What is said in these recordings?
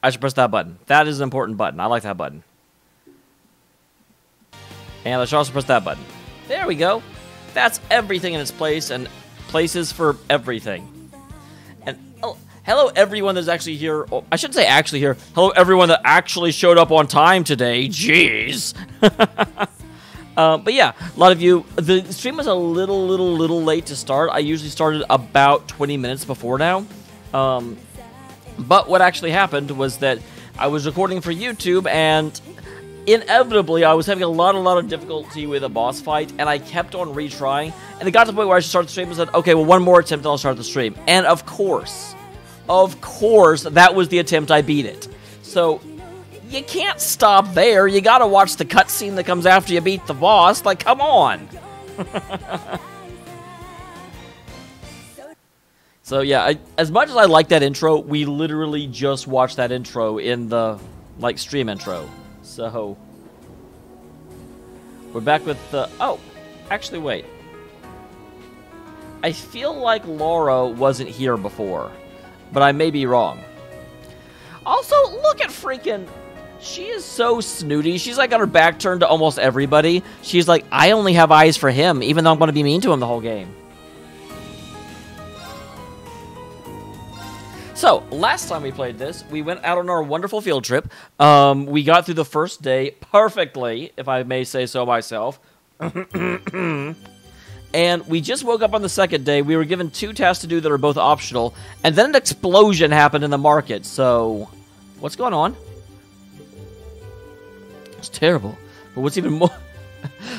I should press that button. That is an important button. I like that button. And I should also press that button. There we go. That's everything in its place, and places for everything. And oh, hello everyone that's actually here. Oh, I shouldn't say actually here. Hello everyone that actually showed up on time today. Jeez. But yeah, a lot of you. The stream was a little late to start. I usually started about 20 minutes before now. But what actually happened was that I was recording for YouTube, and inevitably, I was having a lot of difficulty with a boss fight, and I kept on retrying, and it got to the point where I should start the stream and said, okay, well, one more attempt, and I'll start the stream. And of course, that was the attempt. I beat it. So, you can't stop there. You gotta watch the cutscene that comes after you beat the boss. Like, come on. So, yeah, as much as I like that intro, we literally just watched that intro in the, like, stream intro. So, we're back with the... Oh, actually, wait. I feel like Laura wasn't here before, but I may be wrong. Also, look at freaking... She is so snooty. She's, like, got her back turned to almost everybody. She's like, I only have eyes for him, even though I'm going to be mean to him the whole game. So, last time we played this, we went out on our wonderful field trip. We got through the first day perfectly, if I may say so myself. And we just woke up on the second day. We were given 2 tasks to do that are both optional. And then an explosion happened in the market. So, what's going on? It's terrible. But what's even more...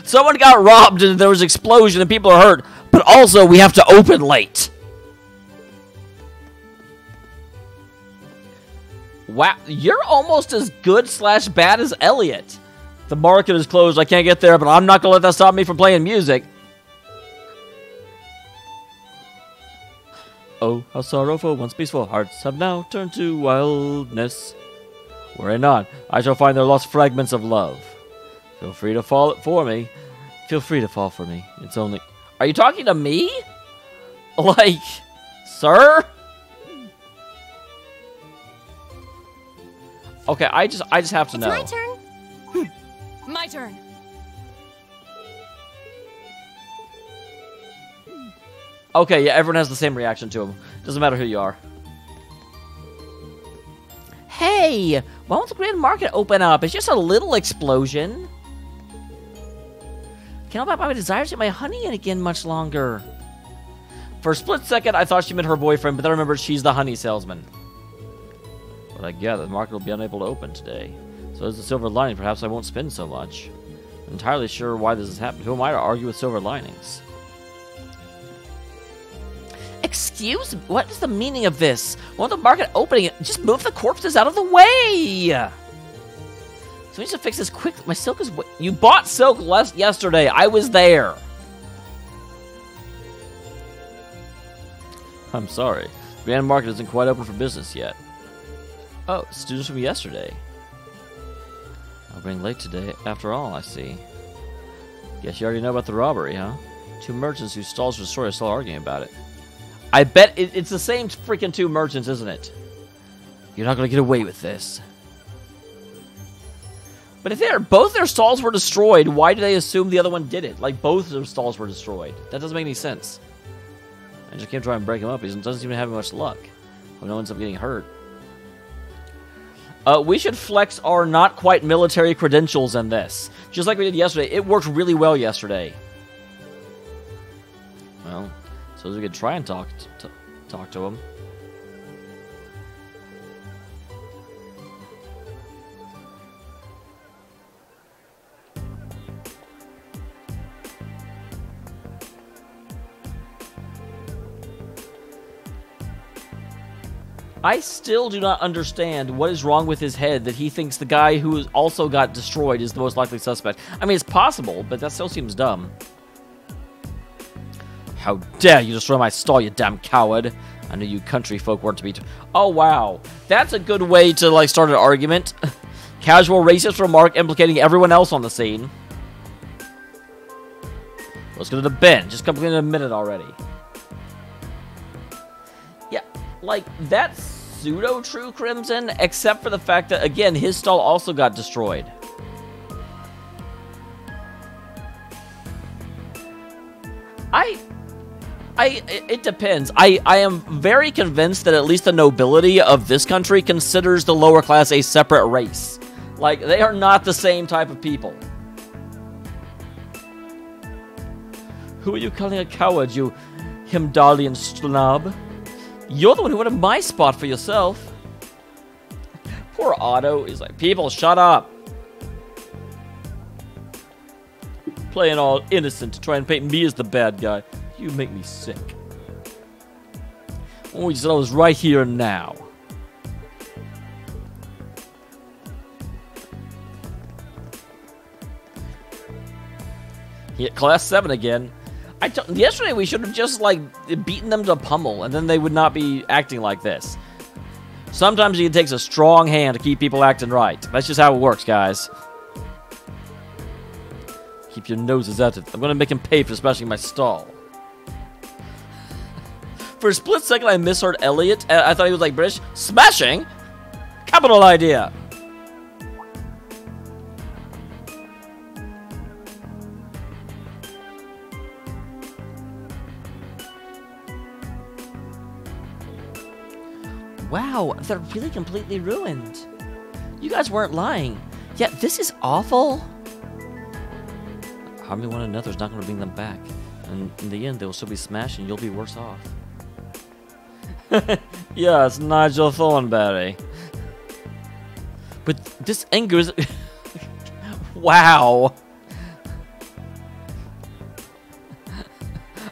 Someone got robbed and there was an explosion and people are hurt. But also, we have to open late. Wow, you're almost as good / bad as Elliot. The market is closed, I can't get there, but I'm not going to let that stop me from playing music. Oh, how sorrowful once peaceful hearts have now turned to wildness. Worry not, I shall find their lost fragments of love. Feel free to fall for me. Feel free to fall for me. It's only... Are you talking to me? Like, sir? Okay, I just have to know. My turn. My turn. Okay, yeah, everyone has the same reaction to him. Doesn't matter who you are. Hey, why won't the Grand Market open up? It's just a little explosion. Can't help my desire to get my honey in again much longer. For a split second, I thought she meant her boyfriend, but then I remembered she's the honey salesman. But I gather the market will be unable to open today. So as a silver lining, perhaps I won't spend so much. I'm entirely sure why this has happened. Who am I to argue with silver linings? Excuse me? What is the meaning of this? Won't the market opening it? Just move the corpses out of the way! So we need to fix this quick. My silk is... You bought silk yesterday. I was there. I'm sorry. The Grand Market isn't quite open for business yet. Oh, students from yesterday. I'll bring late today, after all, I see. Guess you already know about the robbery, huh? 2 merchants whose stalls were destroyed are still arguing about it. I bet it's the same freaking 2 merchants, isn't it? You're not going to get away with this. But if both their stalls were destroyed, why do they assume the other one did it? Like, both their stalls were destroyed. That doesn't make any sense. I just can't try and break him up. He doesn't even have much luck. Hope no one ends up getting hurt. We should flex our not quite military credentials in this. Just like we did yesterday. It worked really well yesterday. Well, so we could try and talk to him. I still do not understand what is wrong with his head that he thinks the guy who also got destroyed is the most likely suspect. I mean, it's possible, but that still seems dumb. How dare you destroy my stall, you damn coward. I knew you country folk weren't to be... Oh, wow. That's a good way to, like, start an argument. Casual racist remark implicating everyone else on the scene. Let's go to the bin. Just come in a minute already. Yeah, like, that's pseudo-true, Crimson, except for the fact that, again, his stall also got destroyed. It depends. I am very convinced that at least the nobility of this country considers the lower class a separate race. Like, they are not the same type of people. Who are you calling a coward, you Himdalian snob? You're the one who wanted my spot for yourself. Poor Otto is like, people, shut up. Playing all innocent to try and paint me as the bad guy. You make me sick. Oh, you said I was right here and now. He hit class 7 again. Yesterday we should have just, like, beaten them to pummel, and then they would not be acting like this. Sometimes it takes a strong hand to keep people acting right. That's just how it works, guys. Keep your noses at it. I'm gonna make him pay for smashing my stall. For a split second, I misheard Elliot. I thought he was, like, British. Smashing? Capital idea. Wow, they're really completely ruined. You guys weren't lying. Yeah, this is awful. Harming one another is not going to bring them back. And in the end, they will still be smashed and you'll be worse off. Yes, Nigel Thornberry. But this anger is... Wow.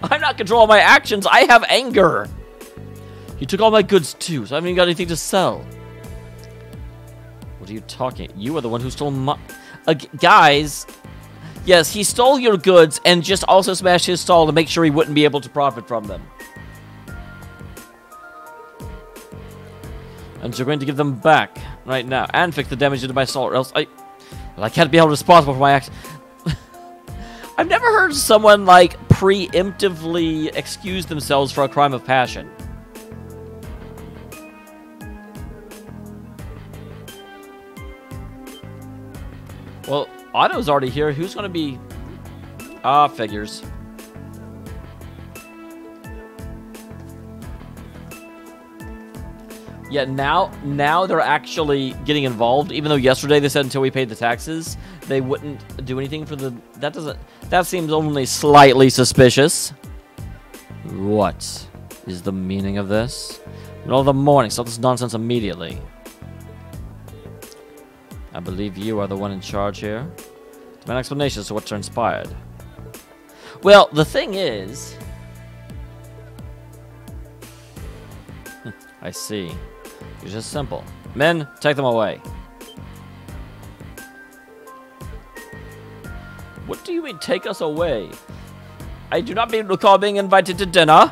I'm not controlling my actions. I have anger. You took all my goods too, so I haven't even got anything to sell. What are you talking? You are the one who stole my... guys, yes, he stole your goods and just also smashed his stall to make sure he wouldn't be able to profit from them. And you're going to give them back right now and fix the damage to my stall, or else I can't be held responsible for my actions. I've never heard someone, like, preemptively excuse themselves for a crime of passion. Well, Otto's already here. Who's going to be... figures. Yeah, now they're actually getting involved. Even though yesterday they said until we paid the taxes, they wouldn't do anything for the... That seems only slightly suspicious. What is the meaning of this? Middle of the morning, stop this nonsense immediately. I believe you are the one in charge here. Demand explanations to what transpired. Well, the thing is... I see. It's just simple. Men, take them away. What do you mean, take us away? I do not recall being invited to dinner.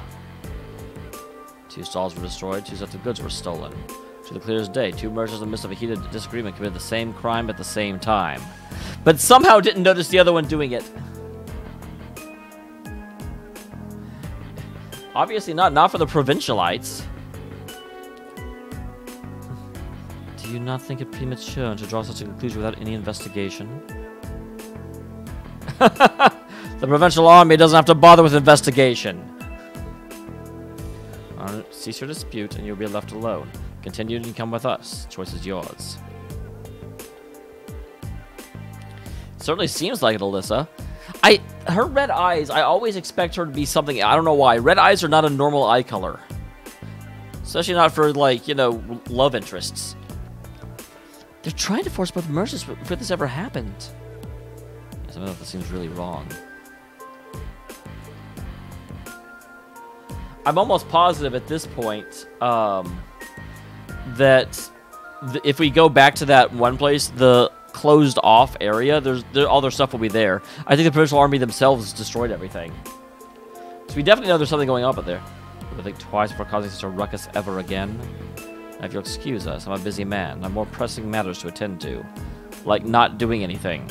2 stalls were destroyed, 2 sets of goods were stolen. To the clear as day, 2 merchants in the midst of a heated disagreement committed the same crime at the same time. But somehow didn't notice the other one doing it. Obviously not for the provincialites. Do you not think it premature to draw such a conclusion without any investigation? The provincial army doesn't have to bother with investigation. Cease your dispute and you'll be left alone. Continue and come with us. Choice is yours. Certainly seems like it, Alyssa. Her red eyes, I always expect her to be something, I don't know why. Red eyes are not a normal eye color. Especially not for, like, you know, love interests. They're trying to force both merchants before this ever happened. Yes, I know that seems really wrong. I'm almost positive at this point that if we go back to that one place, the closed off area, all their stuff will be there. I think the provincial army themselves destroyed everything. So we definitely know there's something going on up there. We'll think twice before causing such a ruckus ever again. Now, if you'll excuse us, I'm a busy man. I have more pressing matters to attend to. Like not doing anything.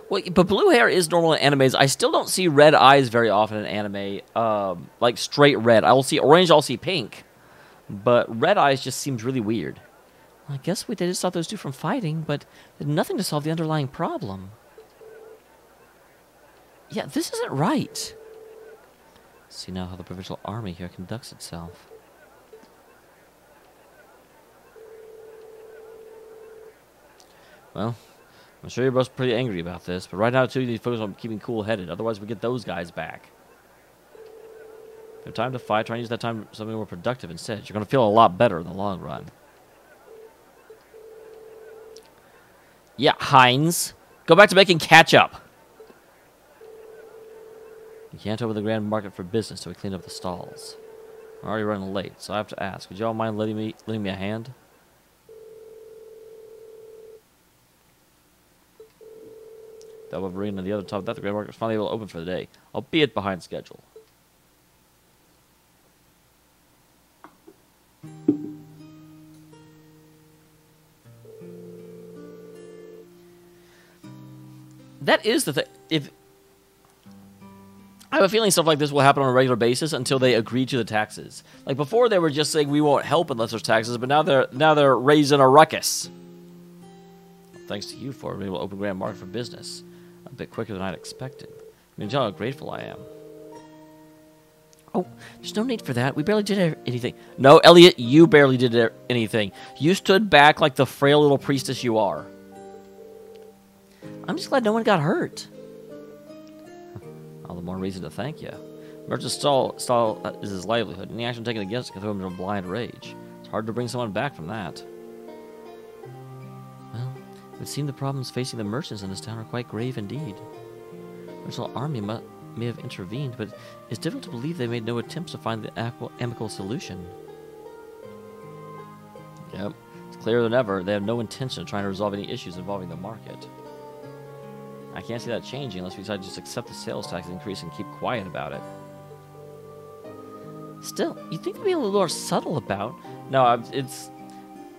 Well, but blue hair is normal in animes. I still don't see red eyes very often in anime. Like straight red. I will see orange, I'll see pink. But red eyes just seems really weird. Well, I guess they just stopped those two from fighting, but did nothing to solve the underlying problem. Yeah, this isn't right. See now how the provincial army here conducts itself. Well, I'm sure you're both pretty angry about this, but right now, too, you need to focus on keeping cool-headed. Otherwise, we get those guys back. If you have time to fight, try and use that time for something more productive instead. You're going to feel a lot better in the long run. Yeah, Heinz. Go back to making ketchup. You can't open the grand market for business till we clean up the stalls. We're already running late, so I have to ask. Would you all mind lending me a hand? Double Marine and the other top of that, the grand market was finally able to open for the day, albeit behind schedule. That is the thing. I have a feeling stuff like this will happen on a regular basis until they agree to the taxes. Like before, they were just saying we won't help unless there's taxes, but now they're raising a ruckus. Thanks to you for being able to open grand market for business a bit quicker than I'd expected. I mean, tell how grateful I am. Oh, there's no need for that. We barely did anything. No, Elliot, you barely did anything. You stood back like the frail little priestess you are. I'm just glad no one got hurt. All the more reason to thank you. Merchant stall is his livelihood. Any action taken against it can throw him into a blind rage. It's hard to bring someone back from that. Well, it would seem the problems facing the merchants in this town are quite grave indeed. The merchant army may have intervened, but it's difficult to believe they made no attempts to find the amicable solution. Yep, it's clearer than ever they have no intention of trying to resolve any issues involving the market. I can't see that changing unless we decide to just accept the sales tax increase and keep quiet about it. Still, you'd think they'd be a little more subtle about. No, it's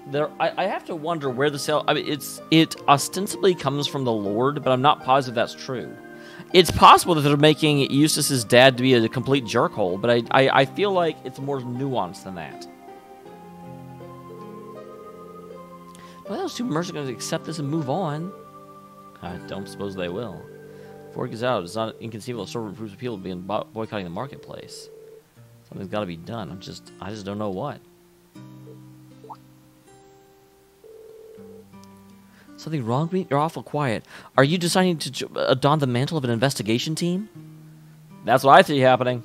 there. I have to wonder where the sale. I mean, it ostensibly comes from the Lord, but I'm not positive that's true. It's possible that they're making Eustace's dad to be a complete jerkhole, but I feel like it's more nuanced than that. Well, those two merchants are going to accept this and move on. I don't suppose they will. Before it gets out, it's not inconceivable that Silver proves people being boycotting the marketplace. Something's got to be done. I just don't know what. Something wrong, Green? You're awful quiet. Are you deciding to don the mantle of an investigation team? That's what I see happening.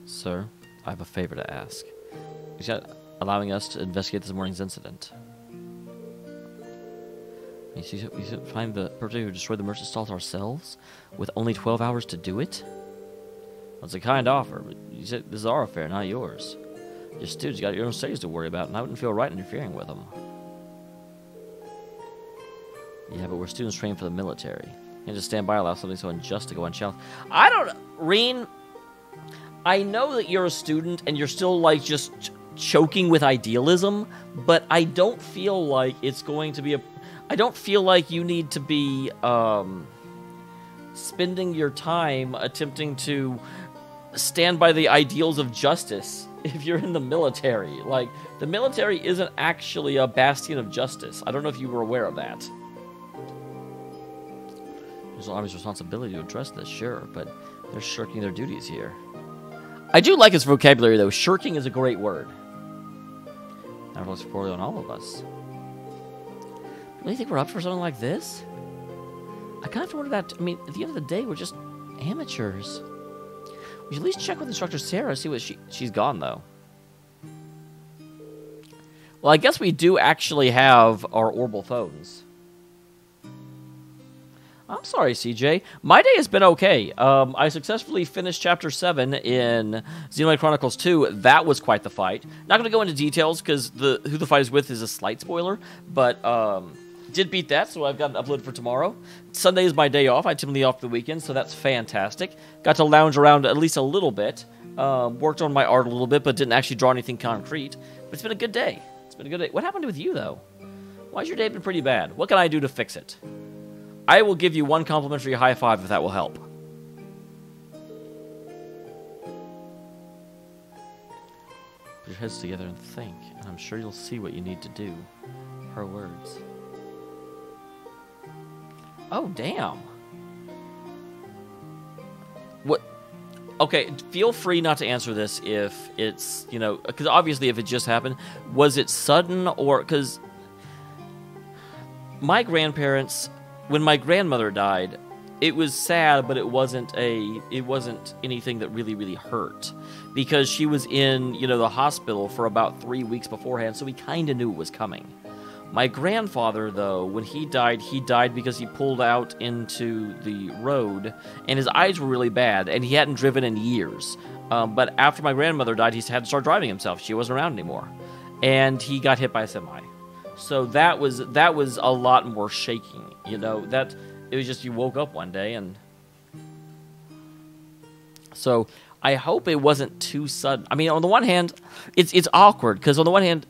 Sir, I have a favor to ask. Is that allowing us to investigate this morning's incident? You should find the perpetrator who destroyed the merchant stalls ourselves, with only 12 hours to do it? Well, it's a kind offer, but you said this is our affair, not yours. Your students got your own studies to worry about, and I wouldn't feel right interfering with them. Yeah, but we're students trained for the military. You can't just stand by and allow something so unjust to go unchallenged. I don't... Reen, I know that you're a student, and you're still, like, just choking with idealism, but I don't feel like it's going to be a... I don't feel like you need to be, spending your time attempting to stand by the ideals of justice if you're in the military. Like, the military isn't actually a bastion of justice. I don't know if you were aware of that. There's the Army's responsibility to address this, sure, but they're shirking their duties here. I do like its vocabulary, though. Shirking is a great word. That looks poorly on all of us. Really think we're up for something like this? I kind of wonder that. I mean, at the end of the day, we're just amateurs. We should at least check with Instructor Sarah, see what she's gone, though. Well, I guess we do actually have our orbital phones. I'm sorry, CJ. My day has been okay. I successfully finished Chapter 7 in Xenoblade Chronicles 2. That was quite the fight. Not going to go into details, because who the fight is with is a slight spoiler, but did beat that, so I've got an upload for tomorrow. Sunday is my day off. I typically off the weekend, so that's fantastic. Got to lounge around at least a little bit. Worked on my art a little bit, but didn't actually draw anything concrete. But it's been a good day. It's been a good day. What happened with you, though? Why's your day been pretty bad? What can I do to fix it? I will give you one complimentary high five if that will help. Put your heads together and think, and I'm sure you'll see what you need to do. Her words. Oh, damn. What? Okay, feel free not to answer this if it's, you know, because obviously if it just happened, was it sudden or, because my grandparents, when my grandmother died, it was sad, but it wasn't anything that really, really hurt, because she was in, you know, the hospital for about 3 weeks beforehand, so we kind of knew it was coming. My grandfather, though, when he died because he pulled out into the road, and his eyes were really bad, and he hadn't driven in years. But after my grandmother died, he had to start driving himself. She wasn't around anymore, and he got hit by a semi. So that was a lot more shaking. You know, that it was just you woke up one day, and so I hope it wasn't too sudden. I mean, on the one hand, it's awkward because on the one hand,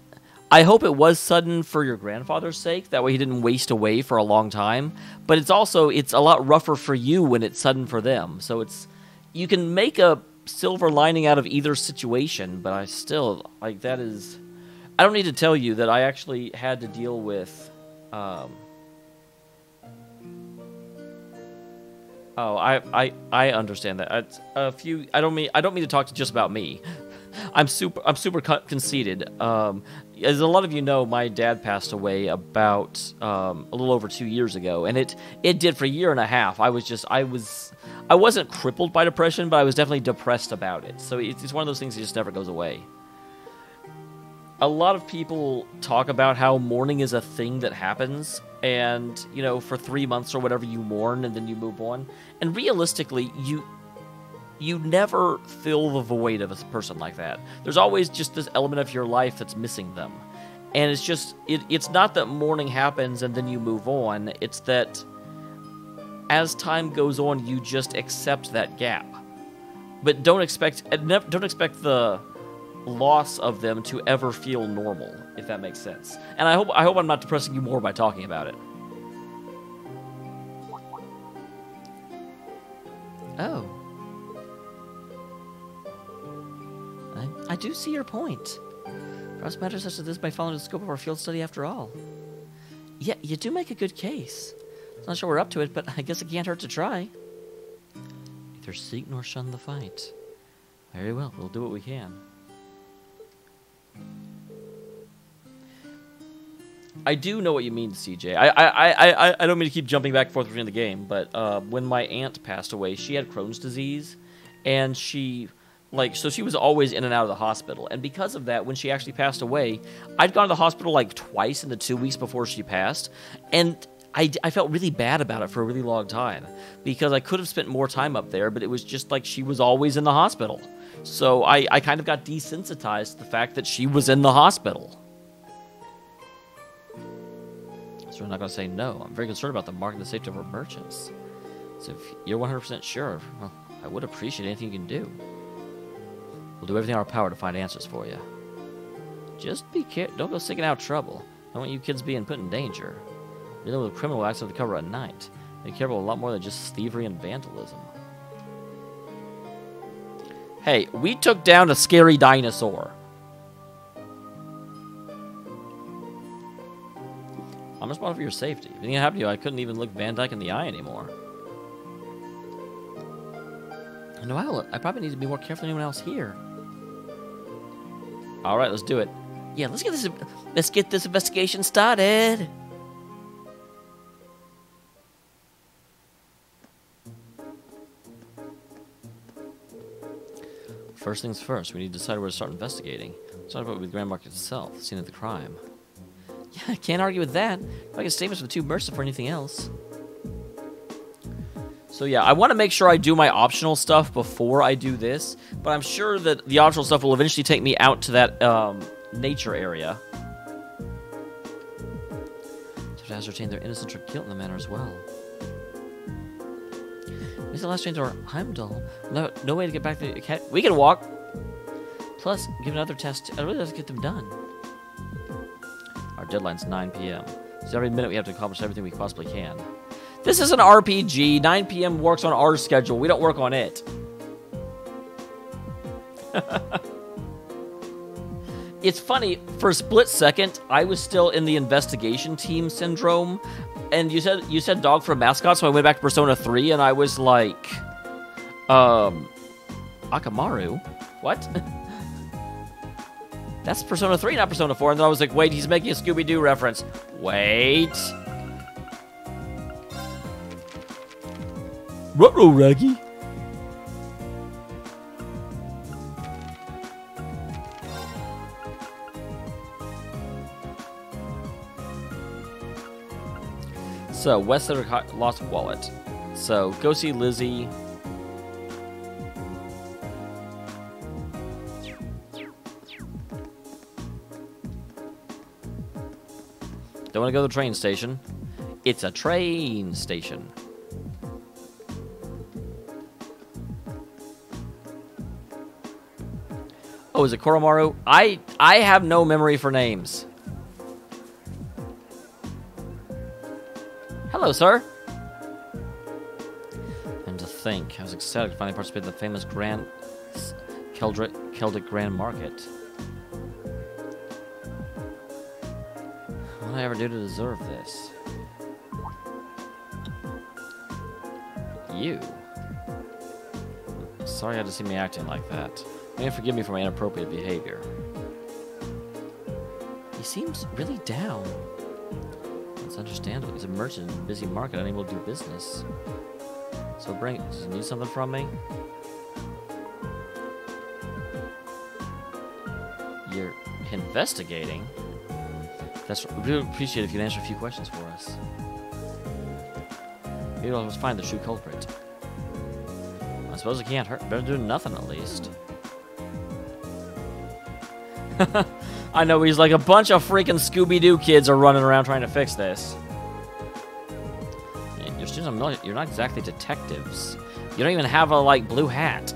I hope it was sudden for your grandfather's sake. That way he didn't waste away for a long time. But it's a lot rougher for you when it's sudden for them. So you can make a silver lining out of either situation, but I still, like, that is... I don't need to tell you that I actually had to deal with... I understand that. I don't mean to talk just about me. I'm super conceited. As a lot of you know, my dad passed away about a little over 2 years ago, and it did for a year and a half. I wasn't crippled by depression, but I was definitely depressed about it. So it's one of those things that just never goes away. A lot of people talk about how mourning is a thing that happens, and, you know, for 3 months or whatever you mourn, and then you move on. And realistically, you never fill the void of a person like that. There's always just this element of your life that's missing them. And it's just, it's not that mourning happens and then you move on. It's that as time goes on, you just accept that gap. But don't expect the loss of them to ever feel normal, if that makes sense. And I hope I'm not depressing you more by talking about it. Oh. I do see your point. Perhaps matters such as this by following the scope of our field study after all. Yeah, you do make a good case. I'm not sure we're up to it, but I guess it can't hurt to try. Neither seek nor shun the fight. Very well, we'll do what we can. I do know what you mean, CJ. I don't mean to keep jumping back and forth between the game, but when my aunt passed away, she had Crohn's disease, and so she was always in and out of the hospital. And because of that, when she actually passed away, I'd gone to the hospital like twice in the 2 weeks before she passed, and I felt really bad about it for a really long time, because I could have spent more time up there, but it was just like she was always in the hospital. So I kind of got desensitized to the fact that she was in the hospital. So I'm not going to say no. I'm very concerned about the market and the safety of our merchants. So if you're 100% sure, well, I would appreciate anything you can do. We'll do everything in our power to find answers for you. Just be careful. Don't go seeking out trouble. I don't want you kids being put in danger. Dealing with criminal acts under the cover at night. Be careful a lot more than just thievery and vandalism. Hey, we took down a scary dinosaur. I'm responsible for your safety. If anything happened to you, I couldn't even look Van Dyke in the eye anymore. No, I probably need to be more careful than anyone else here. All right, let's do it. Yeah, let's get this investigation started. First things first, we need to decide where to start investigating. Let's start with the Grand Market itself, the scene of the crime. Yeah, I can't argue with that. If I get statements from the two merchants for anything else. So yeah, I want to make sure I do my optional stuff before I do this, but I'm sure that the optional stuff will eventually take me out to that nature area. To ascertain their innocence or guilt in the matter as well. When's the last train to our Heimdall? No way to get back to the academy. We can walk. Plus, give another test. I really have to get them done. Our deadline's 9 p.m. So every minute we have to accomplish everything we possibly can. This is an RPG. 9 p.m. works on our schedule. We don't work on it. It's funny, for a split second, I was still in the investigation team syndrome. And you said dog for a mascot, so I went back to Persona 3, and I was like, I Akamaru? What? That's Persona 3, not Persona 4. And then I was like, wait, he's making a Scooby-Doo reference. Wait. Ruh-roh, Raggy. So, West Cedric lost wallet. So, go see Lizzie. Don't want to go to the train station. It's a train station. Oh, is it Koromaru? I have no memory for names. Hello, sir. And to think, I was excited to finally participate in the famous Grand Celtic Grand Market. What did I ever do to deserve this? You. Sorry you had to see me acting like that. May forgive me for my inappropriate behavior. He seems really down. It's understandable. He's a merchant in a busy market, unable to do business. So does he need something from me? You're investigating? That's really appreciate if you can answer a few questions for us. Maybe I'll just find the true culprit. I suppose it can't hurt. Better do nothing at least. I know, he's like a bunch of freaking Scooby-Doo kids are running around trying to fix this. Your students are military. You're not exactly detectives. You don't even have a, like, blue hat.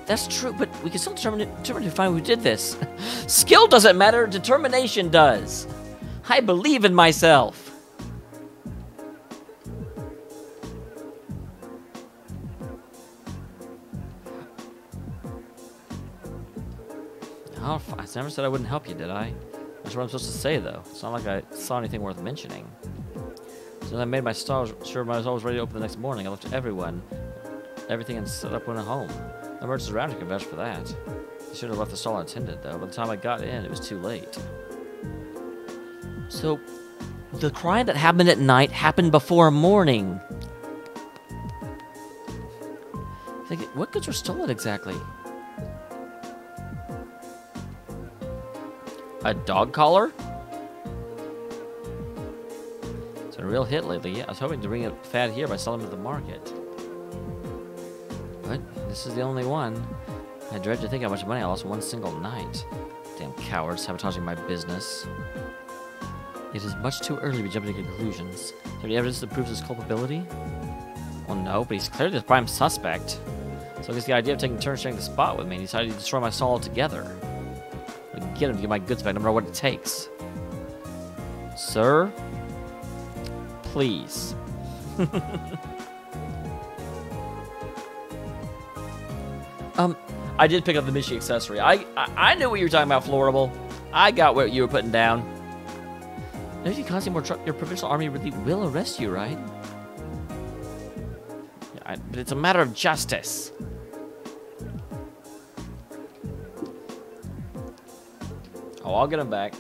That's true, but we can still determine to find who did this. Skill doesn't matter, determination does. I believe in myself. Oh, I never said I wouldn't help you, did I? That's what I'm supposed to say, though. It's not like I saw anything worth mentioning. So I made my sure I was always ready to open the next morning. I left everything and set up when at home. The merchants around here can vouch for that. I should have left the stall unattended, though. By the time I got in, it was too late. So, the crime that happened at night happened before morning. What goods were stolen exactly? A dog collar? It's a real hit lately. Yeah, I was hoping to bring a fad here by selling them at the market. But this is the only one. I dread to think how much money I lost in one single night. Damn cowards sabotaging my business. It is much too early to be jumping to conclusions. Is there any evidence that proves his culpability? Well, no, but he's clearly the prime suspect. So I guess the idea of taking turns sharing the spot with me, he decided to destroy my stall altogether. I can get him to get my goods back no matter what it takes. Sir? Please. I did pick up the Mishi accessory. I knew what you were talking about, Florable. I got what you were putting down. And if you cause any more trouble, your provincial army really will arrest you, right? Yeah, but it's a matter of justice. Oh, I'll get him back.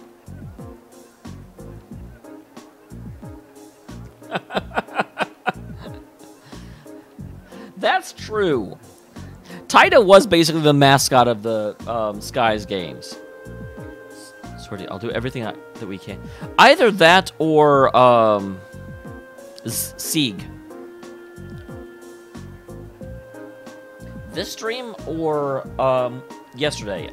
That's true. Taito was basically the mascot of the Skies games. Swear to, I'll do everything that we can. Either that or Sieg. This stream or yesterday.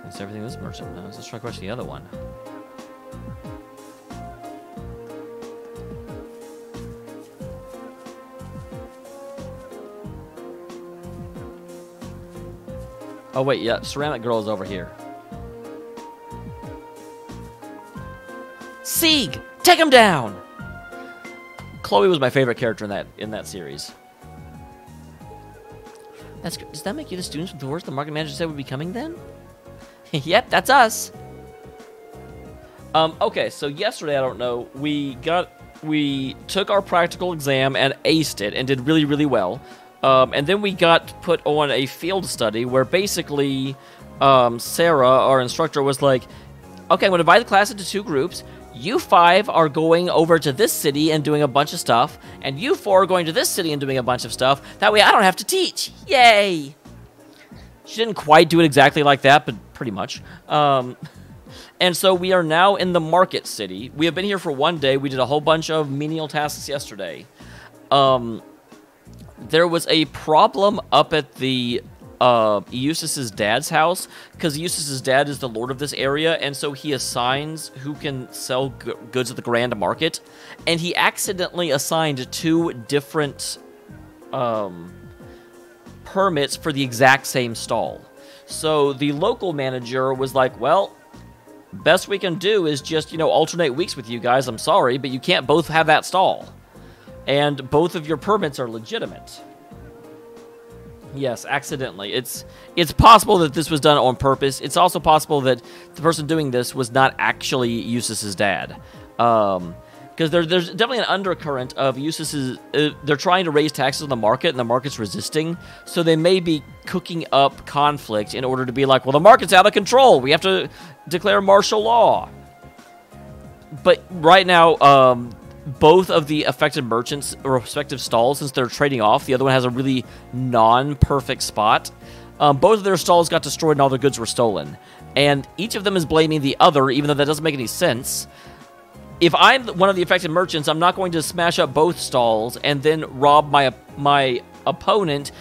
That's everything this merchant knows. Let's try to question the other one. Oh wait, yeah, Ceramic Girl is over here. Sieg! Take him down! Chloe was my favorite character in that series. Does that make you the students with the worst the market manager said would be coming then? Yep, that's us. Okay, so yesterday, I don't know, we got we took our practical exam and aced it and did really, really well. And then we got put on a field study where basically Sarah, our instructor, was like, okay, I'm going to divide the class into 2 groups. You 5 are going over to this city and doing a bunch of stuff, and you 4 are going to this city and doing a bunch of stuff. That way I don't have to teach. Yay! She didn't quite do it exactly like that, but pretty much. And so we are now in the market city. We have been here for 1 day. We did a whole bunch of menial tasks yesterday. There was a problem up at the Eustace's dad's house, because Eustace's dad is the lord of this area, and so he assigns who can sell goods at the grand market, and he accidentally assigned 2 different permits for the exact same stall. So the local manager was like, well, best we can do is just, alternate weeks with you guys. I'm sorry, but you can't both have that stall. And both of your permits are legitimate. Yes, accidentally. It's possible that this was done on purpose. It's also possible that the person doing this was not actually Eustace's dad. Because there's definitely an undercurrent of Eustace's... they're trying to raise taxes on the market, and the market's resisting. So they may be cooking up conflict in order to be like, well, the market's out of control. We have to declare martial law. But right now... both of the affected merchants' respective stalls, since they're trading off, the other one has a really non-perfect spot. Both of their stalls got destroyed and all their goods were stolen. And each of them is blaming the other, even though that doesn't make any sense. If I'm one of the affected merchants, I'm not going to smash up both stalls and then rob my opponent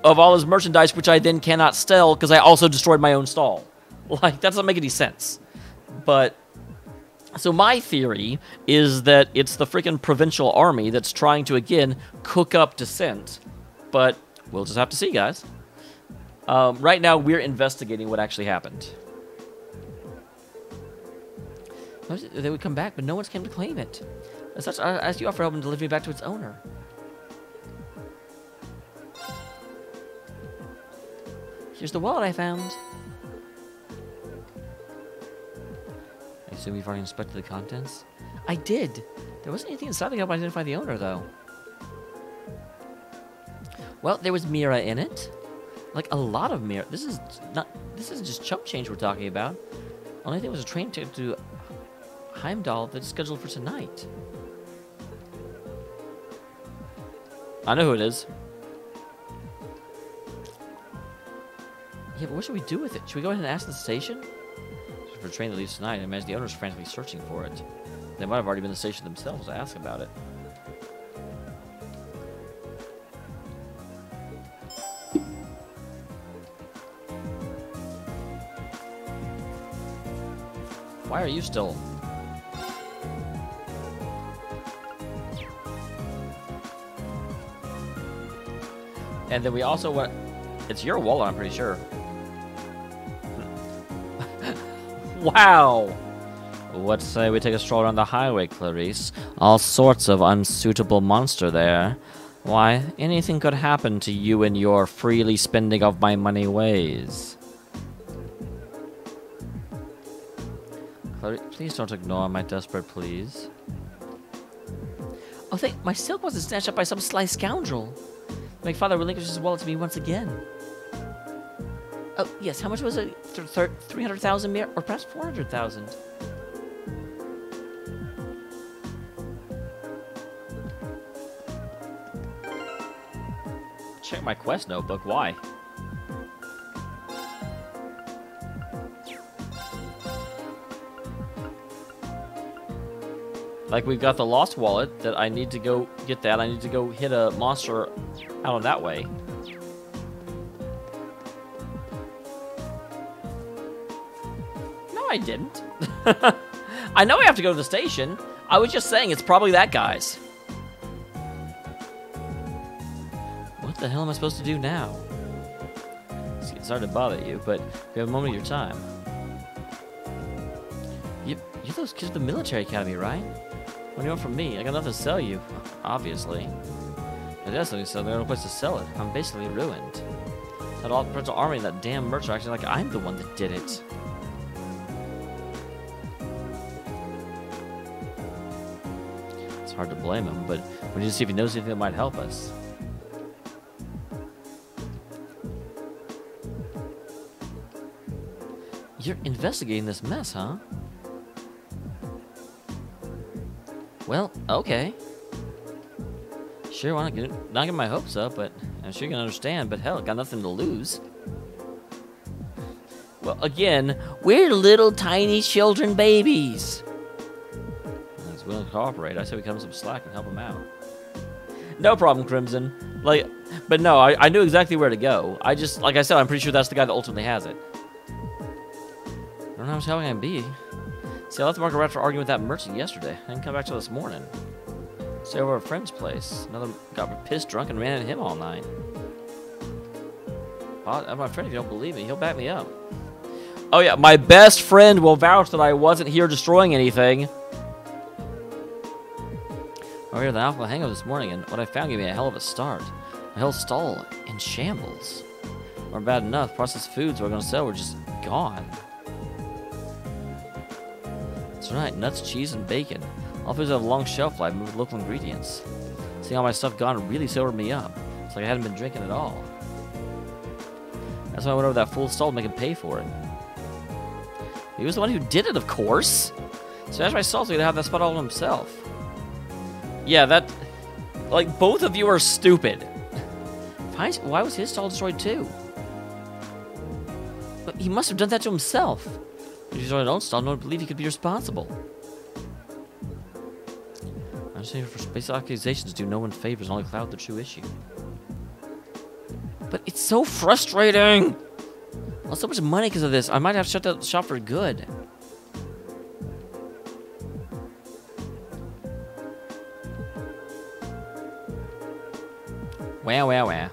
of all his merchandise, which I then cannot sell because I also destroyed my own stall. Like, that doesn't make any sense. But... so my theory is that it's the freaking provincial army that's trying to, again, cook up dissent. But we'll just have to see, guys. Right now, we're investigating what actually happened. They would come back, but no one's came to claim it. As such, I ask you all for helping deliver me back to its owner. Here's the wallet I found. I assume you've already inspected the contents? I did. There wasn't anything inside to help identify the owner, though. Well, there was Mira in it. Like, a lot of Mira. This isn't just chump change we're talking about. Only thing was a train ticket to Heimdall that's scheduled for tonight. I know who it is. Yeah, but what should we do with it? Should we go ahead and ask the station? For a train that leaves tonight, I imagine the owner's frantically searching for it. They might have already been to the station themselves to ask about it. Why are you still? And then we also want... it's your wallet, I'm pretty sure. Wow! What say we take a stroll around the highway, Clarice? All sorts of unsuitable monster there. Why, anything could happen to you and your freely spending of my money ways. Clarice, please don't ignore my desperate pleas. Oh, my silk wasn't snatched up by some sly scoundrel. My father relinquished his wallet to me once again. Oh, yes, how much was it? 300,000 Mira? Or perhaps 400,000? Check my quest notebook. Why? Like, we've got the lost wallet that I need to go get that. I need to go hit a monster out of that way. I didn't. I know I have to go to the station. I was just saying it's probably that guy's. What the hell am I supposed to do now? Sorry to bother you, but we have a moment of your time. You're those kids at the military academy, right? What do you want from me? I got nothing to sell you, obviously. I got something to sell, there's no place to sell it. I'm basically ruined. That all the army, that damn merchant, acting like I'm the one that did it. hard to blame him, but we need to see if he knows anything that might help us. You're investigating this mess, huh? Well, okay. Sure, why not get my hopes up, but I'm sure you can understand, but hell, got nothing to lose. Well, again, we're little tiny children babies. He's willing to cooperate. I say we cut him some slack and help him out. No problem, Crimson. But no, I knew exactly where to go. I just, like I said, I'm pretty sure that's the guy that ultimately has it. I don't know how much help I can be. See, I left the market right after arguing with that merchant yesterday. I didn't come back till this morning. Stay over at a friend's place. Another got pissed drunk and ran into him all night. My friend, if you don't believe me, he'll back me up. Oh yeah, my best friend will vouch that I wasn't here destroying anything. I here the alcohol hangover this morning, and what I found gave me a hell of a start. My whole stall in shambles. Or bad enough, processed foods we're gonna sell were just gone. That's right, nuts, cheese, and bacon. All foods have a long shelf life with local ingredients. Seeing all my stuff gone really sobered me up. It's like I hadn't been drinking at all. That's why I went over that fool's stall to make him pay for it. He was the one who did it, of course. So that's why Salt's gonna have that spot all to himself. Yeah, that... Like, both of you are stupid. Why was his stall destroyed too? But he must have done that to himself. If he destroyed his own stall, no one would believe he could be responsible. I'm saying for basic accusations do no one favors and only cloud the true issue. But it's so frustrating! I lost so much money because of this. I might have to shut down the shop for good. Wah.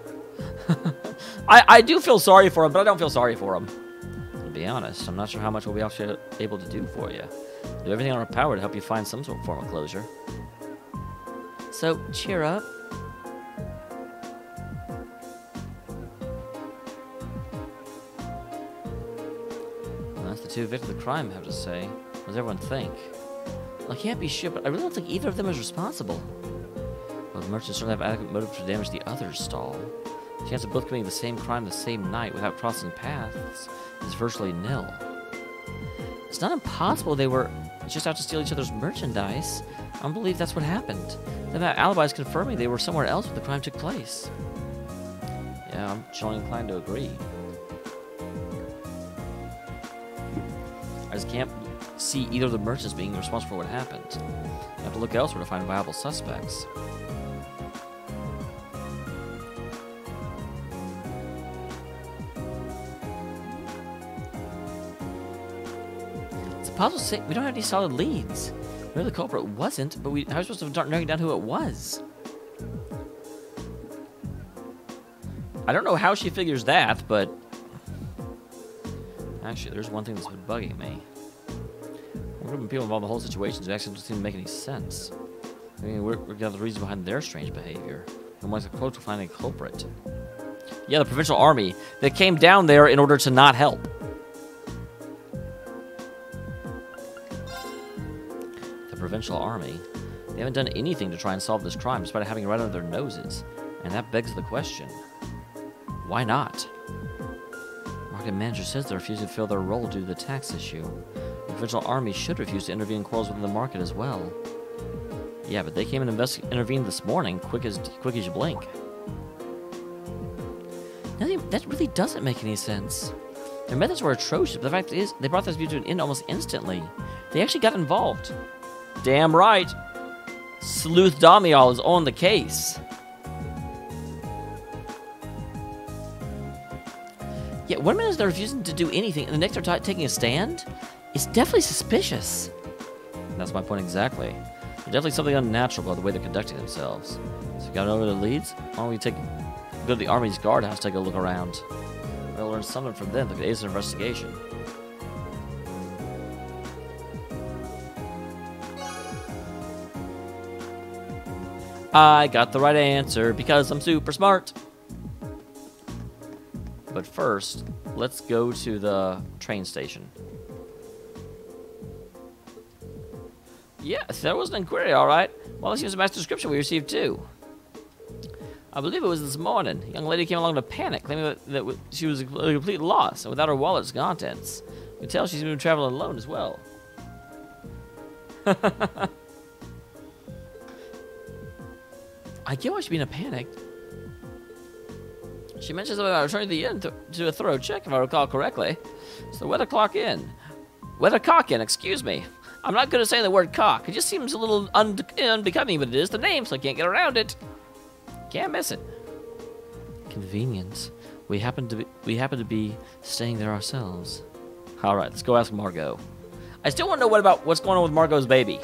I do feel sorry for him, but I don't feel sorry for him. To be honest, I'm not sure how much we'll be actually able to do for you. Do everything in our power to help you find some sort of form of closure. So, cheer up. Well, that's the two victims of the crime have to say. What does everyone think? Well, I can't be sure, but I really don't think either of them is responsible. Well, the merchants certainly have adequate motive to damage the other's stall. The chance of both committing the same crime the same night without crossing paths is virtually nil. It's not impossible they were just out to steal each other's merchandise. I don't believe that's what happened. They have alibis confirming they were somewhere else when the crime took place. Yeah, I'm strongly inclined to agree. I just can't see either of the merchants being responsible for what happened. You have to look elsewhere to find viable suspects. It's impossible to say. We don't have any solid leads. Maybe the culprit wasn't, but how are we supposed to start narrowing down who it was? I don't know how she figures that, but... Actually, there's one thing that's been bugging me. One group of people involved in the whole situation actually doesn't seem to make any sense. I mean, we're got the reason behind their strange behavior. And what's close to finding a culprit? Yeah, the provincial army. They came down there in order to not help. Provincial army. They haven't done anything to try and solve this crime despite having it right under their noses. And that begs the question, why not? The market manager says they're refusing to fill their role due to the tax issue. The provincial army should refuse to intervene in quarrels within the market as well. Yeah, but they came and intervened this morning, quick as you blink. Now, that really doesn't make any sense. Their methods were atrocious, but the fact is, they brought this dispute to an end almost instantly. They actually got involved. Damn right. Sleuth Damial is on the case. Yeah, one minute they're refusing to do anything, and the next they're taking a stand? It's definitely suspicious. That's my point exactly. There's definitely something unnatural about the way they're conducting themselves. So you got over the leads? Why don't we go to the Army's guardhouse, take a look around. We'll learn something from them that could aid an investigation. I got the right answer because I'm super smart. But first, let's go to the train station. Yes, that was an inquiry, all right. Well, this seems to match the description we received, too. I believe it was this morning. A young lady came along in a panic, claiming that she was a complete loss and without her wallet's contents. You can tell she's been traveling alone as well. I get why she'd be in a panic. She mentions something about returning to the inn to do a thorough check, if I recall correctly. So the weathercock inn. Weathercock inn, excuse me. I'm not good at saying the word cock. It just seems a little unbecoming, but it is the name, so I can't get around it. Can't miss it. Convenience. We happen to be staying there ourselves. All right, let's go ask Margot. I still want to know what's going on with Margot's baby.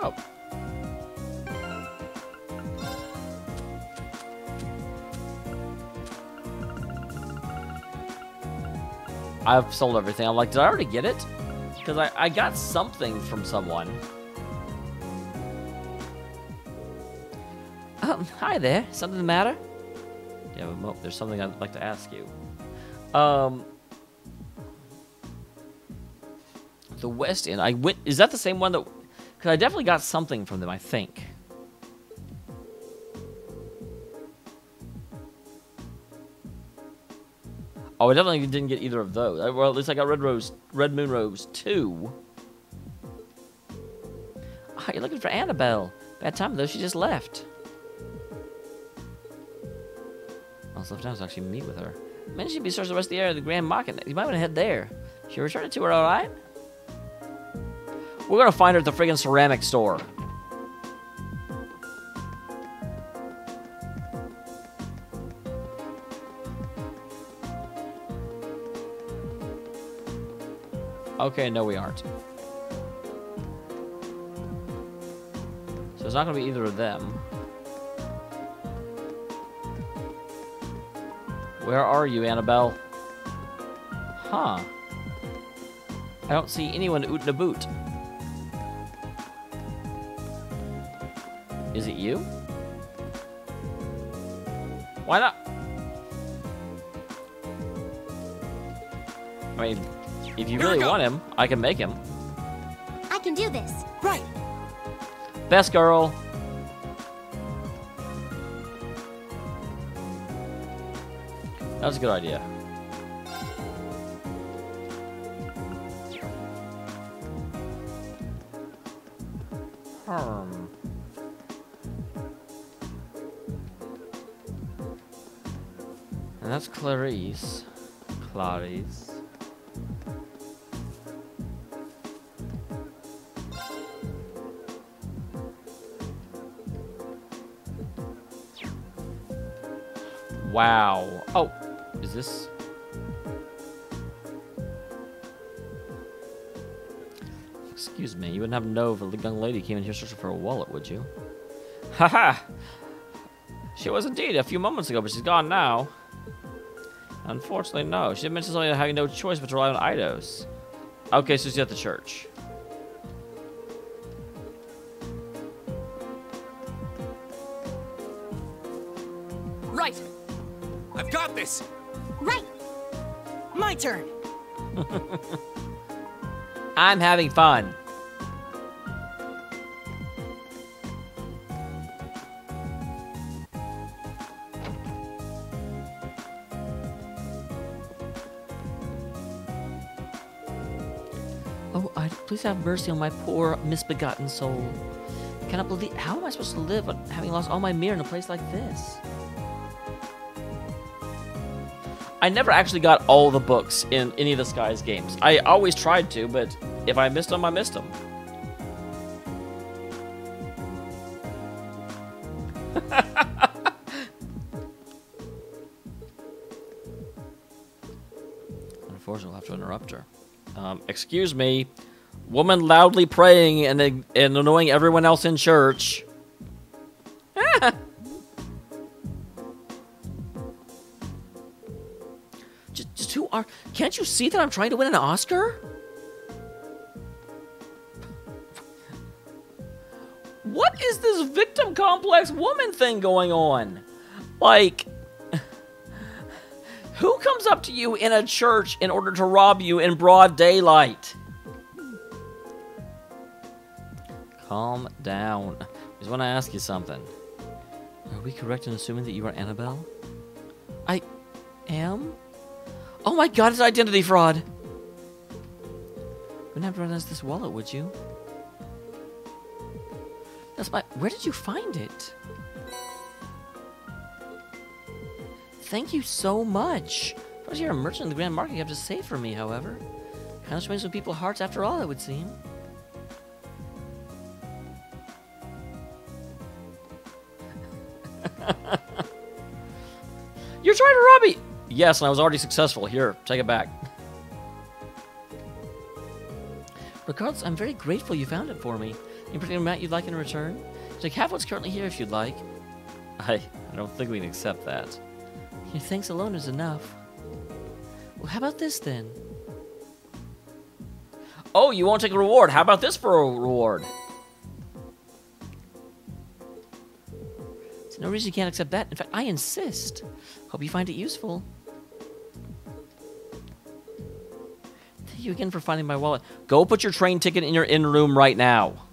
Oh. I've sold everything. I'm like, did I already get it? Because I got something from someone. Hi there. Something the matter? Yeah, there's something I'd like to ask you. The West End. Is that the same one that? Because I definitely got something from them, I think. Oh, I definitely didn't get either of those. Well, at least I got Red Moon Rose 2. Oh, you're looking for Annabelle. Bad time, though. She just left. All that's left now is actually meet with her. Man, she'd be searching the rest of the area of the Grand Market. You might want to head there. Should return it to her, all right? We're going to find her at the friggin' ceramic store. Okay, no we aren't. So it's not going to be either of them. Where are you, Annabelle? Huh. I don't see anyone oot and a boot. Is it you? Why not? I mean, if you really want him, I can make him. I can do this. Right. Best girl. That was a good idea. And that's Clarice. Clarice. Wow. Oh, is this? Excuse me, you wouldn't happen to know if a young lady came in here searching for a wallet, would you? Haha! She was indeed a few moments ago, but she's gone now. Unfortunately, no. She did mention something about having no choice but to rely on Eidos. Okay, so she's at the church. Right. I've got this. Right. My turn. I'm having fun. Oh, please have mercy on my poor, misbegotten soul. I cannot believe. How am I supposed to live having lost all my mirror in a place like this? I never actually got all the books in any of the Skies games. I always tried to, but if I missed them, I missed them. Unfortunately, I'll have to interrupt her. Excuse me. Woman loudly praying and annoying everyone else in church. Just who are... Can't you see that I'm trying to win an Oscar? What is this victim complex woman thing going on? Like, who comes up to you in a church in order to rob you in broad daylight? Calm down. I just want to ask you something. Are we correct in assuming that you are Annabelle? I am? Oh my god, it's identity fraud. You wouldn't have to recognize this wallet, would you? That's my... Where did you find it? Thank you so much. If I was here a merchant in the Grand Market, you have to save for me, however. Kind of swings with people's hearts after all, it would seem. You're trying to rob me! Yes, and I was already successful. Here, take it back. Regardless, I'm very grateful you found it for me. Any particular amount you'd like in return? Take half what's currently here if you'd like. I don't think we can accept that. Your thanks alone is enough. Well, how about this then? Oh, you won't take a reward. How about this for a reward? There's no reason you can't accept that. In fact, I insist. Hope you find it useful. Thank you again for finding my wallet. Go put your train ticket in your inn room right now.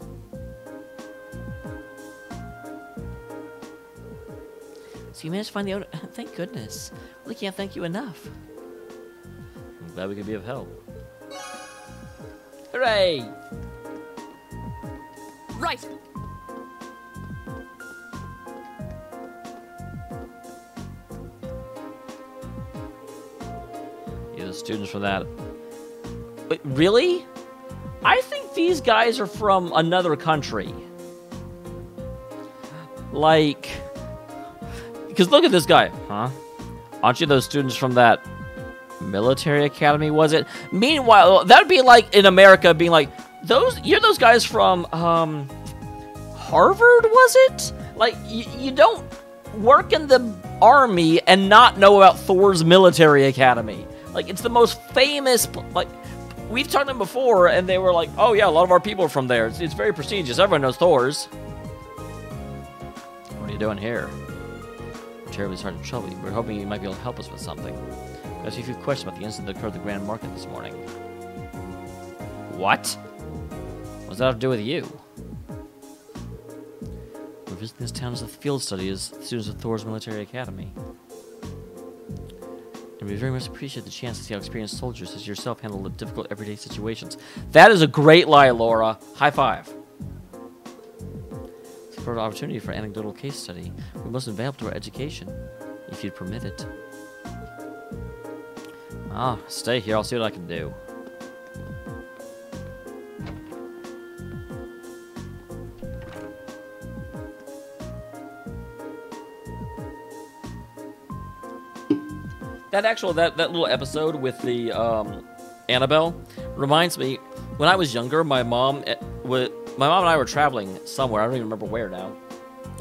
So you managed to find the owner. Thank goodness. Really can't thank you enough. I'm glad we could be of help. Hooray! Right. You're the students for that. Wait, really? I think these guys are from another country. Like... Because look at this guy. Huh? Aren't you those students from that military academy, was it? Meanwhile, that would be like in America being like, you're those guys from, Harvard, was it? Like, you don't work in the army and not know about Thor's military academy. Like, it's the most famous, like, we've talked to them before, and they were like, oh yeah, a lot of our people are from there. It's very prestigious. Everyone knows Thor's. What are you doing here? We're terribly sorry to trouble you. We're hoping you might be able to help us with something. I asked you a few questions about the incident that occurred at the Grand Market this morning. What? What does that have to do with you? We're visiting this town as a field study as students of Thor's military academy. And we very much appreciate the chance to see how experienced soldiers such as yourself handle the difficult everyday situations. That is a great lie, Laura. High five. It's a perfect opportunity for anecdotal case study. We must avail to our education, if you'd permit it. Ah, stay here. I'll see what I can do. That little episode with the Annabelle reminds me when I was younger. My mom and I were traveling somewhere. I don't even remember where now.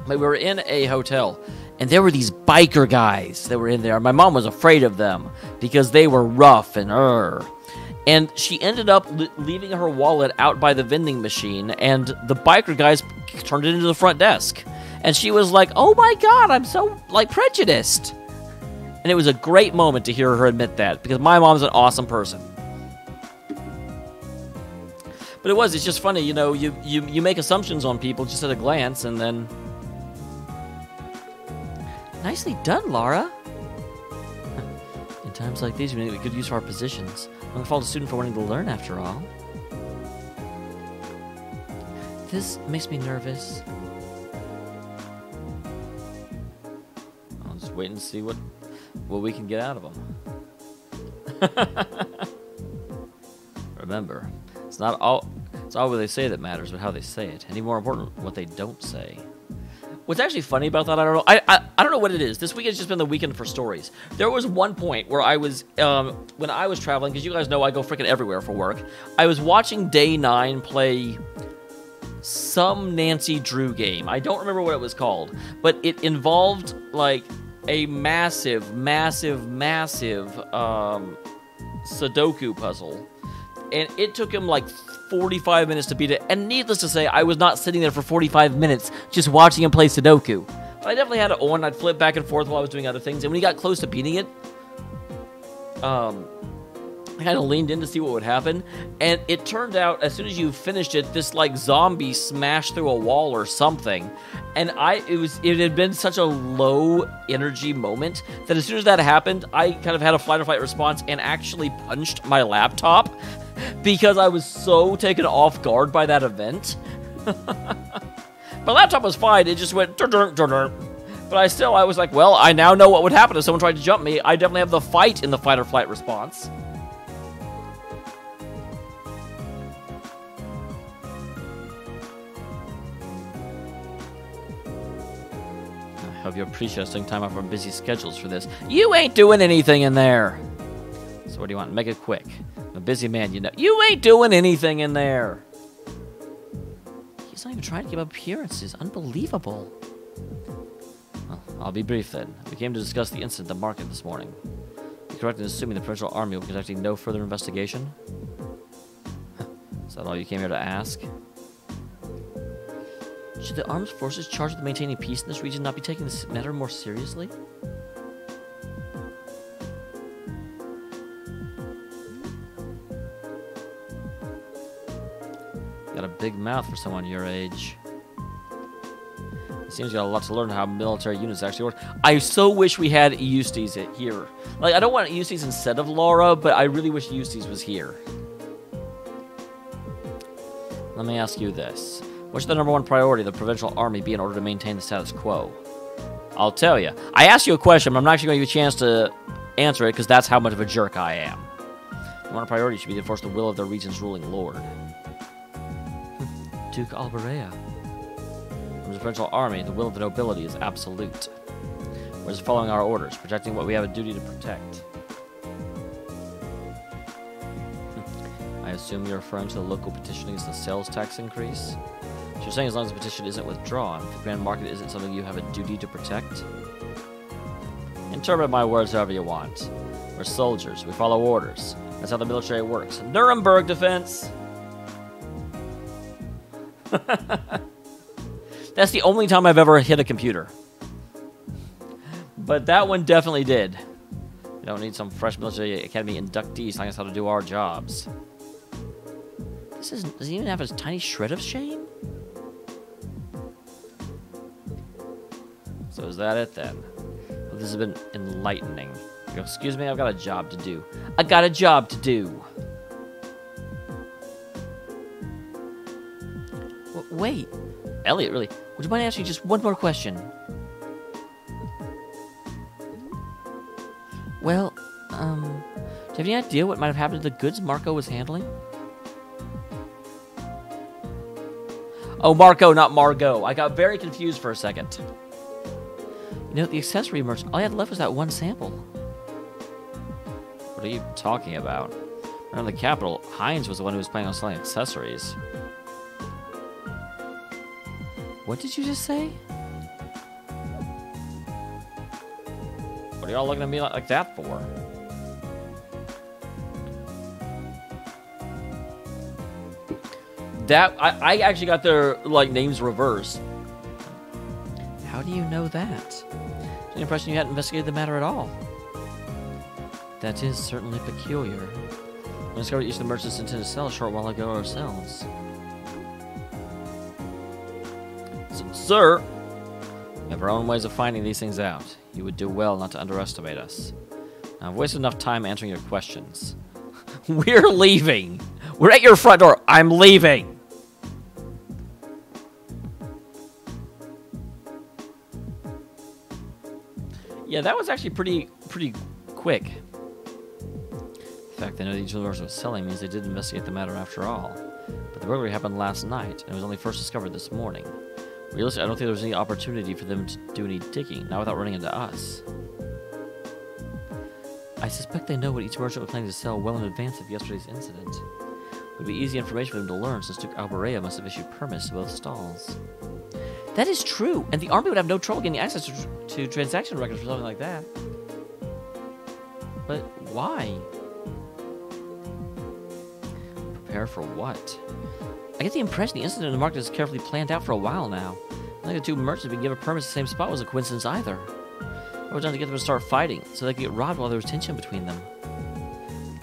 But we were in a hotel, and there were these biker guys that were in there. My mom was afraid of them because they were rough and And she ended up leaving her wallet out by the vending machine, and the biker guys turned it into the front desk. And she was like, "Oh my God, I'm so prejudiced." And it was a great moment to hear her admit that, because my mom's an awesome person. But it's just funny, you know, you make assumptions on people just at a glance, and then... Nicely done, Laura. In times like these, we need a good use of our positions. I'm gonna fault a student for wanting to learn, after all. This makes me nervous. I'll just wait and see what we can get out of them. Remember, it's not all what they say that matters, but how they say it. And even more important, what they don't say. What's actually funny about that, I don't know. I don't know what it is. This week has just been the weekend for stories. There was one point where I was, when I was traveling, because you guys know I go freaking everywhere for work, I was watching Day 9 play some Nancy Drew game. I don't remember what it was called, but it involved, like, a massive Sudoku puzzle. and it took him like 45 minutes to beat it. And needless to say, I was not sitting there for 45 minutes just watching him play Sudoku. But I definitely had it on. I'd flip back and forth while I was doing other things. And when he got close to beating it, I kind of leaned in to see what would happen. And it turned out, as soon as you finished it, this like zombie smashed through a wall or something. And it had been such a low energy moment that as soon as that happened, I kind of had a fight or flight response and actually punched my laptop because I was so taken off guard by that event. My laptop was fine. It just went dur-dur. But I was like, well, I now know what would happen if someone tried to jump me. I definitely have the fight in the fight or flight response. I hope you appreciate us taking time off our busy schedules for this. You ain't doing anything in there. So what do you want? Make it quick. I'm a busy man, you know. You ain't doing anything in there. He's not even trying to give up appearances. Unbelievable. Well, I'll be brief then. We came to discuss the incident at the market this morning. You're correct in assuming the Provincial Army will be conducting no further investigation? Is that all you came here to ask? Should the armed forces charged with maintaining peace in this region not be taking this matter more seriously? Got a big mouth for someone your age. It seems you got a lot to learn how military units actually work. I so wish we had Eustace here. Like, I don't want Eustace instead of Laura, but I really wish Eustace was here. Let me ask you this. What should the #1 priority of the Provincial Army be in order to maintain the status quo? I'll tell you. I asked you a question, but I'm not actually going to give you a chance to answer it because that's how much of a jerk I am. The #1 priority should be to enforce the will of their region's ruling lord. Duke Alberea. From the Provincial Army, the will of the nobility is absolute. We're just following our orders, protecting what we have a duty to protect. I assume you're referring to the local petition against the sales tax increase? So you're saying as long as the petition isn't withdrawn, the grand market isn't something you have a duty to protect? Interpret my words however you want. We're soldiers. We follow orders. That's how the military works. Nuremberg defense! That's the only time I've ever hit a computer. But that one definitely did. We don't need some fresh military academy inductees telling us how to do our jobs. Does he even have a tiny shred of shame? So is that it then? Well, this has been enlightening. You go, excuse me, I've got a job to do. I got a job to do. Wait. Elliot, really? Would you mind asking just one more question? Well, do you have any idea what might have happened to the goods Marco was handling? Oh, Marco, not Margot. I got very confused for a second. You know, the accessory merchant, all I had left was that one sample. What are you talking about? Around the capital, Heinz was the one who was planning on selling accessories. What did you just say? What are y'all looking at me like that for? That I actually got their names reversed. How do you know that? It's the impression you hadn't investigated the matter at all. That is certainly peculiar. We discovered each of the merchants intended to sell a short while ago ourselves. Sir, we have our own ways of finding these things out. You would do well not to underestimate us. Now, I've wasted enough time answering your questions. We're leaving. We're at your front door. I'm leaving. Yeah, that was actually pretty quick. The fact they know that each of the merchants was selling means they did investigate the matter after all. But the burglary happened last night, and it was only first discovered this morning. Realistically, I don't think there was any opportunity for them to do any digging, not without running into us. I suspect they know what each merchant was planning to sell well in advance of yesterday's incident. It would be easy information for them to learn, since Duke Alberea must have issued permits to both stalls. That is true, and the army would have no trouble getting access to transaction records for something like that. But why? Prepare for what? I get the impression the incident in the market is carefully planned out for a while now. I think the two merchants being given permits in the same spot was a coincidence either. I was trying to get them to start fighting, so they could get robbed while there was tension between them.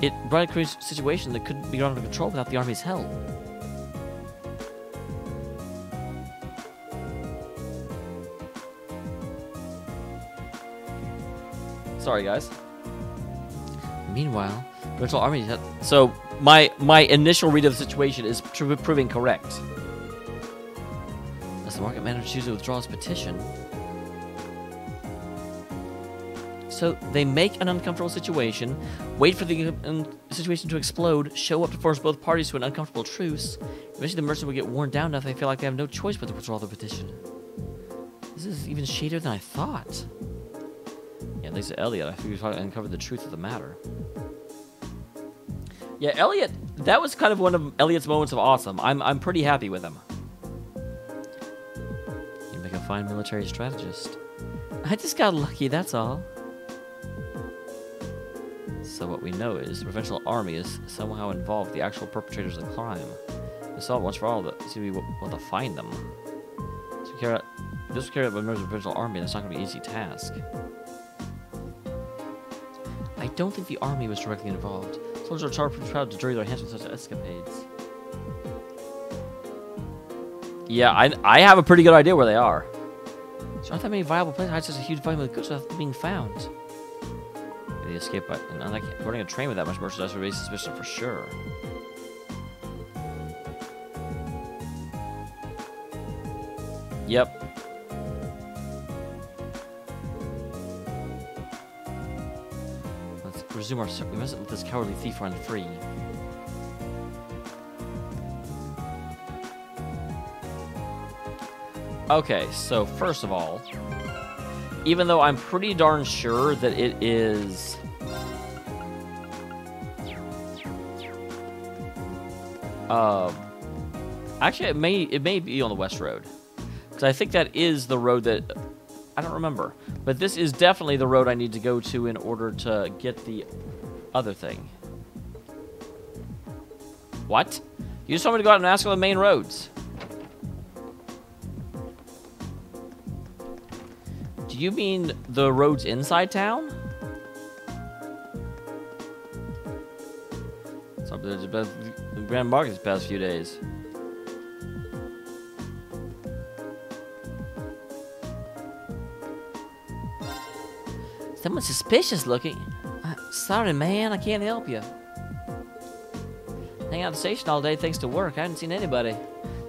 It brought a situation that couldn't be under control without the army's help. Sorry, guys. Meanwhile, the provincial army had... So, my initial read of the situation is proving correct. As the market manager chooses to withdraw his petition... So, they make an uncomfortable situation, wait for the situation to explode, show up to force both parties to an uncomfortable truce. Eventually, the merchants will get worn down enough they feel like they have no choice but to withdraw the petition. This is even shadier than I thought. Yeah, thanks to Elliot, I figured I uncovered the truth of the matter. Yeah, Elliot, that was kind of one of Elliot's moments of awesome. I'm pretty happy with him. You make a fine military strategist. I just got lucky, that's all. So what we know is the provincial army is somehow involved with the actual perpetrators of the crime. We saw it once for all that we want to find them. So this will carry out by members of the provincial army, and it's not going to be an easy task. I don't think the army was directly involved. Soldiers are proud to dirty their hands with such escapades. Yeah, I have a pretty good idea where they are. There aren't that many viable places hide such a huge volume of goods without being found. They escape by boarding a train with that much merchandise would raise suspicion for sure. Yep. Let's resume our search. We mustn't let this cowardly thief run free. Okay, so first of all, even though I'm pretty darn sure that it is... actually, it may be on the West Road. Because I think that is the road that... I don't remember. But this is definitely the road I need to go to in order to get the other thing. What? You just want me to go out and ask for the main roads. Do you mean the roads inside town? Something that's been Grand Market these past few days. Someone suspicious looking. Sorry, man, I can't help you. Hang out at the station all day thanks to work. I haven't seen anybody.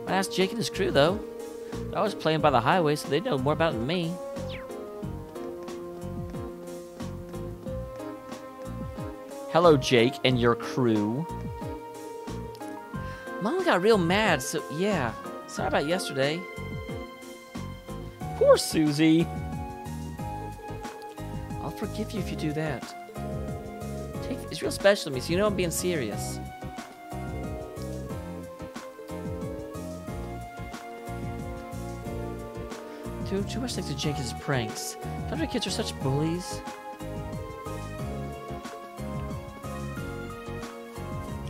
I asked Jake and his crew, though. They're always playing by the highway, so they know more about it than me. Hello, Jake and your crew. Mom got real mad, so yeah. Sorry about yesterday. Poor Susie. I'll forgive you if you do that. It's real special to me, so you know I'm being serious. Too much thanks to Jake and his pranks. Thunder kids are such bullies.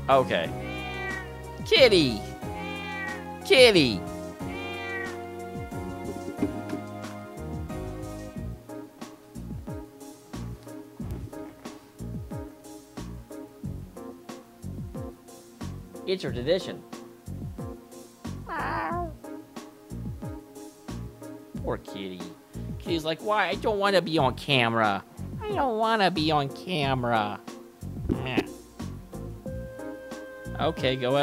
Okay. Kitty! Kitty! It's your tradition. Poor Kitty. Kitty's like, why? I don't want to be on camera. I don't want to be on camera. Okay, go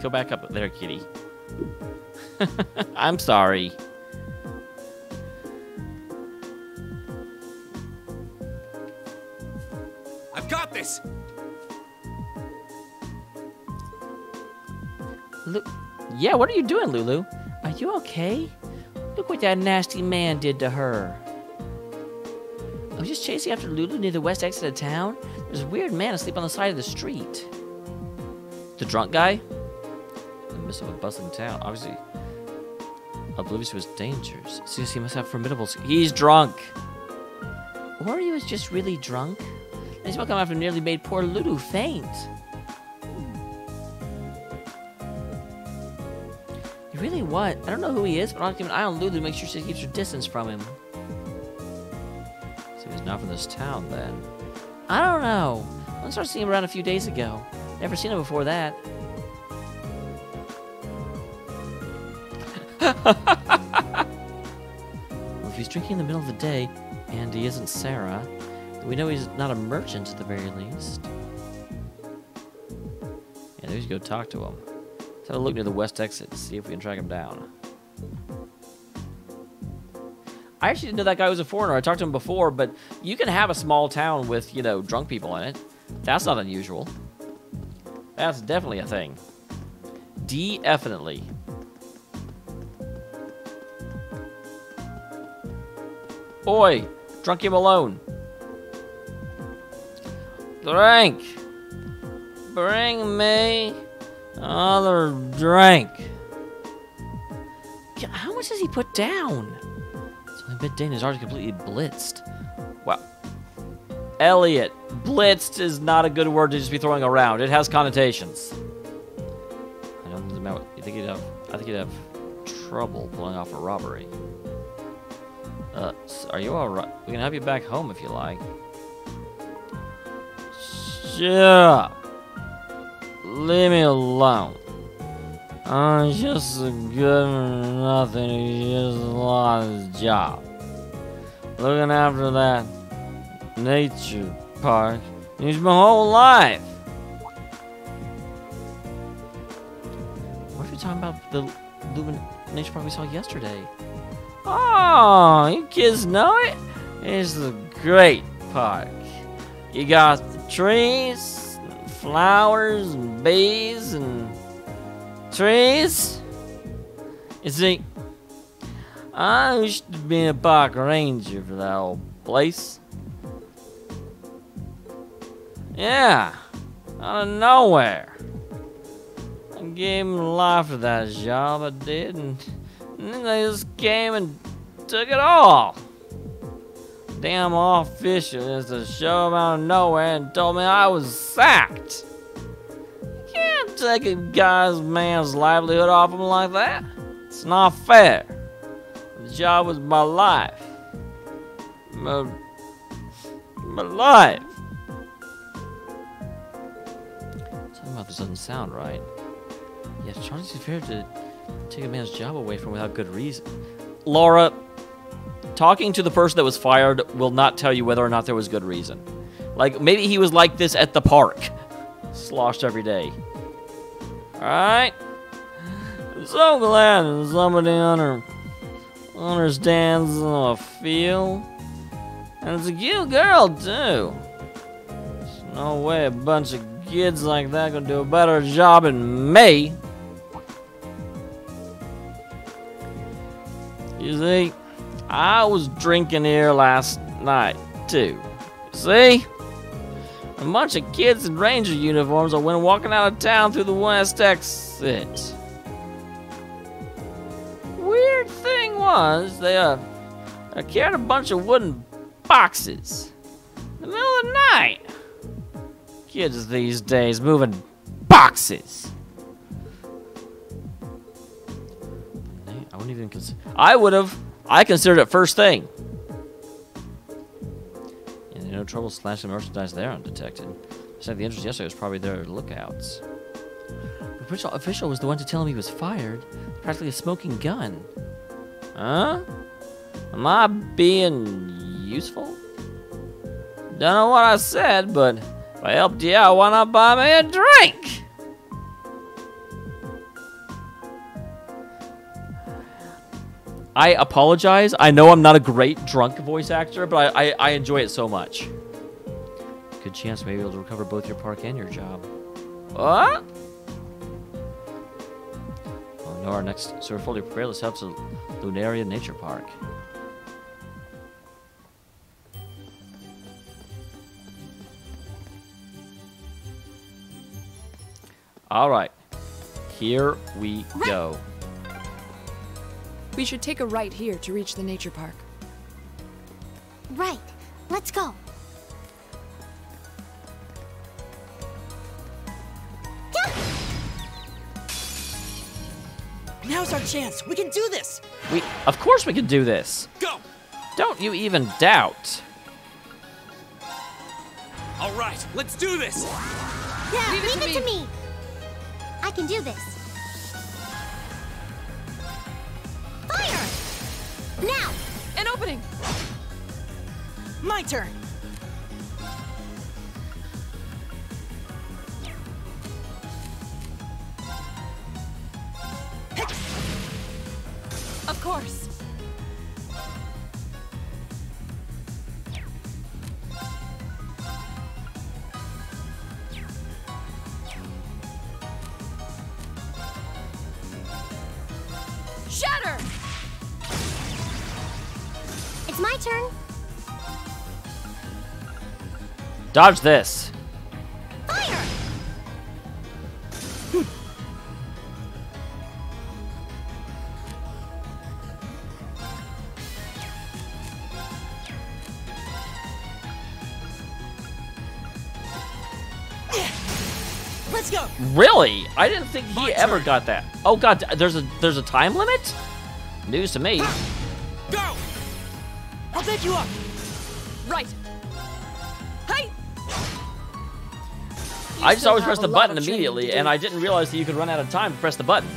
back up there, Kitty. I'm sorry. I've got this. Yeah, what are you doing, Lulu? Are you okay? Look what that nasty man did to her. I was just chasing after Lulu near the west exit of town. There's a weird man asleep on the side of the street. The drunk guy? In the midst of a bustling town, obviously oblivious to his dangers. Seems he must have formidable... He's drunk! Or he was just really drunk. He's welcome after nearly made poor Lulu faint. Really what? I don't know who he is, but I'll keep an eye on Lulu to make sure she keeps her distance from him. So he's not from this town, then. I don't know. I started seeing him around a few days ago. Never seen him before that. Well, if he's drinking in the middle of the day, and he isn't Sarah, then we know he's not a merchant at the very least. Yeah, there's go talk to him. Let's have a look near the west exit to see if we can track him down. I actually didn't know that guy was a foreigner. I talked to him before, but you can have a small town with, you know, drunk people in it. That's not unusual. That's definitely a thing. Definitely. Oi! Drunk him alone. Drink! Bring me another drink. How much does he put down? It's only midday and he's already completely blitzed. Wow. Elliot, blitzed is not a good word to just be throwing around. It has connotations. I don't know. I think he'd have trouble pulling off a robbery. Are you alright? We can have you back home if you like. Shut up. Leave me alone. I'm just a good for nothing who just lost his job. Looking after that nature park is my whole life. What are you talking about? The nature park we saw yesterday? Oh, you kids know it? It's a great park. You got the trees, and flowers, and bees, and trees. You see, I used to be a park ranger for that old place. Yeah, out of nowhere. I gave him life for that job, I did, and then they just came and took it all. Damn official just to show him out of nowhere and told me I was sacked. You can't take a man's livelihood off him like that. It's not fair. The job was my life. My life. Something about this doesn't sound right. Yeah, Charlie's fair to take a man's job away from without good reason. Laura, talking to the person that was fired will not tell you whether or not there was good reason. Like, maybe he was like this at the park. Sloshed every day. Alright? I'm so glad that somebody understands how I feel. And it's a cute girl, too. There's no way a bunch of kids like that could do a better job than me. You see, I was drinking here last night, too. See? A bunch of kids in ranger uniforms that went walking out of town through the west exit. Weird thing was, they carried a bunch of wooden boxes in the middle of the night. Kids these days moving boxes. I wouldn't even consider. I considered it first thing. And no trouble slashing merchandise there undetected. Besides, the entrance yesterday was probably their lookouts. The original official was the one to tell him he was fired. Practically a smoking gun. Huh? Am I being useful? Don't know what I said, but if I helped you out, why not buy me a drink? I apologize. I know I'm not a great drunk voice actor, but I enjoy it so much. Good chance maybe able to recover both your park and your job. What? Well, we know our next, so we're fully prepared. Let's head to Lunaria Nature Park. All right, here we go. We should take a right here to reach the nature park. Right. Let's go. Now's our chance. We can do this. Of course we can do this. Go. Don't you even doubt. All right, let's do this. Yeah, leave it to me. I can do this. Fire! Now! An opening! My turn. Of course. Shatter! It's my turn. Dodge this. Fire! Let's go. Really? I didn't think he My ever turn. got that. Oh god, there's a time limit? News to me. Go. I'll pick you up. Right. Hey! I just still always have pressed a the lot button of training immediately, to do. and I didn't realize that you could run out of time to press the button.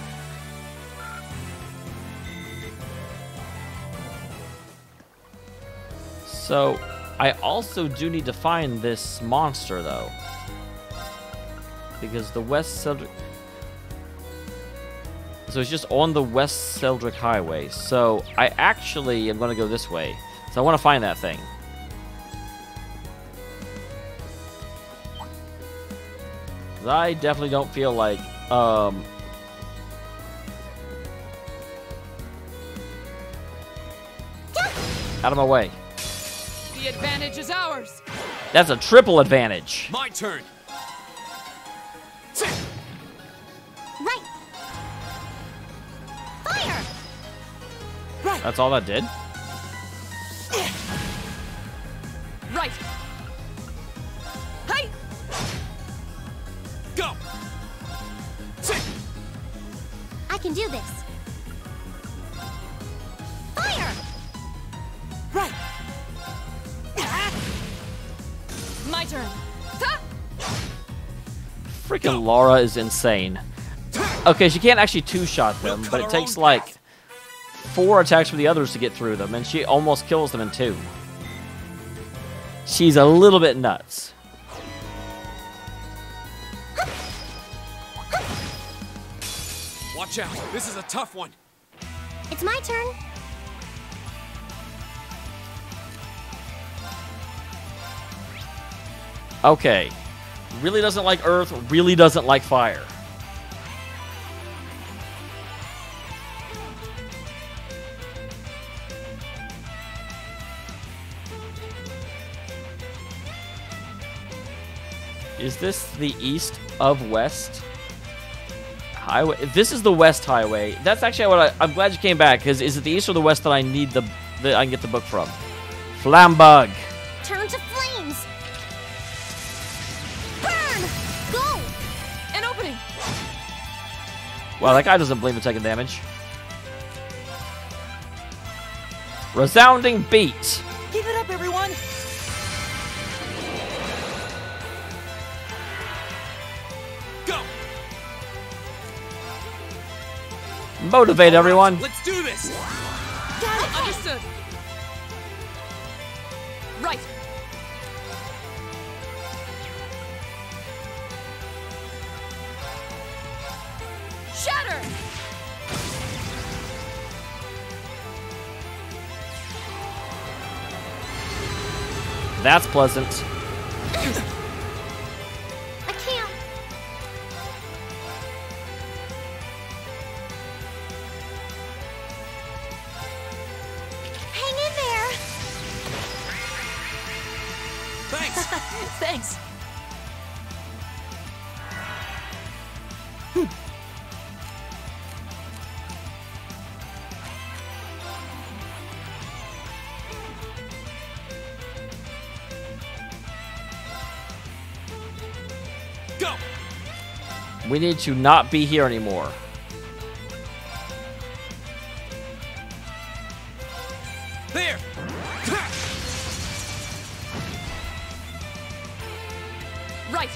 So, I also do need to find this monster, though. Because the West Seldrick... So it's just on the West Seldrick Highway. So, I actually am going to go this way. So I want to find that thing. I definitely don't feel like, out of my way. The advantage is ours. That's a triple advantage. My turn. Right! Fire! Right. That's all that did. Right. Hey! Go. I can do this. Fire! Right. My turn. Ha! Freaking Laura is insane. Okay, she can't actually two-shot them, We'll but cut it our takes own like path. 4 attacks from the others to get through them, and she almost kills them in 2. She's a little bit nuts. Watch out. This is a tough one. It's my turn. Okay. Really doesn't like earth, really doesn't like fire. Is this the east of west highway? If this is the west highway, that's actually what I'm glad you came back, because is it the east or the west that I need that I can get the book from? Flambug. Turn to flames. Burn! Go! An opening. Wow, that guy doesn't believe in taking damage. Resounding beat. Keep it up, everyone. Go. Motivate everyone. Let's do this. Got it. Understood. Right. Shatter. That's pleasant. I can't. Hang in there. Thanks. Thanks. Go. We need to not be here anymore. There! Right.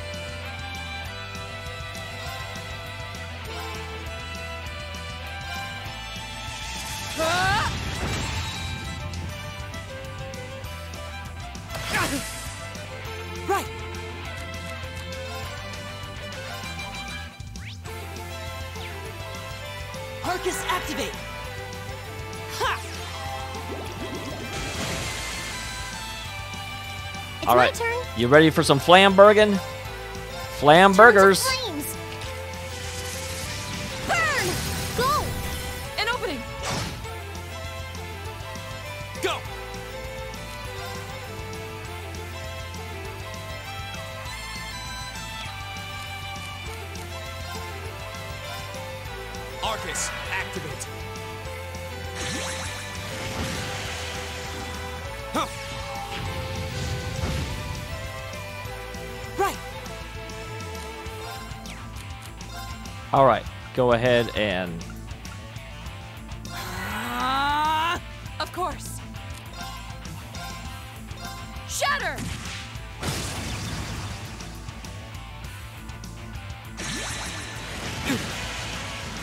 Right. Arcus activate. Ha! It's All my right. turn. You ready for some flamburgers? Turn to Flamburgers. flames. Burn! Go! An opening. Go! Arcus, activate. Huh. Right. All right. Go ahead and Of course. Shatter.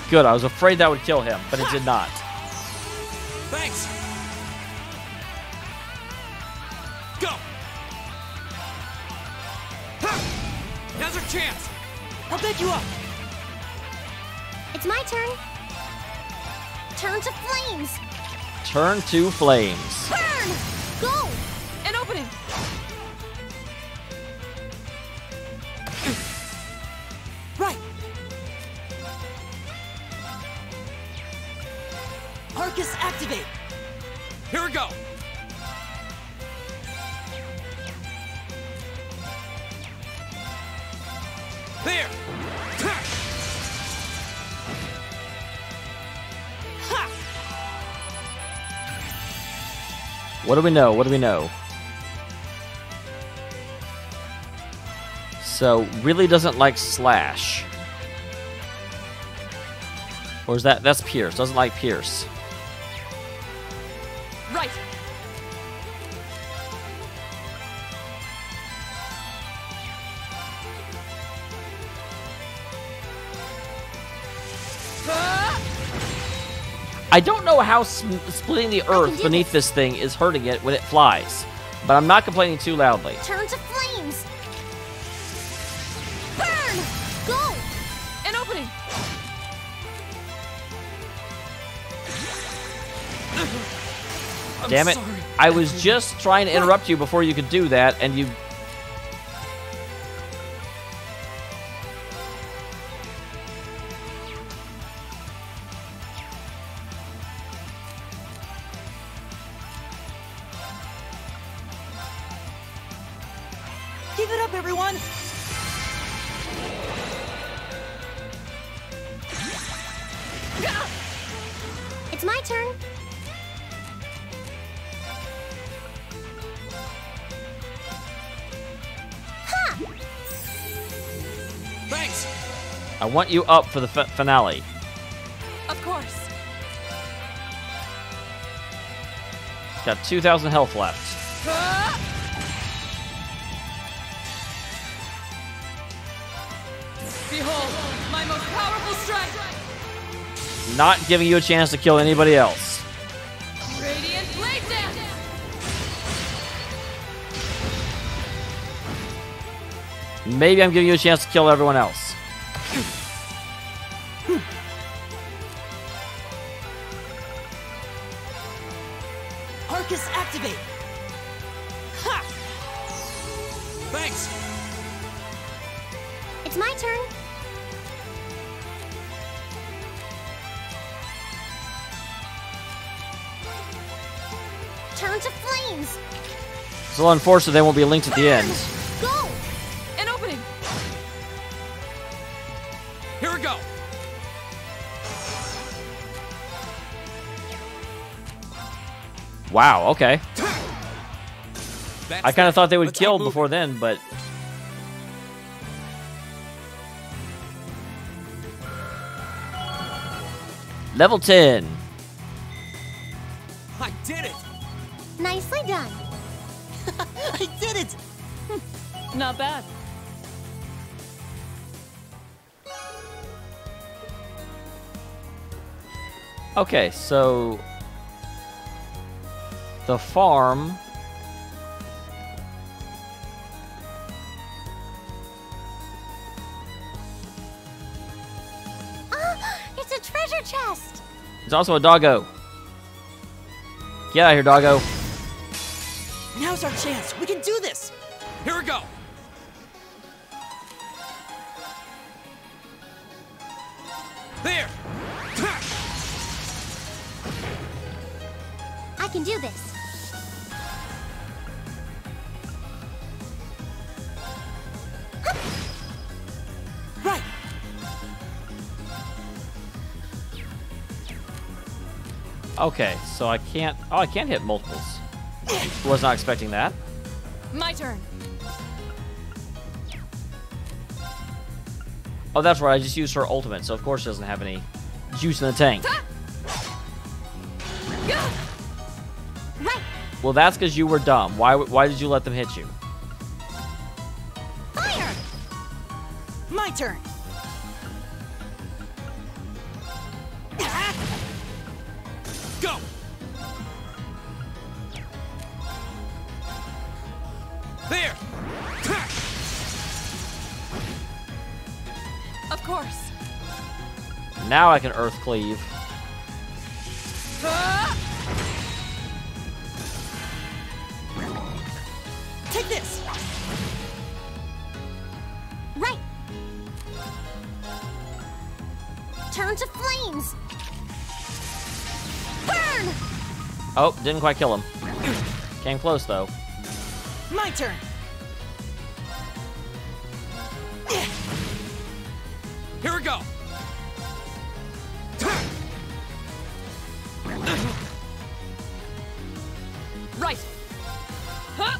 good. I was afraid that would kill him, but it did not. Thanks. Go. Ha! Now's our chance. I'll back you up. It's my turn. Turn to flames. Turn to flames. Burn! Go! An opening. Right. Arcus activate. Here we go. There. Ha! Ha! What do we know? What do we know? So, really doesn't like Slash. Or is that's Pierce? Doesn't like Pierce. Right. I don't know how splitting the earth do beneath this thing is hurting it when it flies. But I'm not complaining too loudly. Turn to flames. Burn! Go! An opening. Damn it. sorry. I was just trying to interrupt you before you could do that, and you... Give it up, everyone. It's my turn. Ha! Thanks. I want you up for the finale. Of course. Got 2,000 health left. Behold, my most powerful strike. Not giving you a chance to kill anybody else. Radiant blade dance. Maybe I'm giving you a chance to kill everyone else. Arcus activate. Ha! Thanks. It's my turn. Turn to flames. So unfortunately, they won't be linked at the end. Go! An opening. Here we go. Wow, okay. That's I kind it. of thought they would Let's kill keep moving. before then, but... Level 10. I did it. Nicely done. I did it! Not bad. Okay, so the farm. It's a treasure chest. There's also a doggo. Get out of here, doggo. Now's our chance. We can do this. Here we go. There. I can do this. Right. Okay, so I can't. Oh, I can't hit multiples. Was not expecting that. My turn. Oh, that's right. I just used her ultimate, so of course she doesn't have any juice in the tank. Right. Well, that's because you were dumb. Why did you let them hit you? Fire. My turn. Go. There. Of course. Now I can Earth Cleave. Take this. Right. Turn to flames. Burn. Oh, didn't quite kill him. Came close, though. My turn. Here we go. Right. Huh?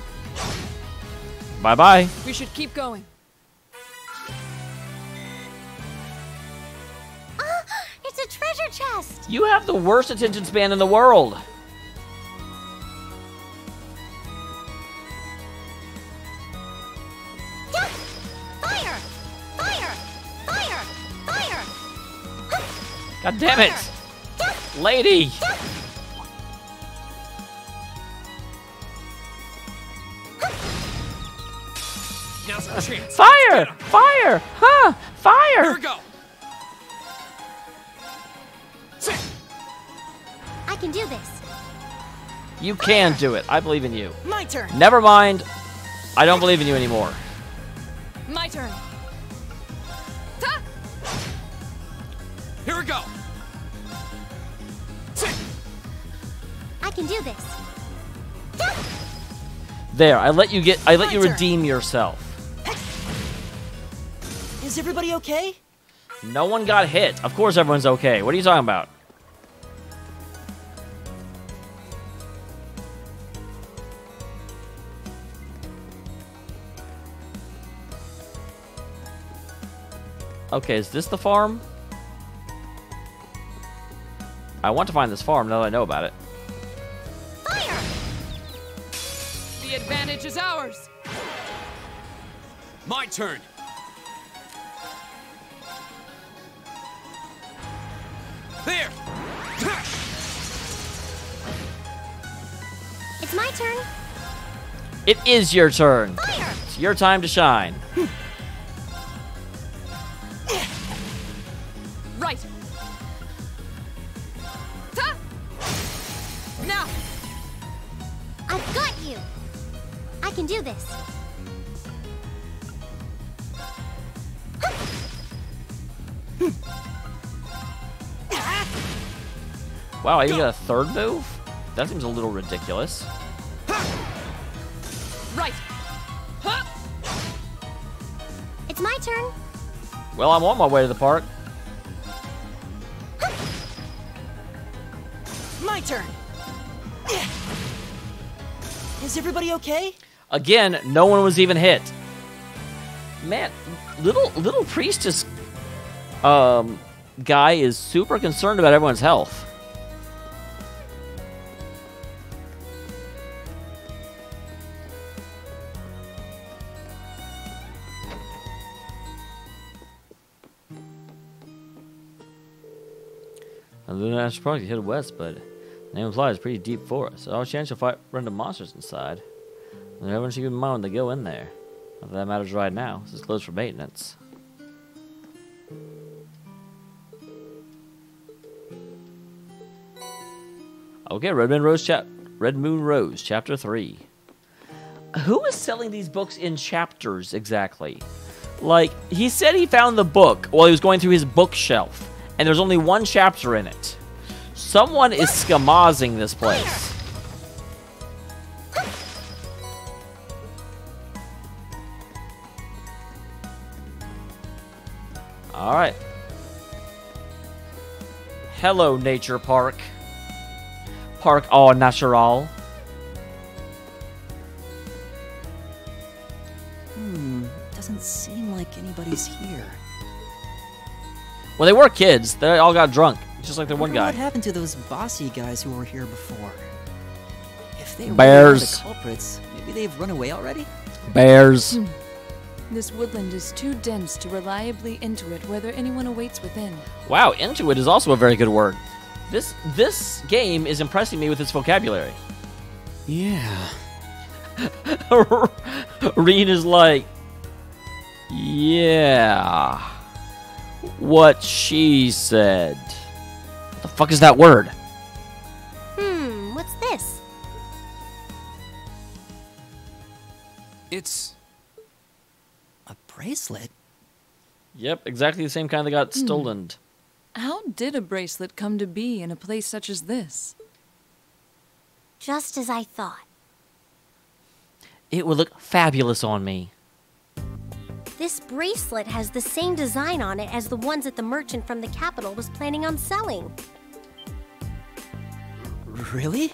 Bye-bye. We should keep going. It's a treasure chest. You have the worst attention span in the world. Yeah. Fire. Fire. Fire. Fire. God damn it. Lady. Now's our chance. Fire! Fire! Huh! Here Fire! we go. Sit. I can do this. You can do it. I believe in you. My turn. Never mind. I don't believe in you anymore. My turn. Ta! Here we go. Sit. I can do this. There, I let you My turn. redeem yourself. Is everybody okay? No one got hit. Of course everyone's okay. What are you talking about? Okay, is this the farm? I want to find this farm now that I know about it. Fire. The advantage is ours. My turn. There. It's my turn. It is your turn. Fire. It's your time to shine. Right. Ta! Now. I've got you. I can do this. Wow, I even got a third move? That seems a little ridiculous. Right. Huh? It's my turn. Well, I'm on my way to the park. My turn. Is everybody okay? Again, no one was even hit. Man, little priestess guy is super concerned about everyone's health. And then I should probably head west, but the name implies pretty deep forest. So I'll chance you'll fight random monsters inside. And everyone should keep in mind when they go in there. Not that that matters right now. This is closed for maintenance. Okay, Red Moon Rose, Chapter 3. Who is selling these books in chapters exactly? Like, he said he found the book while he was going through his bookshelf, and there's only one chapter in it. Someone is skamazing this place. Alright. Hello, Nature Park. Park au natural. Doesn't seem like anybody's here. Well, they were kids. They all got drunk, just like the one Wonder guy. What happened to those bossy guys who were here before? If they Bears. really are the culprits, maybe they've run away already? Bears. This woodland is too dense to reliably intuit whether anyone awaits within. Wow, intuit is also a very good word. This game is impressing me with its vocabulary. Yeah. Reen is like, yeah, what she said. What the fuck is that word? What's this? It's... A bracelet? Yep, exactly the same kind that got stolen. How did a bracelet come to be in a place such as this? Just as I thought. It would look fabulous on me. This bracelet has the same design on it as the ones that the merchant from the capital was planning on selling. Really?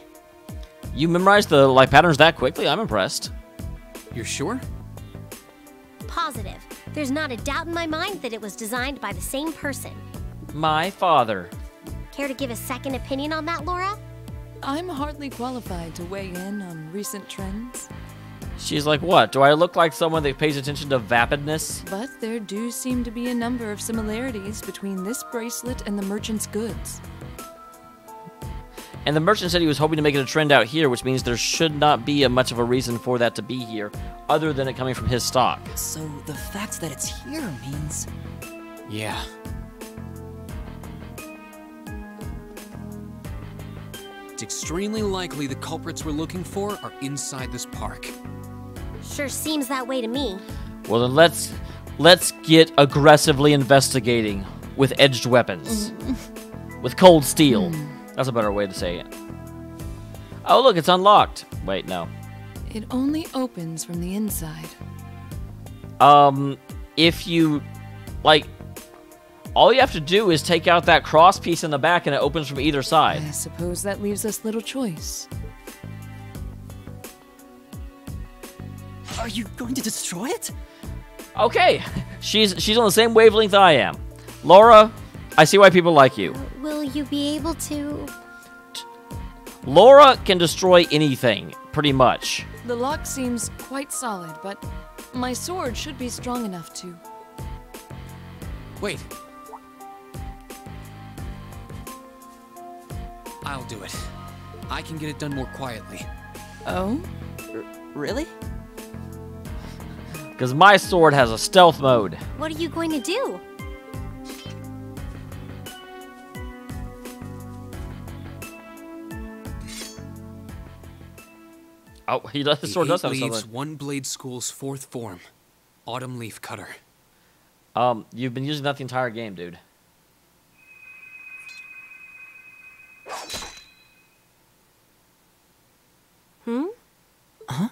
You memorized the patterns that quickly? I'm impressed. You're sure? Positive. There's not a doubt in my mind that it was designed by the same person. My father. Care to give a second opinion on that, Laura? I'm hardly qualified to weigh in on recent trends, She's like, what? Do I look like someone that pays attention to vapidness? but there do seem to be a number of similarities between this bracelet and the merchant's goods. And the merchant said he was hoping to make it a trend out here, which means there should not be much of a reason for that to be here, other than it coming from his stock. So the fact that it's here means... Yeah. It's extremely likely the culprits we're looking for are inside this park. Sure seems that way to me. Well, then let's get aggressively investigating with edged weapons. With cold steel. That's a better way to say it. Oh, look, it's unlocked. Wait, no. It only opens from the inside. If you, all you have to do is take out that cross piece in the back and it opens from either side. I suppose that leaves us little choice. Are you going to destroy it? Okay, she's on the same wavelength I am. Laura, I see why people like you. Will you be able to... Laura can destroy anything, pretty much. The lock seems quite solid, but my sword should be strong enough to... Wait. I'll do it. I can get it done more quietly. Oh? Really? Because my sword has a stealth mode. What are you going to do? Oh, his sword does have leaves something. One Blade School's fourth form, Autumn Leaf Cutter. You've been using that the entire game, dude. Huh?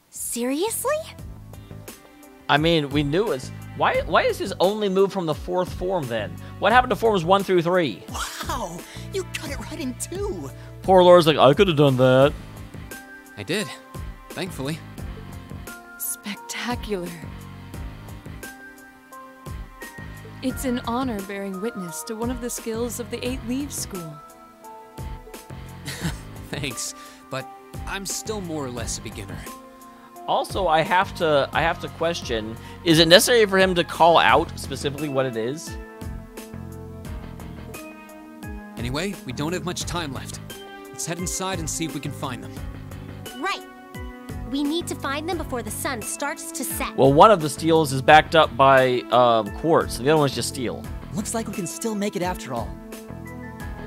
Seriously? I mean, we knew it. Why is his only move from the fourth form then? What happened to forms 1 through 3? Wow! You cut it right in two! Poor Laura's like, I could have done that. I did, thankfully. Spectacular. It's an honor bearing witness to one of the skills of the 8 Leaves School. Thanks, but I'm still more or less a beginner. Also, I have to question, is it necessary for him to call out specifically what it is? Anyway, we don't have much time left. Let's head inside and see if we can find them. Right. We need to find them before the sun starts to set. Well, one of the steels is backed up by quartz, and the other one's just steel. Looks like we can still make it after all.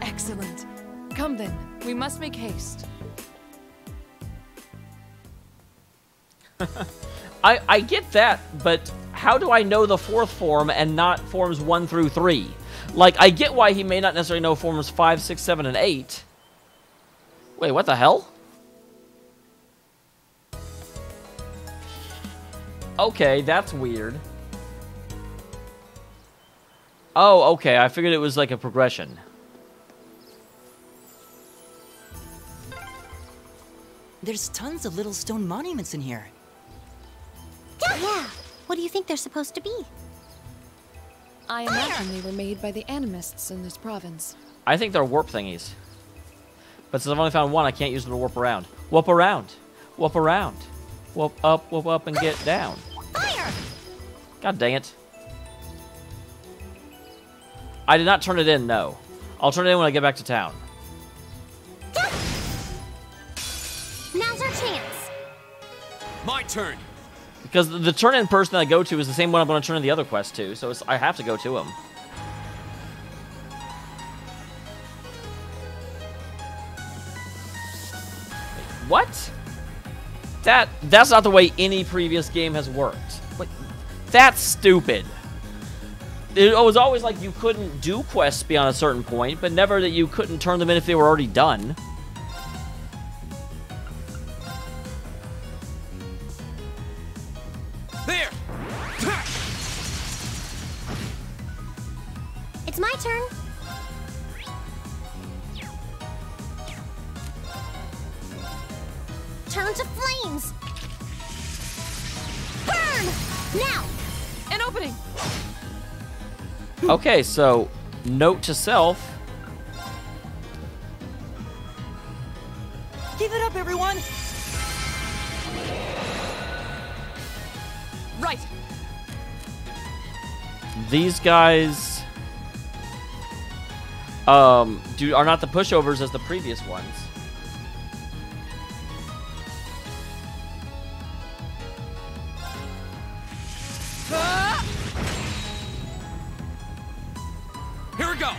Excellent. Come then, we must make haste. I get that, but how do I know the fourth form and not forms 1 through 3? Like, I get why he may not necessarily know forms 5, 6, 7, and 8. Wait, what the hell? Okay, that's weird. Oh, okay, I figured it was like a progression. There's tons of little stone monuments in here. Yeah. What do you think they're supposed to be? I imagine they were made by the animists in this province. I think they're warp thingies. But since I've only found one, I can't use them to warp around. Warp around. Warp around. Warp up, and get down. Fire! God dang it. I did not turn it in, no. I'll turn it in when I get back to town. Now's our chance. My turn. Because the turn-in person that I go to is the same one I'm going to turn in the other quest to, so I have to go to him. What? That's not the way any previous game has worked. Like, that's stupid. It was always like you couldn't do quests beyond a certain point, but never that you couldn't turn them in if they were already done. There. It's my turn. Turn to flames. Burn! Now! An opening! Okay, so note to self. Give it up, everyone! Right! These guys are not the pushovers as the previous ones. Here we go.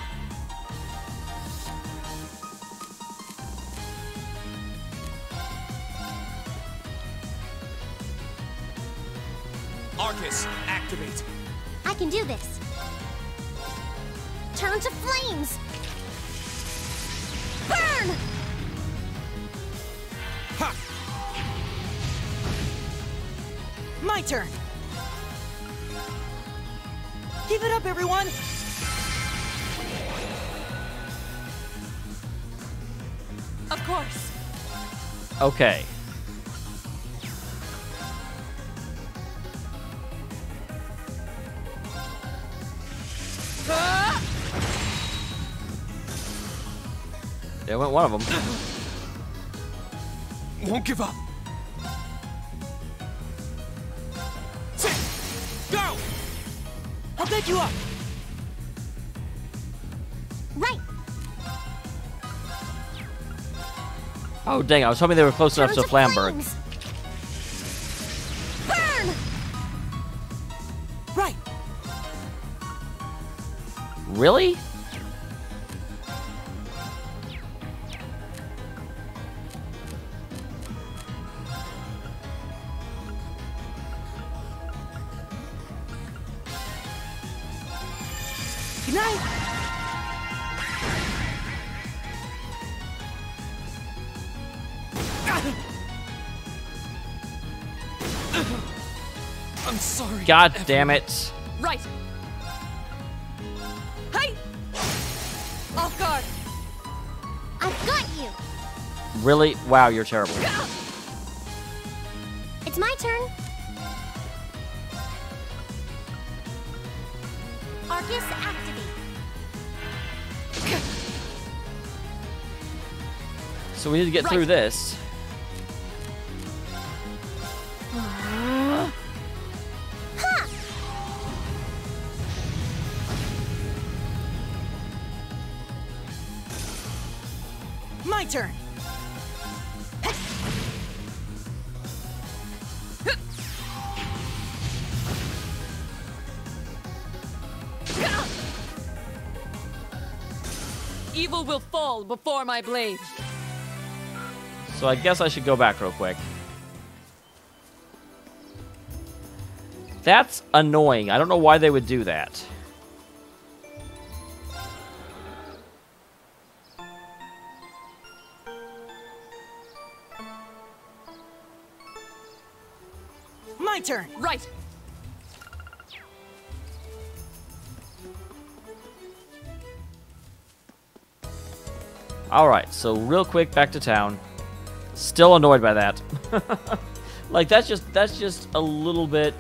Arcus, activate. I can do this. Turn to flames. Burn! Ha! My turn! Give it up, everyone! Of course. Okay. There went one of them. Won't give up. Go! I'll back you up! Right. Oh, dang, I was hoping they were close enough Turn to Flamberg. flames. Burn! Right! Really? Good night! I'm sorry. God damn it. Right! Hey! Off guard! I've got you. Really? Wow, you're terrible. It's my turn. Arcus, activate. So we need to get through this. Ha! My turn. Evil will fall before my blade. So I guess I should go back real quick. That's annoying. I don't know why they would do that. My turn. Right. Alright, so real quick, back to town. Still annoyed by that. Like, that's just a little bit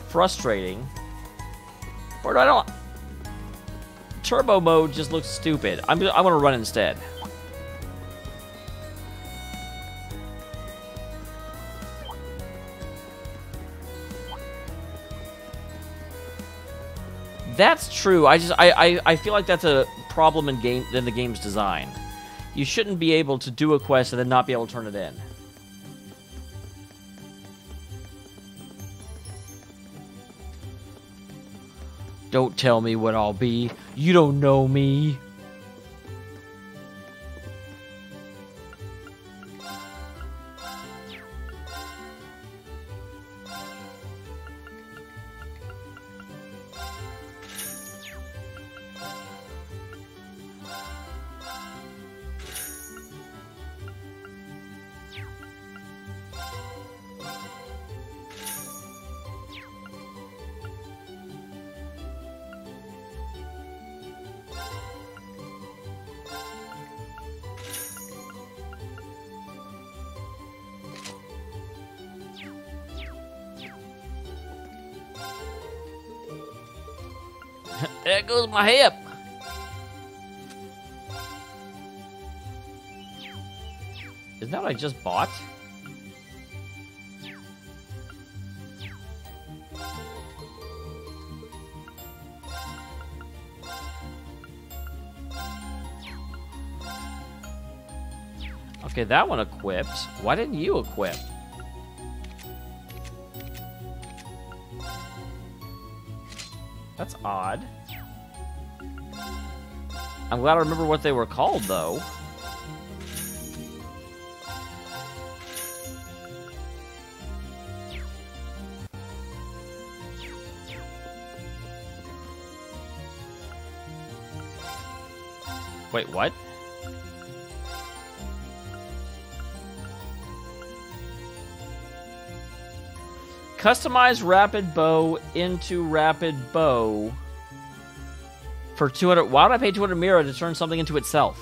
frustrating. Or I don't... Turbo mode just looks stupid. I'm gonna run instead. That's true. I feel like that's a problem in the game's design. You shouldn't be able to do a quest and then not be able to turn it in. Don't tell me what I'll be. You don't know me. There goes my hip. Isn't that what I just bought? Okay, that one equipped. Why didn't you equip? That's odd. I'm glad I remember what they were called, though. Wait, what? Customize rapid bow into rapid bow for 200. Why would I pay 200 Mira to turn something into itself?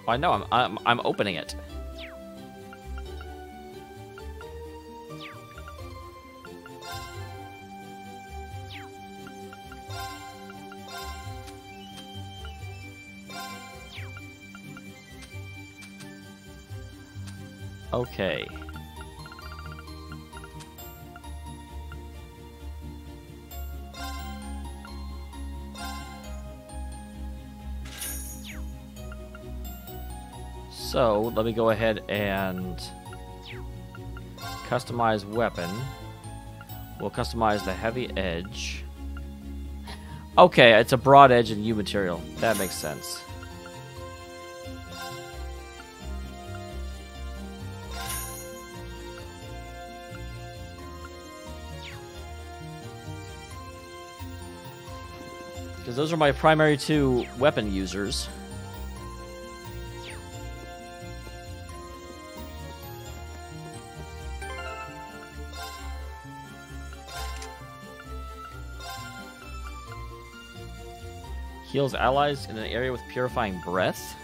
I know, I'm opening it. Okay. So, let me go ahead and customize weapon. We'll customize the heavy edge. Okay, it's a broad edge and U material. That makes sense. Because those are my primary 2 weapon users. Heals allies in an area with purifying breath.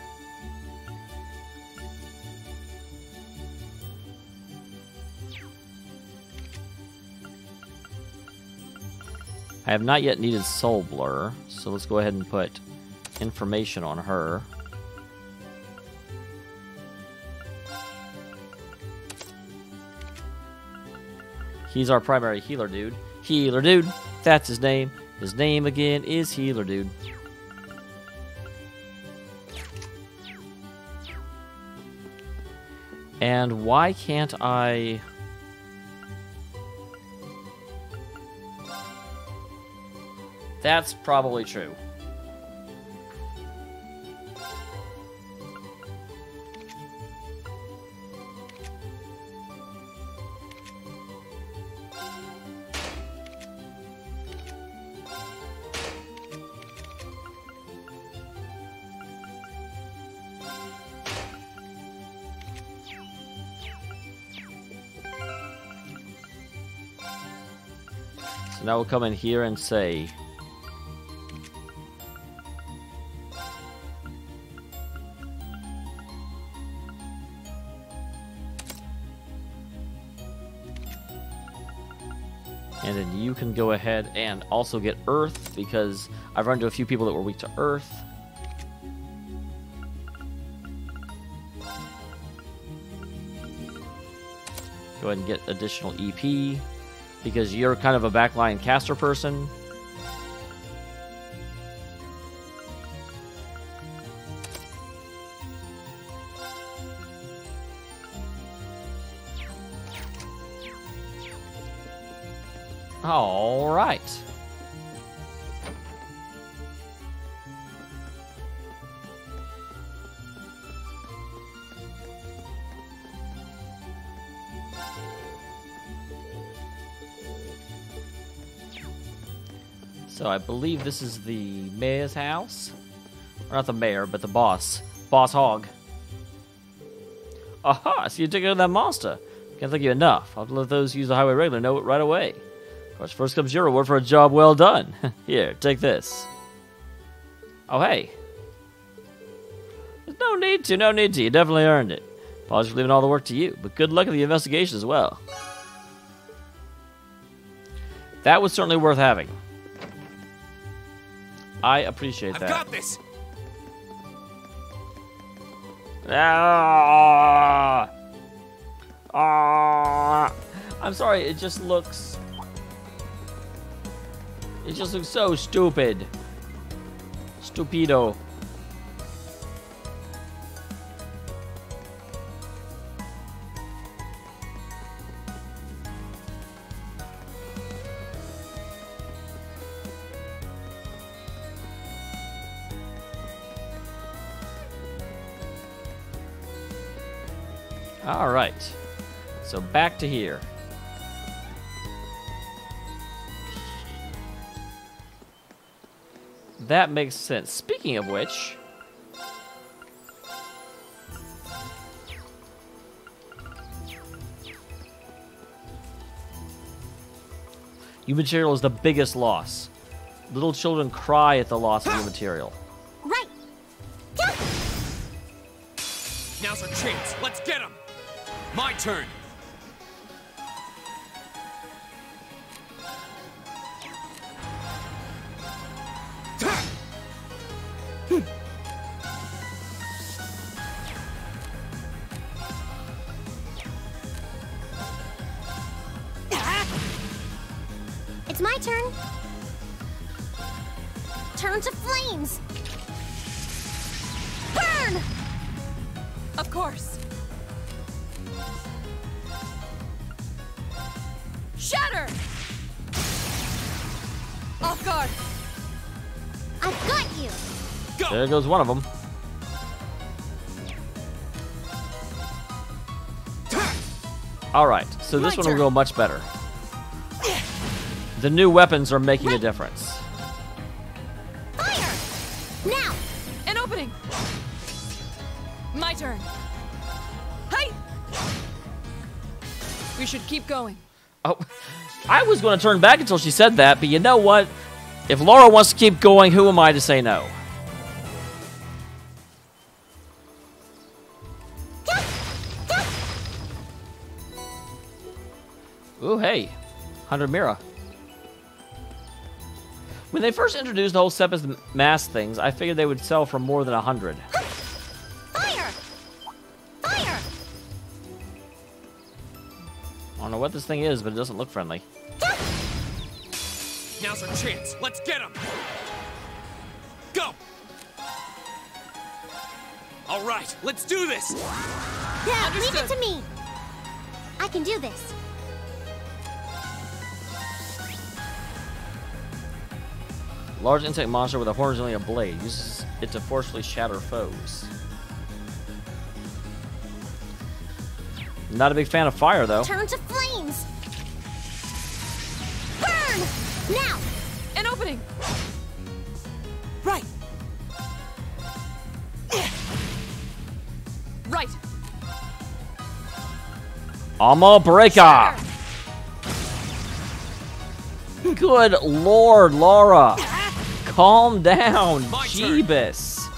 I have not yet needed Soul Blur, so let's go ahead and put information on her. He's our primary healer dude. Healer dude, that's his name. His name again is Healer dude. And why can't I... That's probably true. So now we'll come in here and say... And then you can go ahead and also get Earth, because I've run into a few people that were weak to Earth. Go ahead and get additional EP, because you're kind of a backline caster person. All right. So I believe this is the mayor's house. Or not the mayor, but the boss. Boss Hog. Aha! So you took out that monster. Can't thank you enough. I'll let those who use the highway regular know it right away. Of course, first comes your reward for a job well done. Here, take this. Oh, hey. There's no need to, no need to. You definitely earned it. Apologies for leaving all the work to you, but good luck in the investigation as well. That was certainly worth having. I appreciate that. I've got this. I'm sorry, it just looks so stupid. Stupido. All right, so back to here. That makes sense. Speaking of which, U material is the biggest loss. Little children cry at the loss of U material. Right. Now's our chance. Let's get him. My turn. It's my turn. Turn to flames. Burn! Of course. Shatter! Off guard! I've got you. Go. There goes one of them. All right, so this one will go much better. The new weapons are making a difference. Now! An opening! My turn. Hey! We should keep going. Oh, I was going to turn back until she said that, but you know what? If Laura wants to keep going, who am I to say no? Ooh, hey. 100 Mira. When they first introduced the whole Sepus mask things, I figured they would sell for more than 100. Fire! Fire! I don't know what this thing is, but it doesn't look friendly. Now's our chance. Let's get him. Go. All right, let's do this. Yeah, leave it to me! I can do this. Large insect monster with a horizontally a blade. Uses it to forcefully shatter foes. Not a big fan of fire, though. Turn to flames! Burn! Now! An opening! Right. Right! Alma Breaker! Good lord, Laura! Calm down, My turn. Jeebus.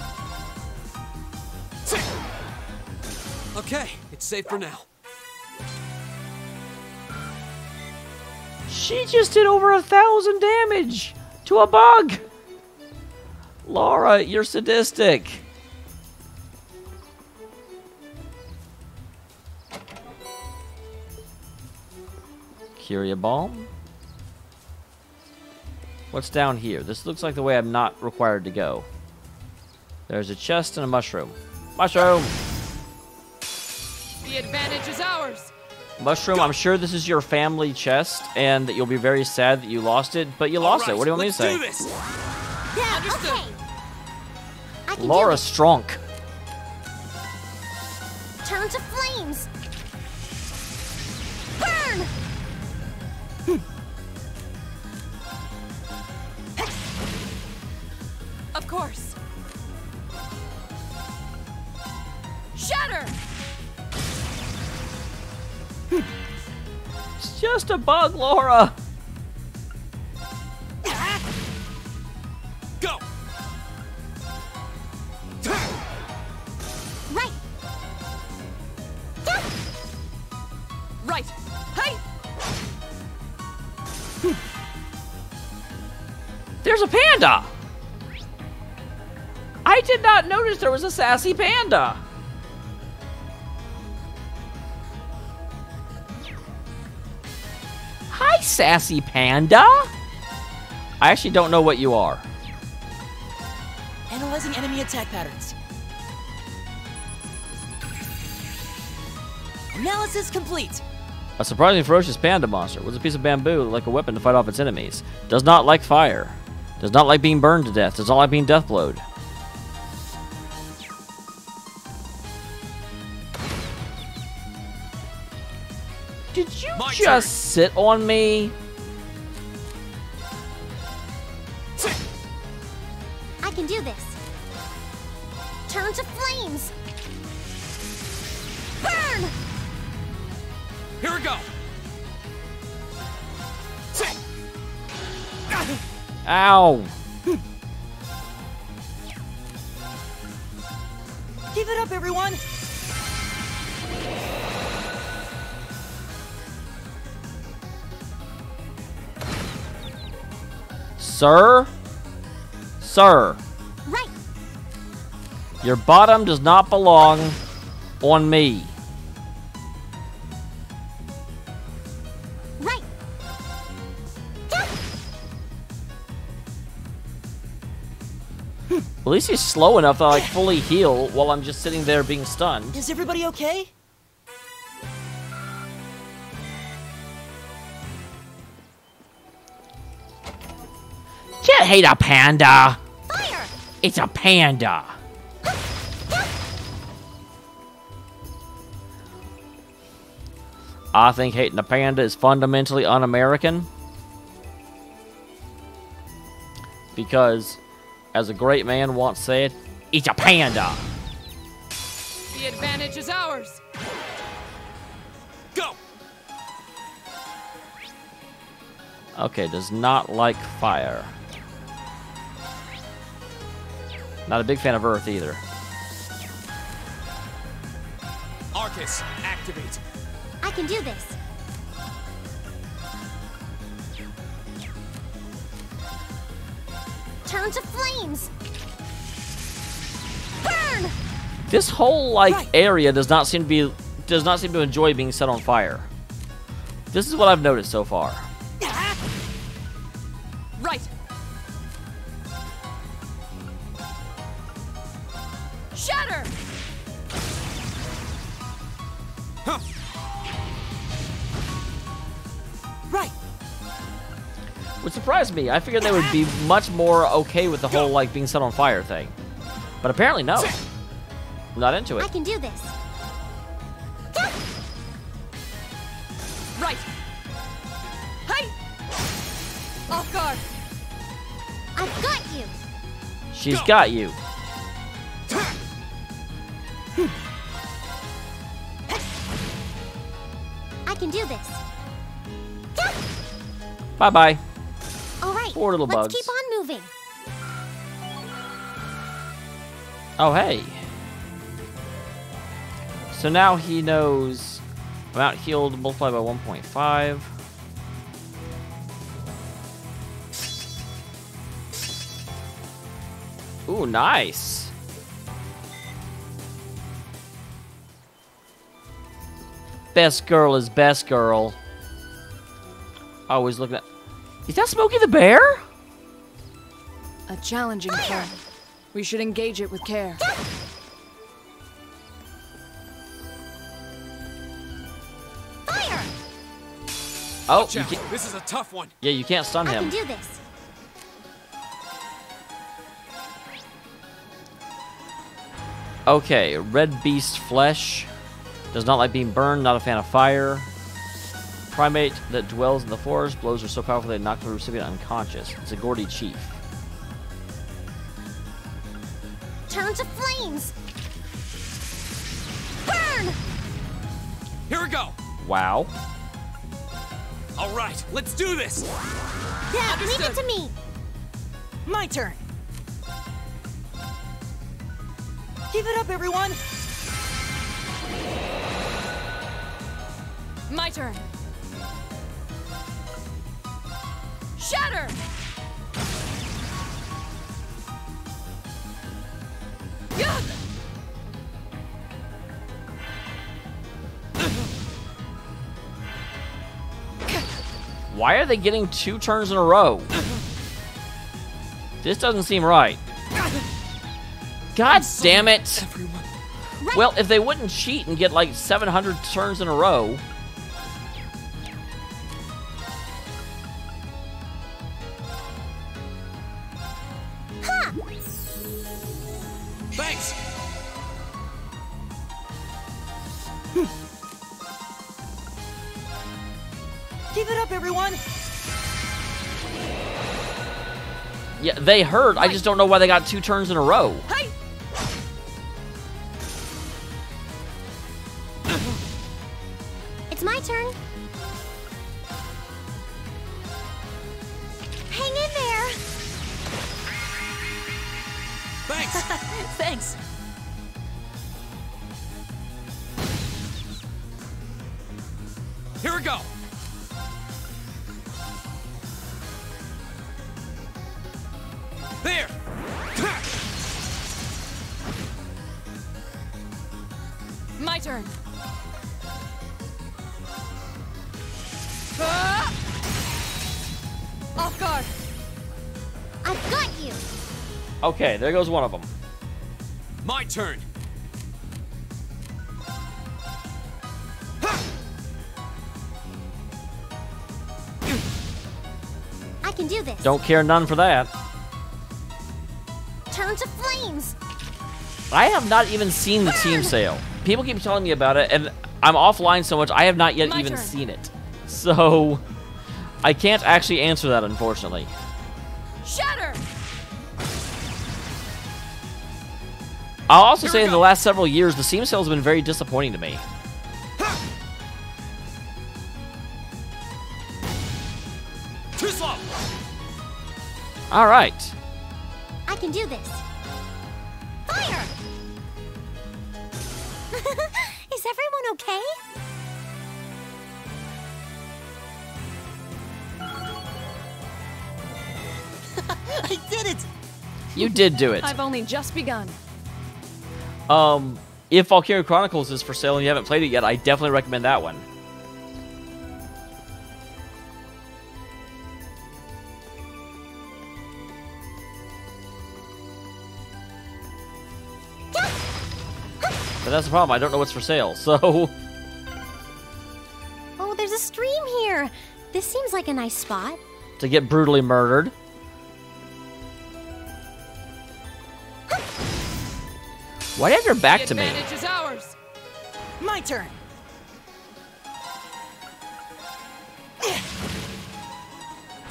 Okay, it's safe for now. She just did over 1,000 damage to a bug. Laura, you're sadistic. Curia Balm. What's down here? This looks like the way I'm not required to go. There's a chest and a mushroom. Mushroom! The advantage is ours! Mushroom, I'm sure this is your family chest, and that you'll be very sad that you lost it, but you lost it. What do you want me to say? Let's do this. Yeah, Understood. okay! I can Laura do Strunk. it. Turn to flames! Burn! Of course. Shatter! It's just a bug, Laura. Go. Right! Right! Hey! There's a panda. I did not notice there was a sassy panda. Hi, sassy panda. I actually don't know what you are. Analyzing enemy attack patterns. Analysis complete. A surprisingly ferocious panda monster with a piece of bamboo like a weapon to fight off its enemies. Does not like fire. Does not like being burned to death. Does not like being deathblowed. Did you My just turn. sit on me? I can do this. Turn to flames! Burn! Here we go. Ow. Give it up, everyone. Sir? Sir. Right! Your bottom does not belong on me. Right! At least he's slow enough to like fully heal while I'm just sitting there being stunned. Is everybody okay? Can't hate a panda. Fire! It's a panda. I think hating a panda is fundamentally un-American. Because As a great man once said, eat a panda. The advantage is ours. Go! Okay, does not like fire. Not a big fan of Earth either. Arcus, activate. I can do this. Turn to flames. Burn! This whole area does not seem to enjoy being set on fire. This is what I've noticed so far. Right. Shatter! Huh. Right. Which surprised me. I figured they would be much more okay with the whole being set on fire thing. But apparently no. Not into I it. can do this. Right. Hey! Off guard. I've got you. She's got you. I can do this. Bye-bye. All right. Poor little bugs. Let's keep on moving. Oh, hey. So now he knows amount healed multiplied by 1.5. Ooh, nice. Best girl is best girl. Always looking at... Is that Smokey the Bear? A challenging foe. We should engage it with care. Fire! Oh, Watch you out. can't, This is a tough one. yeah, you can't stun I can him. do this. Okay, red beast flesh. Does not like being burned, not a fan of fire. Primate that dwells in the forest. Blows are so powerful they knock the recipient unconscious. It's a Gordy chief. Turn to flames. Burn! Here we go. Wow. All right, let's do this. Yeah, leave it to me. My turn. Give it up, everyone. My turn. Shatter! Yeah! Why are they getting 2 turns in a row? This doesn't seem right. God damn it! Everyone. Well, if they wouldn't cheat and get like 700 turns in a row... Thanks. Give it up, everyone. Yeah, they heard. I just don't know why they got 2 turns in a row. Hey! It's my turn. Hang in there. Thanks. Thanks. Here we go. There. My turn. Ah! Off guard. I've got you. Okay, there goes one of them. My turn. I can do this. Don't care none for that. Turn to flames. I have not even seen the team sale. People keep telling me about it, and I'm offline so much, I have not yet My even turn. seen it. So, I can't actually answer that, unfortunately. Shatter! I'll also say in the last several years, the Steam sales have been very disappointing to me. Too slow. All right. I can do this. Fire! Is everyone okay? I did it! You did do it. I've only just begun. If Valkyria Chronicles is for sale and you haven't played it yet, I definitely recommend that one. But that's the problem. I don't know what's for sale, so... Oh, there's a stream here. This seems like a nice spot. to get brutally murdered. Why do you have your back to me? advantage is ours. My turn.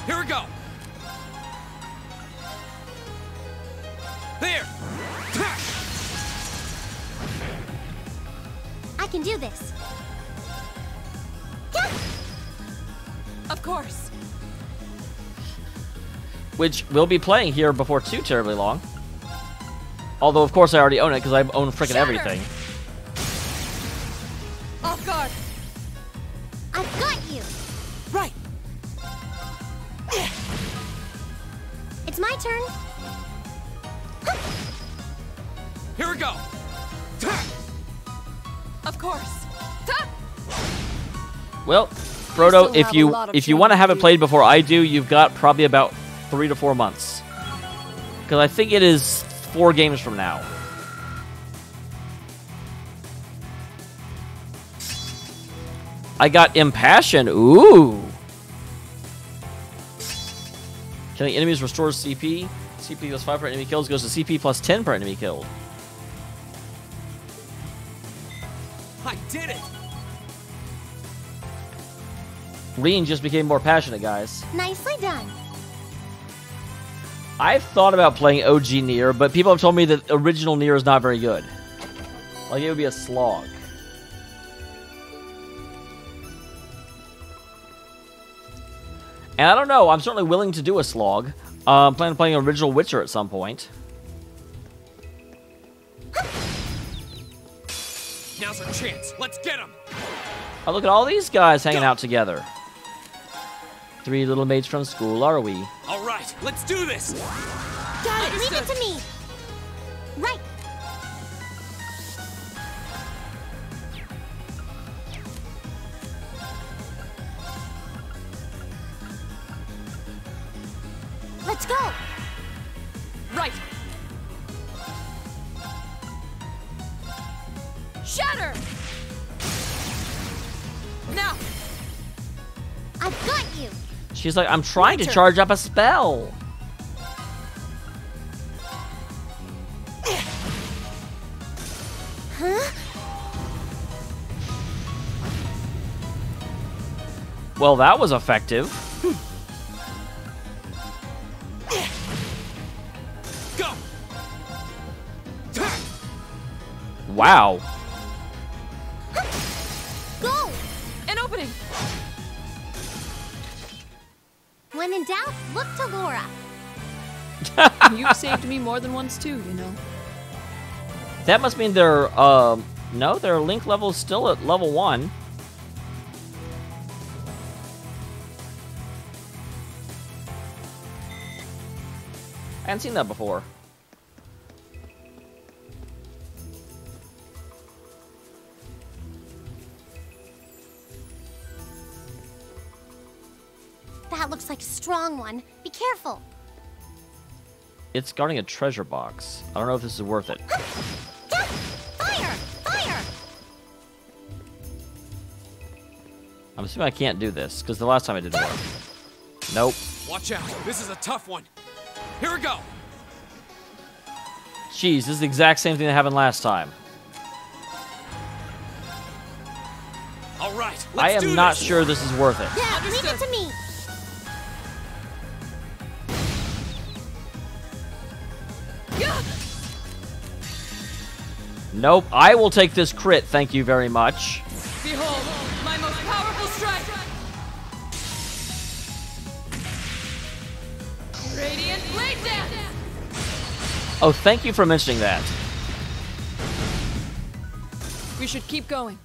Here we go. There. I can do this. Of course. Which we'll be playing here before too terribly long. Although, of course, I already own it because I own freaking everything. Off guard. I've got you. Right. It's my turn. Here we go. Of course. Well, I Frodo, still if have a you lot of want to training have to it do. played before I do, you've got probably about 3 to 4 months. Because I think it is 4 games from now. I got Impassion. Ooh. Killing enemies restores CP. CP plus 5 per enemy kills goes to CP plus 10 per enemy killed. I did it. Reen just became more passionate, guys. Nicely done. I've thought about playing OG Nier, but people have told me that original Nier is not very good. Like, it would be a slog. And I don't know, I'm certainly willing to do a slog. I'm planning on playing original Witcher at some point. Now's our chance. Let's get him. Oh, look at all these guys hanging out together. 3 little mates from school, are we? All right, let's do this. Got it. Leave it to me. Right. Let's go. Right. Shatter. Now. I've got you. She's like, I'm trying to turn. charge up a spell. Huh? Well, that was effective. Go. Wow. Go. An opening. When in doubt, look to Laura. You've saved me more than once too, you know. That must mean their, no, their link level is still at level 1. I hadn't seen that before. That looks like a strong one. Be careful. It's guarding a treasure box. I don't know if this is worth it. Fire! Fire! I'm assuming I can't do this, because the last time it didn't work. Nope. Watch out. This is a tough one. Here we go. Jeez, this is the exact same thing that happened last time. All right. Let's I am do not this. sure this is worth it. Yeah, leave it to me. Nope, I will take this crit, thank you very much. Behold, my most powerful strike! Radiant blade dance! Oh, thank you for mentioning that. We should keep going.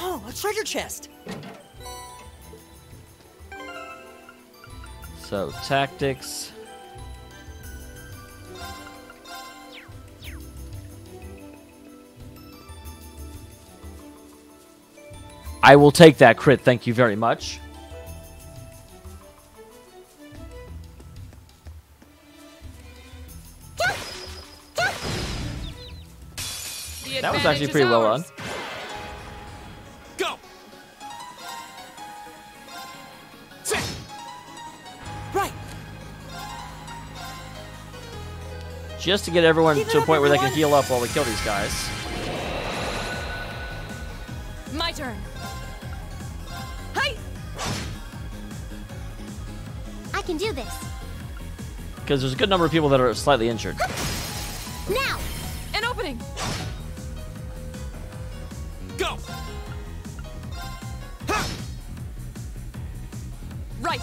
Oh, a treasure chest. So, tactics. I will take that crit, thank you very much. That was actually pretty well done. Go! Right. Just to get everyone Keep it to a up, point where they can everyone. heal up while we kill these guys. My turn. Hey! I can do this. Because there's a good number of people that are slightly injured. Now! An opening! Go! Right!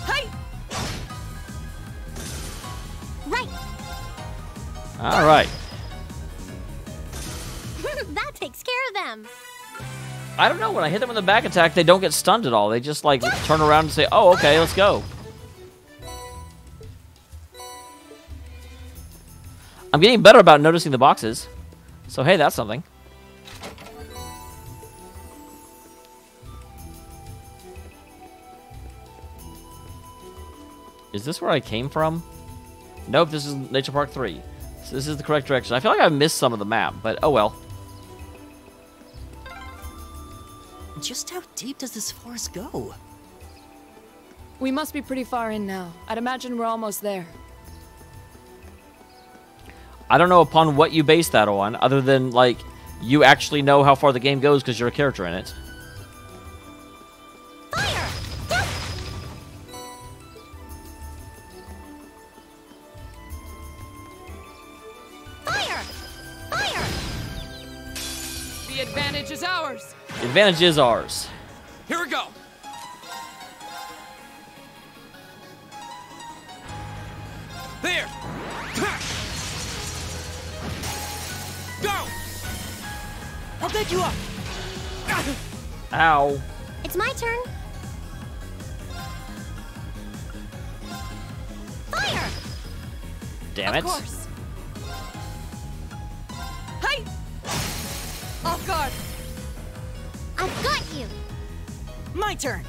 Hey! Right! Alright. That takes care of them. I don't know, when I hit them with a back attack, they don't get stunned at all. They just, like, turn around and say, oh, okay, let's go. I'm getting better about noticing the boxes. So, hey, that's something. Is this where I came from? Nope, this is Nature Park 3. So this is the correct direction. I feel like I missed some of the map, but oh well. Just how deep does this forest go? We must be pretty far in now. I'd imagine we're almost there. I don't know upon what you base that on, other than, like, you actually know how far the game goes because you're a character in it. Fire! Fire! Fire! The advantage is ours! The advantage is ours. Here we go! There! Go! I'll pick you up. Ow. It's my turn. Fire! Damn Of it. course. Hey! Off guard! I've got you. My turn.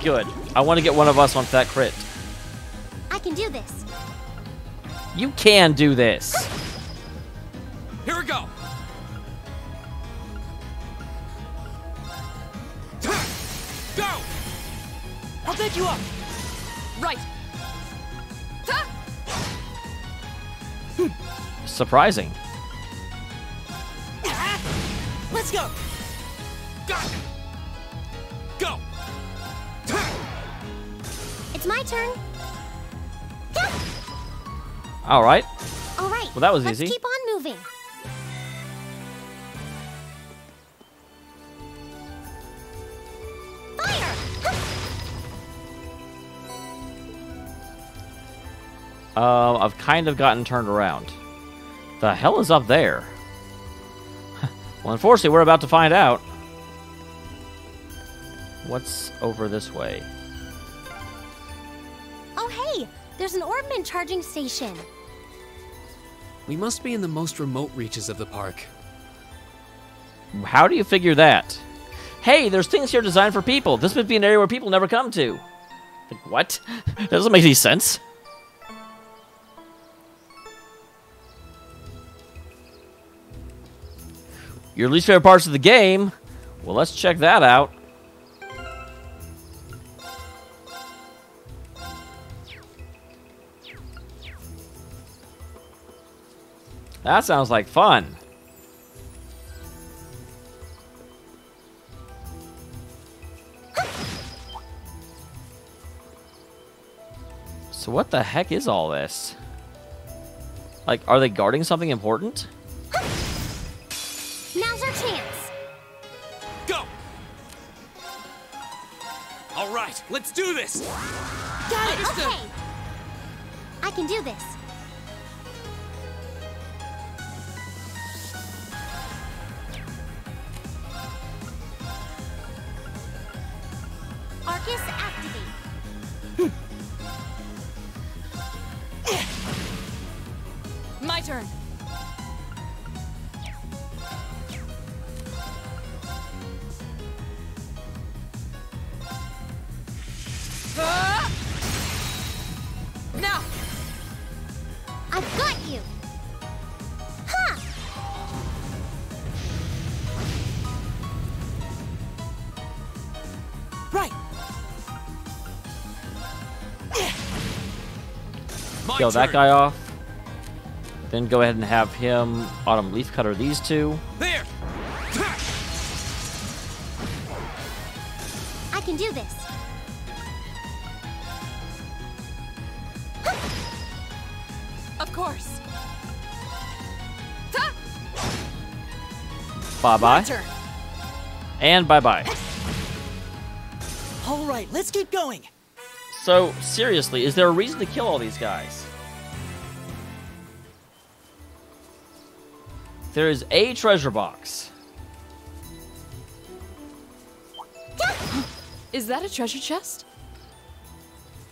Good. I want to get one of us onto that crit. I can do this. You can do this. Here we go! Go! I'll pick you up. Right! Ta! Surprising. Let's go. Got it! Go! It's my turn. All right. All right. Well, that was let's easy. Keep on moving. Fire! I've kind of gotten turned around. The hell is up there? Well, unfortunately, we're about to find out. What's over this way? Oh, hey! There's an Orbman charging station. We must be in the most remote reaches of the park. How do you figure that? Hey, there's things here designed for people. This would be an area where people never come to. Like, what? That doesn't make any sense. Your least favorite parts of the game? Well, let's check that out. That sounds like fun. So what the heck is all this? Like, are they guarding something important? Now's our chance. Go! All right, let's do this! Got it! Okay. I can do this. Arcus activate. My turn. Now! I've got you. Ha! Right! My Kill that turn. guy off. Then go ahead and have him Autumn Leaf Cutter these two. There! I can do this. Of course. My Bye-bye. turn! And bye-bye. All right, let's keep going. So, seriously, is there a reason to kill all these guys? There is a treasure box. Is that a treasure chest?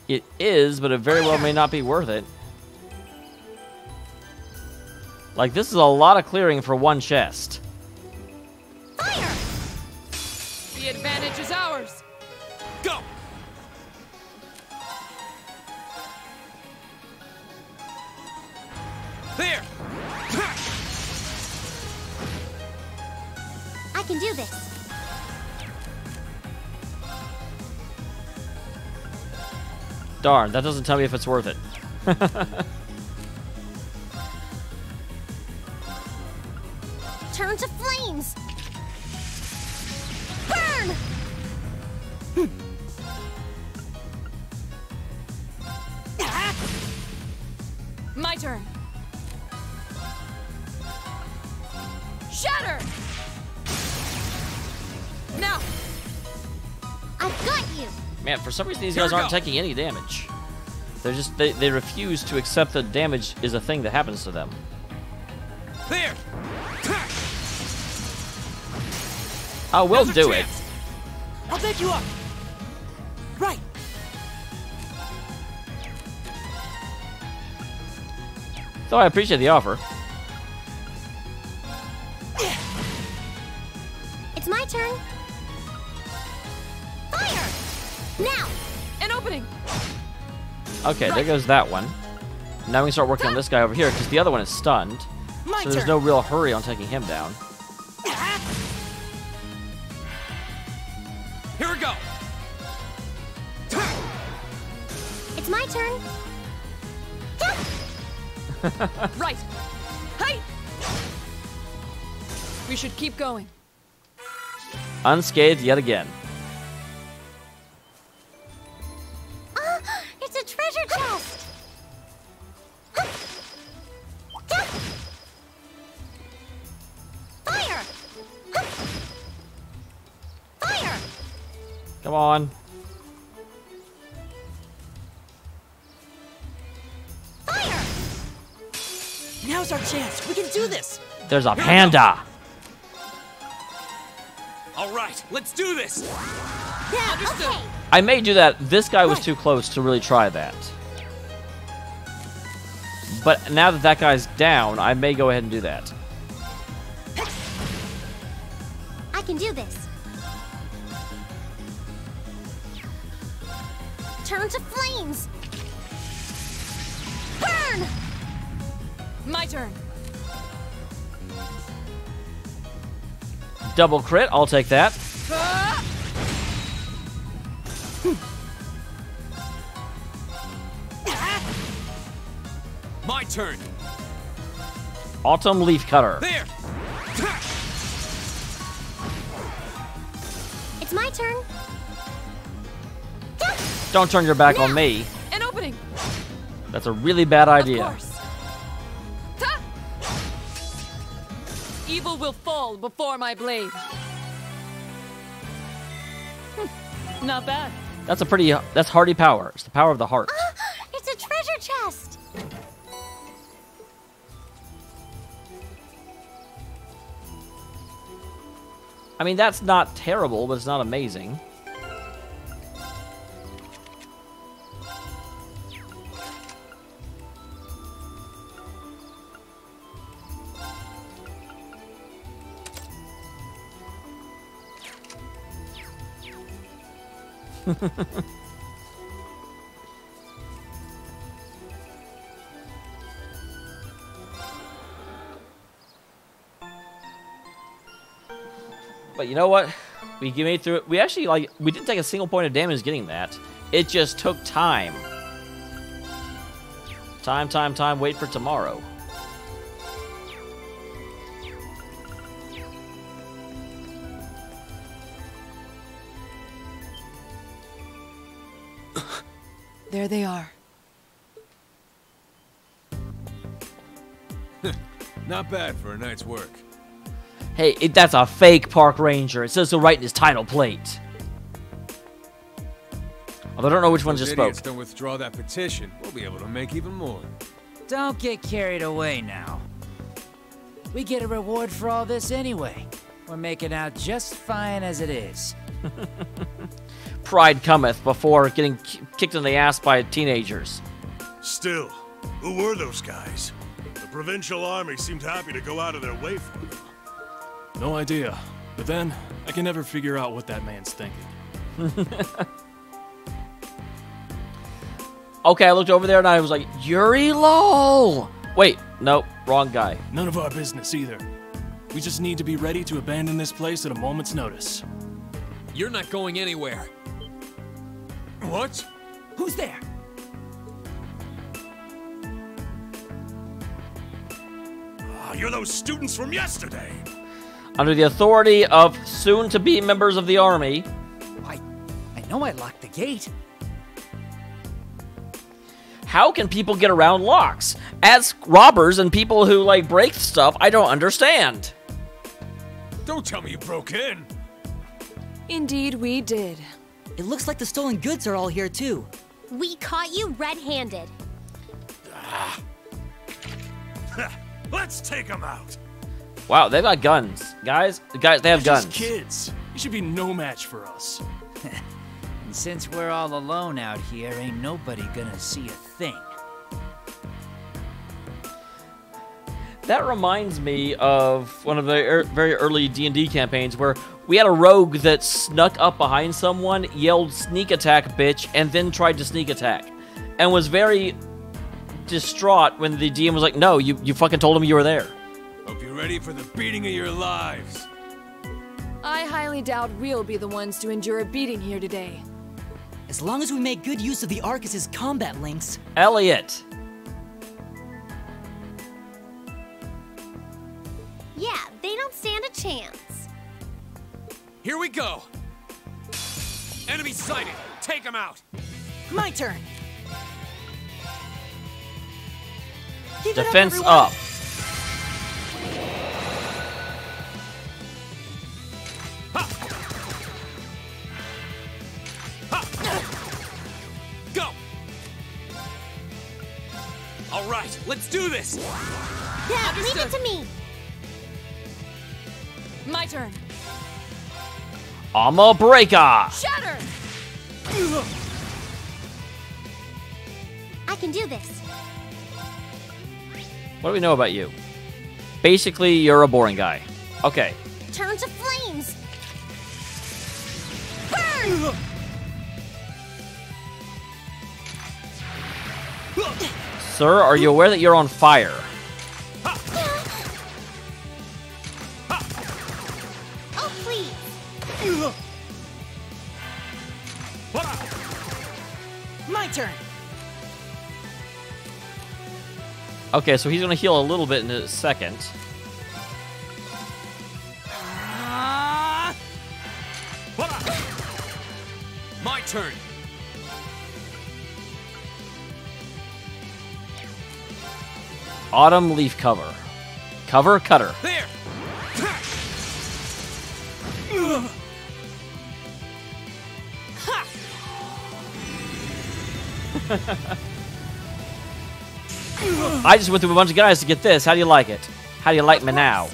It is, but it very well may not be worth it. Like, this is a lot of clearing for one chest. Fire! The advantage is ours. Go! There! I can do this. Darn, that doesn't tell me if it's worth it. Turn to flames. Burn! My turn. Shatter! Now! I've got you. Man, for some reason these Here guys we aren't go. taking any damage. They're just, they refuse to accept that damage is a thing that happens to them. There! Oh, we'll Now's our do it. chance. I'll back you up. Right! Though I appreciate the offer. It's my turn. Fire! Now! An opening! Okay, there goes that one. Now we can start working on this guy over here, because the other one is stunned. My So there's turn! no real hurry on taking him down. Here we go! It's my turn. Right! Hey! We should keep going. Unscathed yet again. It's a treasure chest. Fire! Fire! Come on. Fire! Now's our chance. We can do this. There's a panda. All right, let's do this! Yeah, okay. I may do that. This guy was Right. too close to really try that. But now that that guy's down, I may go ahead and do that. I can do this. Turn to flames. Burn! My turn. Double crit, I'll take that. My turn! Autumn Leaf Cutter. There! It's my turn. Don't turn your back on me. An opening. That's a really bad idea. Of course. Ta! Evil will fall before my blade. Not bad. That's hardy power. It's the power of the heart. It's a treasure chest. I mean, that's not terrible, but it's not amazing. But you know what? We made through it. We actually, like, we didn't take a single point of damage getting that. It just took time. Time. Wait for tomorrow. There they are. Not bad for a night's work. Hey, that's a fake park ranger. It says so right in his title plate. Although I don't know which one just spoke. Idiots don't withdraw that petition, we'll be able to make even more. Don't get carried away now. We get a reward for all this anyway. We're making out just fine as it is. Pride cometh before getting kicked in the ass by teenagers. Still, who were those guys? The provincial army seemed happy to go out of their way for them. No idea. But then, I can never figure out what that man's thinking. Okay, I looked over there and I was like, Yuri Lol! Wait, nope, wrong guy. None of our business either. We just need to be ready to abandon this place at a moment's notice. You're not going anywhere. What? Who's there? Ah, you're those students from yesterday. Under the authority of soon-to-be members of the army. I know I locked the gate. How can people get around locks? As robbers and people who, like, break stuff, I don't understand. Don't tell me you broke in. Indeed, we did. It looks like the stolen goods are all here too. We caught you red-handed. Let's take them out. Wow, they've got guns. Guys, they have They're guns. just kids. You should be no match for us. And since we're all alone out here, ain't nobody gonna see a thing. That reminds me of one of the very early D&D campaigns where we had a rogue that snuck up behind someone, yelled sneak attack bitch, and then tried to sneak attack. And was very distraught when the DM was like, no, you fucking told him you were there. Hope you're ready for the beating of your lives. I highly doubt we'll be the ones to endure a beating here today. As long as we make good use of the Arcus's combat links. Elliot. Yeah, they don't stand a chance. Here we go. Enemy sighted. Take him out. My turn. Keep it Defense everyone. up. Go. All right, let's do this. Yeah, leave it to me. My turn. I'm a breaker. Shatter! I can do this. What do we know about you? Basically, you're a boring guy. Okay. Turn to flames. Burn! Sir, are you aware that you're on fire? Oh, please. My turn. Okay, so he's gonna heal a little bit in a second. My turn. Autumn leaf cover. Cover cutter. There. I just went through a bunch of guys to get this. How do you like it? How do you like me now?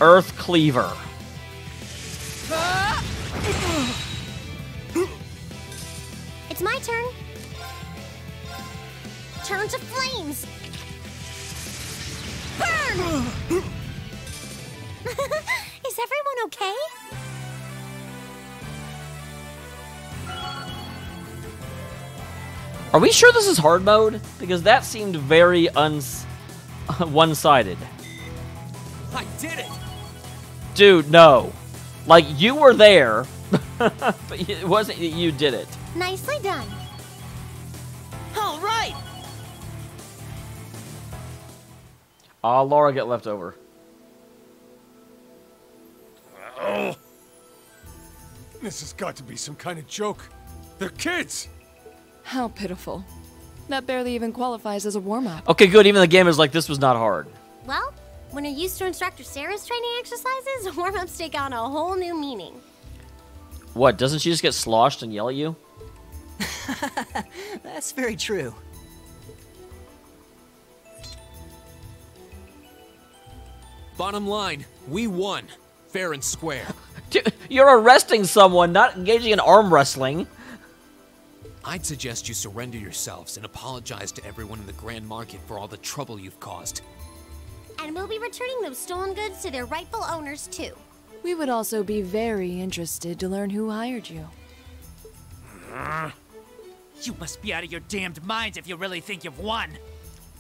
Earth Cleaver. It's my turn. Turn to flames. Burn! Is everyone okay? Are we sure this is hard mode? Because that seemed very one-sided. I did it. Dude, no. Like, you were there, but it wasn't that you did it. Nicely done. All right. Aw, Laura get left over. Oh. This has got to be some kind of joke. They're kids. How pitiful. That barely even qualifies as a warm-up. Okay, good. Even the game is like, this was not hard. Well, when you're used to Instructor Sarah's training exercises, warm-ups take on a whole new meaning. What, doesn't she just get sloshed and yell at you? That's very true. Bottom line, we won. Fair and square. Dude, you're arresting someone, not engaging in arm wrestling. I'd suggest you surrender yourselves and apologize to everyone in the Grand Market for all the trouble you've caused. And we'll be returning those stolen goods to their rightful owners, too. We would also be very interested to learn who hired you. You must be out of your damned minds if you really think you've won.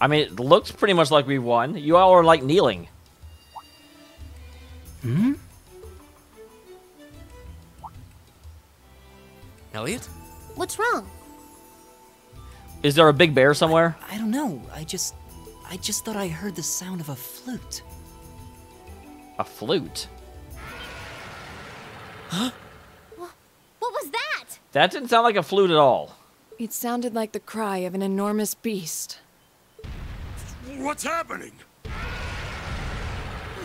I mean, it looks pretty much like we won. You all are, like, kneeling. Hmm? Elliot? What's wrong? Is there a big bear somewhere? I don't know. I just thought I heard the sound of a flute. A flute? What was that? That didn't sound like a flute at all. It sounded like the cry of an enormous beast. What's happening?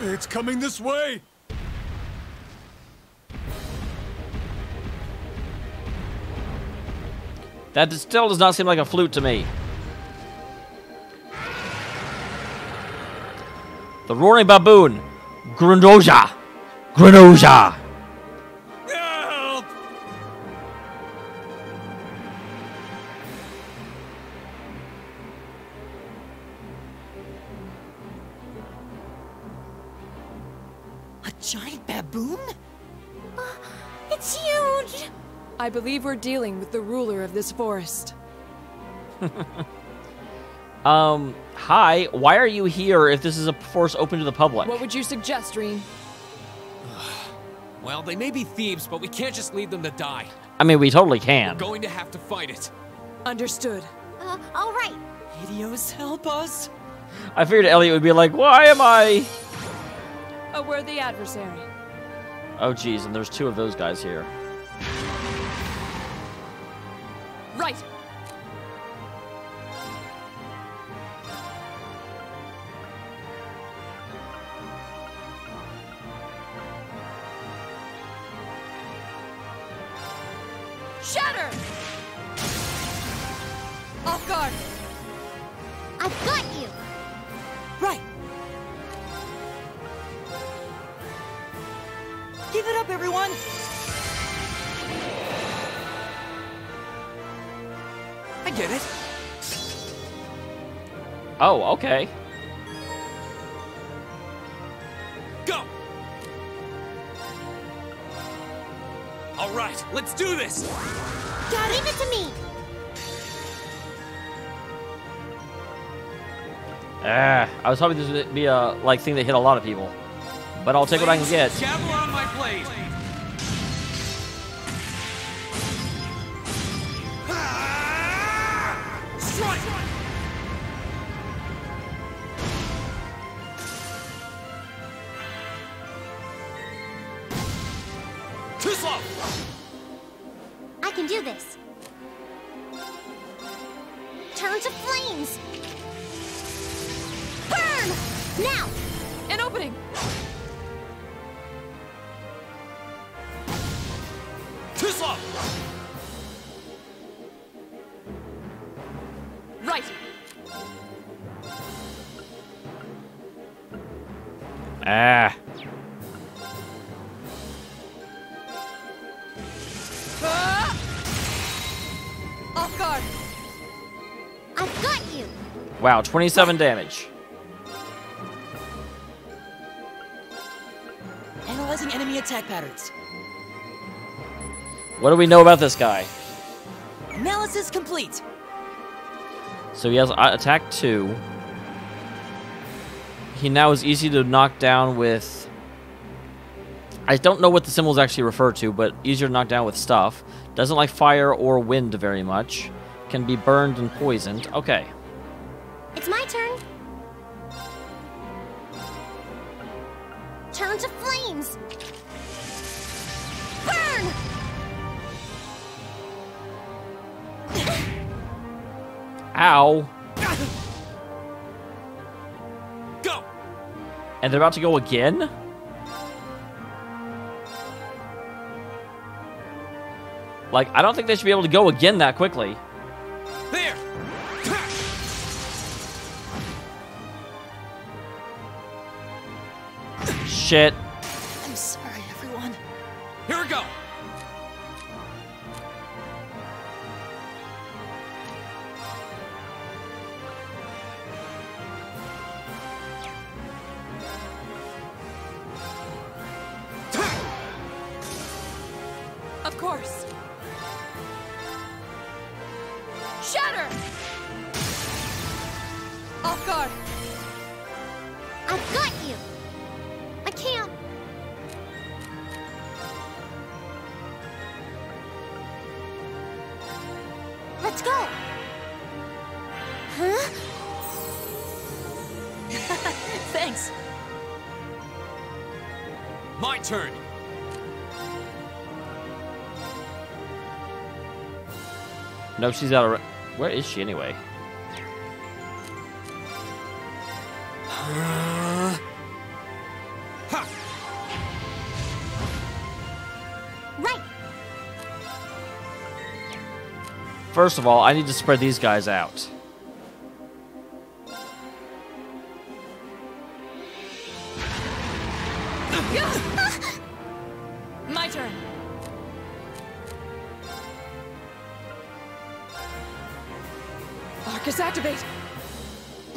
It's coming this way. That still does not seem like a flute to me. The Roaring Baboon. Grenosha. Grenosha. Help! A giant baboon? It's huge! I believe we're dealing with the ruler of this forest. Hi. Why are you here if this is a forest open to the public? What would you suggest, Reen? Well, they may be thieves, but we can't just leave them to die. I mean, we totally can. We're going to have to fight it. Understood. All right. Idios, help us! I figured Elliot would be like, why am I... A worthy adversary. Oh, geez, and there's two of those guys here. Right. Shatter! Off guard. I've got you. Right! Give it up, everyone! I get it. Oh, okay. Go! All right, let's do this! Leave it to me. I was hoping this would be a like thing that hit a lot of people, but I'll take what I can get. Gavel on my blade! Strike! Too slow! I can do this. Turn to flames. Burn! Now! An opening! Too slow! Right! Ah. Off guard! I've got you! Wow, 27 damage. Analyzing enemy attack patterns. What do we know about this guy? Analysis complete. So he has attack 2. He now is easy to knock down with... I don't know what the symbols actually refer to, but easier to knock down with stuff. Doesn't like fire or wind very much. Can be burned and poisoned. Okay. It's my turn. Turn to flames. Burn! Ow. Go! And they're about to go again? Like, I don't think they should be able to go again that quickly. There! Shit. I'm sorry, everyone. Here we go! Of course! Shatter! Off guard! I've got you! I can't... Let's go! Huh? Thanks. My turn! No, she's out of... Where is she anyway? Right! First of all, I need to spread these guys out. My turn! Arcus activate!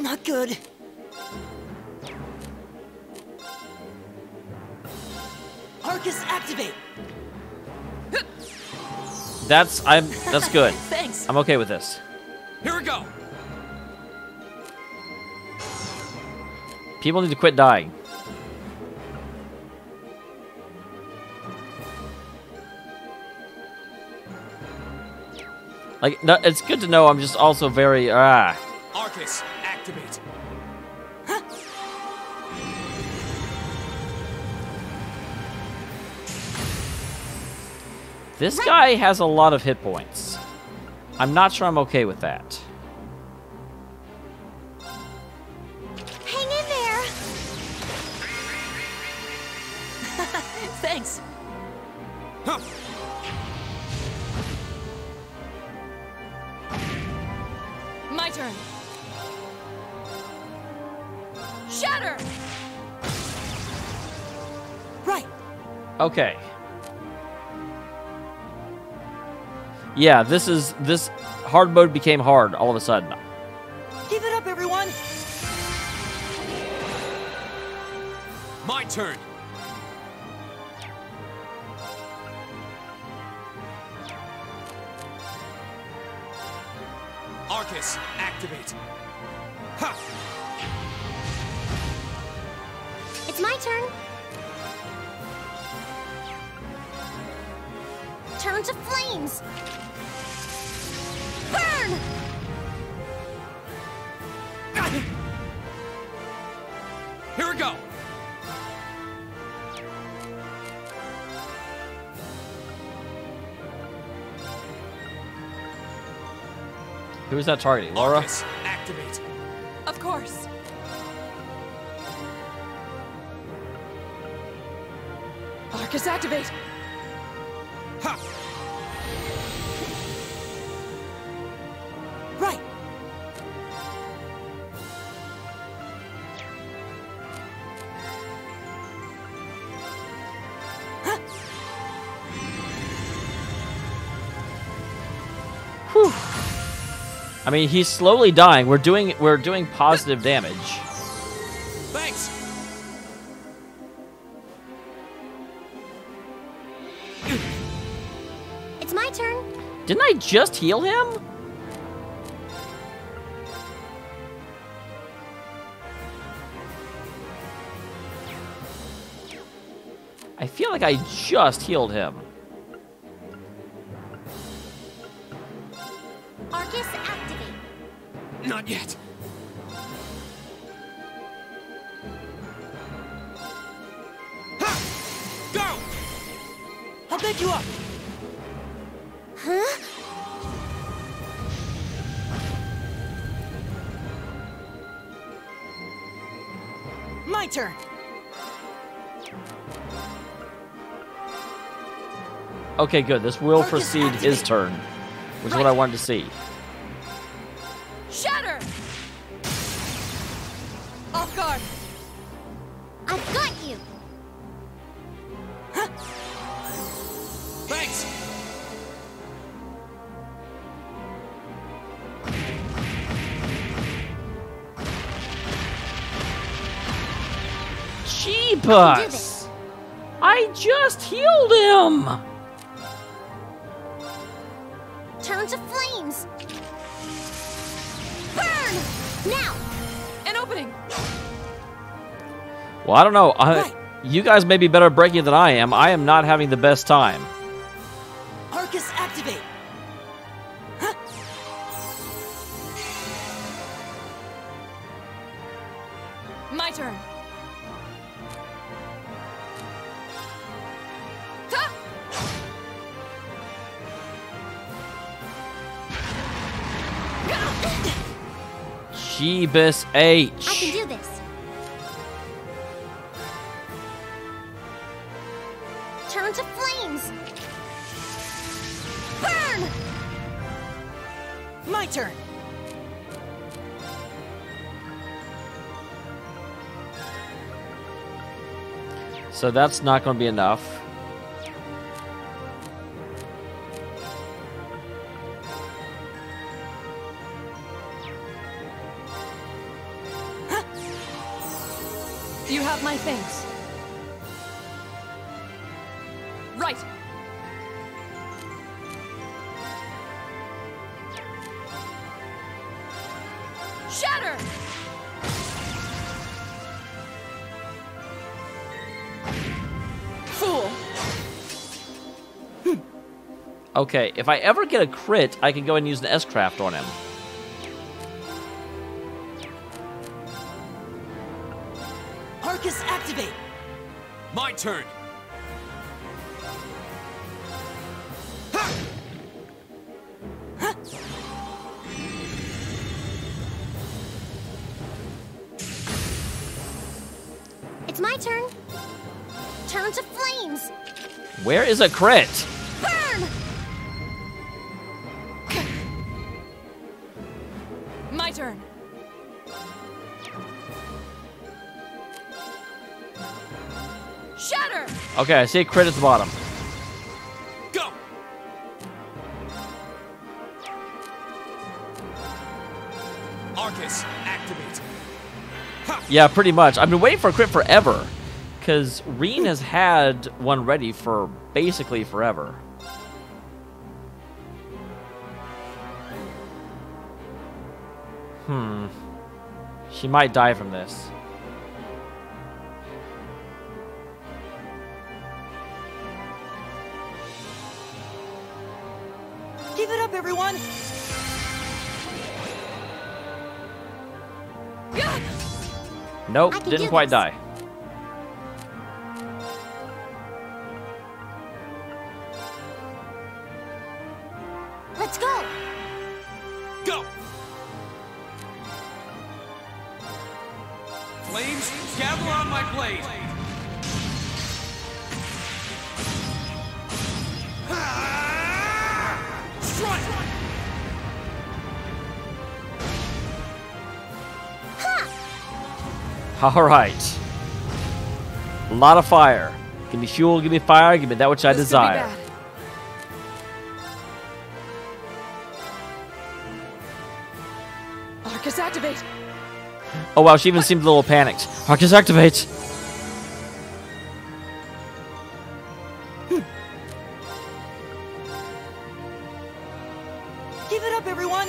Not good. Arcus activate. That's good. Thanks. I'm okay with this. Here we go! People need to quit dying. Like, no, it's good to know I'm just also very, Arcus, activate! This guy has a lot of hit points. I'm not sure I'm okay with that. Hang in there! Thanks. Huh. My turn! Shatter! Right. Okay. Yeah, this hard mode became hard all of a sudden. Keep it up, everyone. My turn! Arcus, activate! Ha! It's my turn. Turn to flames. Burn! Here we go! Who's that targeting? Laura? Arcus, activate. Of course. Arcus, activate. Ha! Right. Whew. I mean, he's slowly dying. We're doing positive damage. Thanks. It's my turn. Didn't I just heal him? I feel like I just healed him. Arcus, activate. Not yet. Ha! Go! I'll pick you up. Huh? My turn. Okay, good. This will Arcus, precede his activate. turn, which is what I wanted to see. Shatter! Off guard. I've got you. Thanks. Jeebus! I just healed him! Turn to flames. Burn! Now! An opening. Well, I don't know. Right. You guys may be better at breaking it than I am. I am not having the best time. Arcus, activate. My turn. Ha! Jeebus I can H. do this. Turn to flames. Burn! My turn. So that's not going to be enough. You have my thanks. Right. Shatter! Fool! Okay, if I ever get a crit, I can go and use an S-Craft on him. Arcus, activate. My turn. It's my turn. Turn to flames. Where is a crit? Burn! My turn. Shatter! Okay, I see a crit at the bottom. Go! Arcus, activate. Yeah, pretty much. I've been waiting for a crit forever. Because Reen has had one ready for basically forever. She might die from this. Give it up, everyone. Nope, I can didn't do quite this. die. Let's go. go! Flames, gather on my blade! Strike! All right. A lot of fire. Give me fuel, give me fire, give me that which I This could be desire. bad. Arcus, activate. Oh wow, she even seemed a little panicked. Arcus, activate. Give it up, everyone!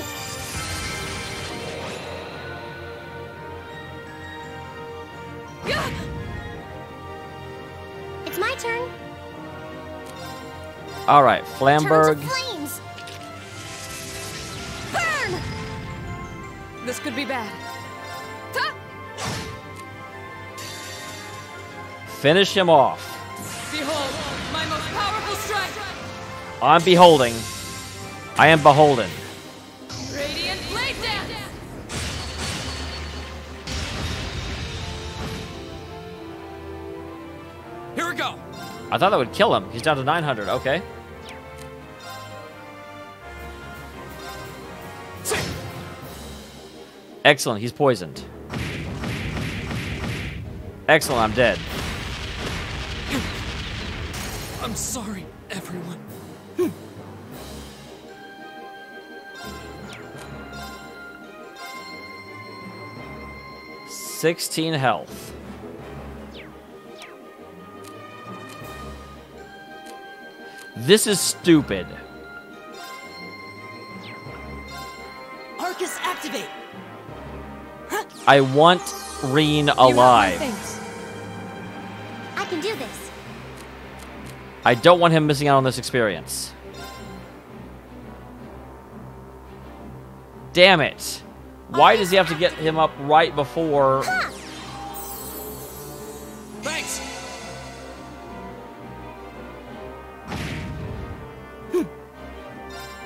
It's my turn. All right, Turn Flamberg. to flames. Burn! This could be bad. Ta! Finish him off. Behold, my most powerful strike! I'm beholding. I am beholden. Radiant blade dance! Here we go! I thought that would kill him. He's down to 900. Okay. Excellent. He's poisoned. Excellent. I'm dead. I'm sorry, everyone. 16 health. This is stupid. Arcus, activate! I want Reen You have my alive. thanks. I can do this. I don't want him missing out on this experience. Damn it. Why does he have to get him up right before... Thanks!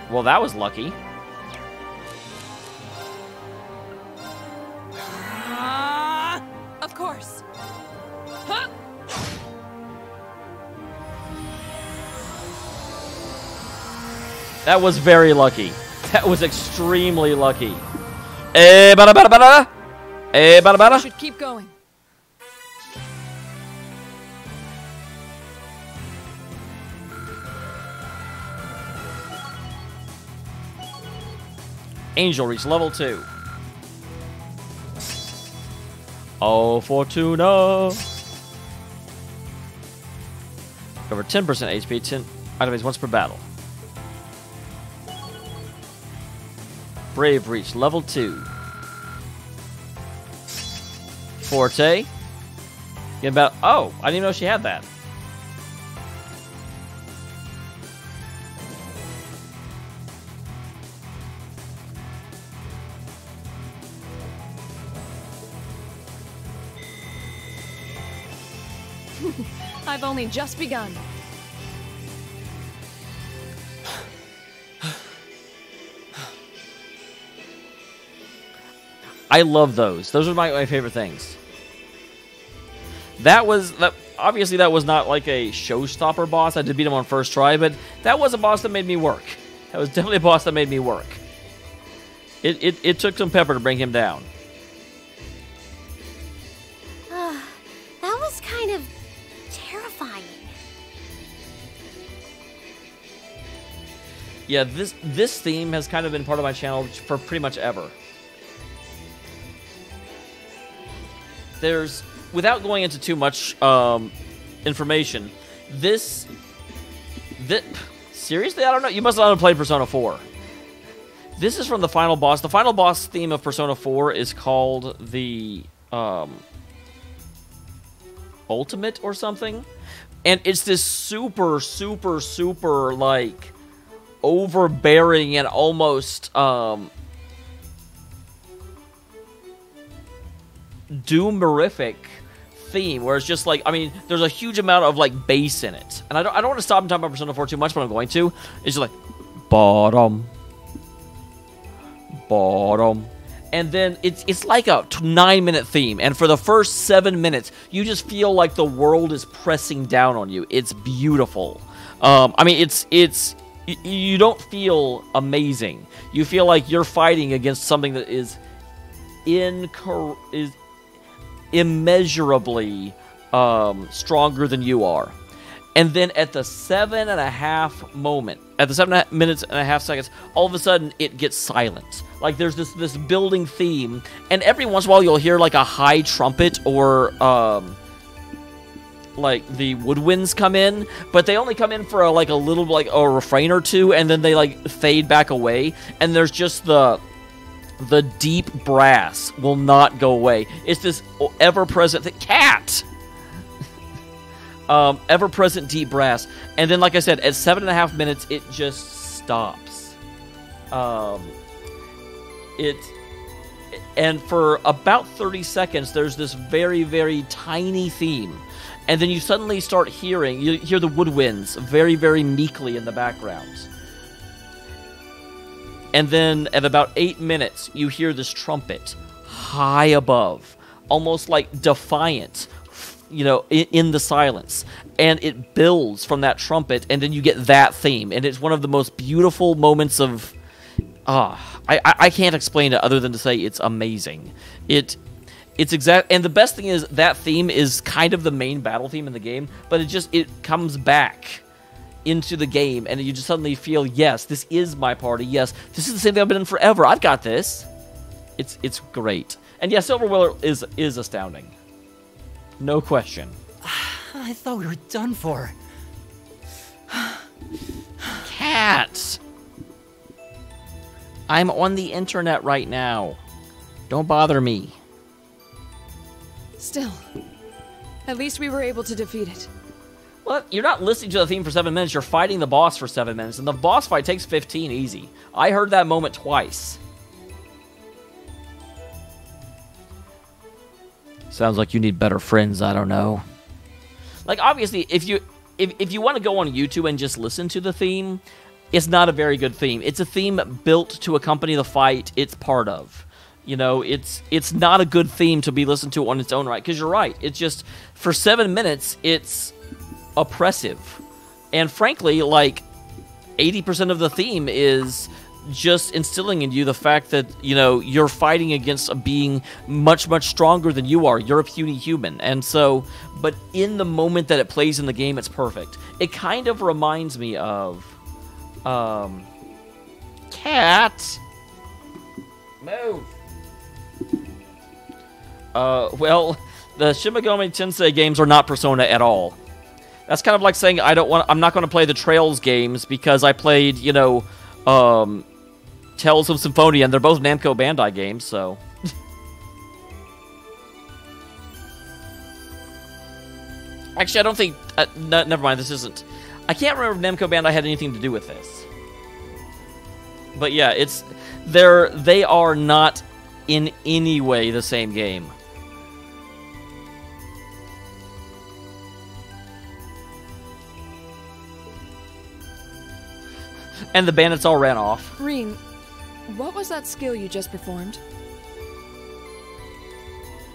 Well, that was lucky. Of course. Huh? That was very lucky. That was extremely lucky. Eh, bada bada bada. Eh, bada We bada. should keep going. Angel reached level 2. Oh, Fortuna. Over 10% HP, 10 items once per battle. Brave reached level 2. Forte. Get about. Oh, I didn't even know she had that. I've only just begun. I love those. Those are my favorite things. That obviously that was not like a showstopper boss. I did beat him on first try, but that was a boss that made me work. That was definitely a boss that made me work. It took some pepper to bring him down. That was kind of terrifying. Yeah, this theme has kind of been part of my channel for pretty much ever. There's, without going into too much information, seriously, I don't know. You must not have played Persona 4. This is from the final boss. The final boss theme of Persona 4 is called the Ultimate or something. And it's this super, super, super, like, overbearing and almost doomerific theme, where it's just like, I mean, there's a huge amount of like bass in it, and I don't want to stop and talk about Persona 4 too much, but I'm going to. It's just like bottom, bottom. And then it's like a 9-minute theme, and for the first 7 minutes, you just feel like the world is pressing down on you. It's beautiful. I mean, you don't feel amazing. You feel like you're fighting against something that is immeasurably stronger than you are. And then at the 7.5 moment, at the 7 minutes and a half seconds, all of a sudden it gets silent. Like there's this building theme, and every once in a while you'll hear like a high trumpet or like the woodwinds come in, but they only come in for a little like a refrain or two, and then they like fade back away, and there's just the deep brass will not go away. It's this ever-present cat. Ever-present deep brass, and then, like I said, at 7.5 minutes, it just stops. And for about 30 seconds, there's this very, very tiny theme, and then you suddenly start hearing, you hear the woodwinds very, very meekly in the background. And then at about 8 minutes, you hear this trumpet high above, almost like defiant, in the silence, and it builds from that trumpet, and then you get that theme, and it's one of the most beautiful moments of I can't explain it other than to say it's amazing. It's exact, and the best thing is that theme is kind of the main battle theme in the game, but it comes back into the game, and you just suddenly feel, yes, this is my party, yes, this is the same thing I've been in forever, I've got this. It's great. And yeah, Silver Willer is astounding. No question. I thought we were done for. Cats! I'm on the internet right now. Don't bother me. Still, at least we were able to defeat it. Well, you're not listening to the theme for 7 minutes, you're fighting the boss for 7 minutes, and the boss fight takes 15 easy. I heard that moment twice. Sounds like you need better friends, I don't know. Like, obviously, if you want to go on YouTube and just listen to the theme, it's not a very good theme. It's a theme built to accompany the fight it's part of. It's not a good theme to be listened to on its own right, because you're right. It's just, for 7 minutes, it's oppressive. And frankly, like, 80% of the theme is just instilling in you the fact that, you're fighting against a being much, much stronger than you are. You're a puny human. And so, but in the moment that it plays in the game, it's perfect. It kind of reminds me of, Cat! Move! Well, the Shin Megami Tensei games are not Persona at all. That's kind of like saying I'm not going to play the Trails games because I played, Tales of Symphonia, and they're both Namco Bandai games, so. Actually, I don't think... no, never mind, this isn't... I can't remember if Namco Bandai had anything to do with this. But yeah, they are not in any way the same game. And the bandits all ran off. Reen, what was that skill you just performed?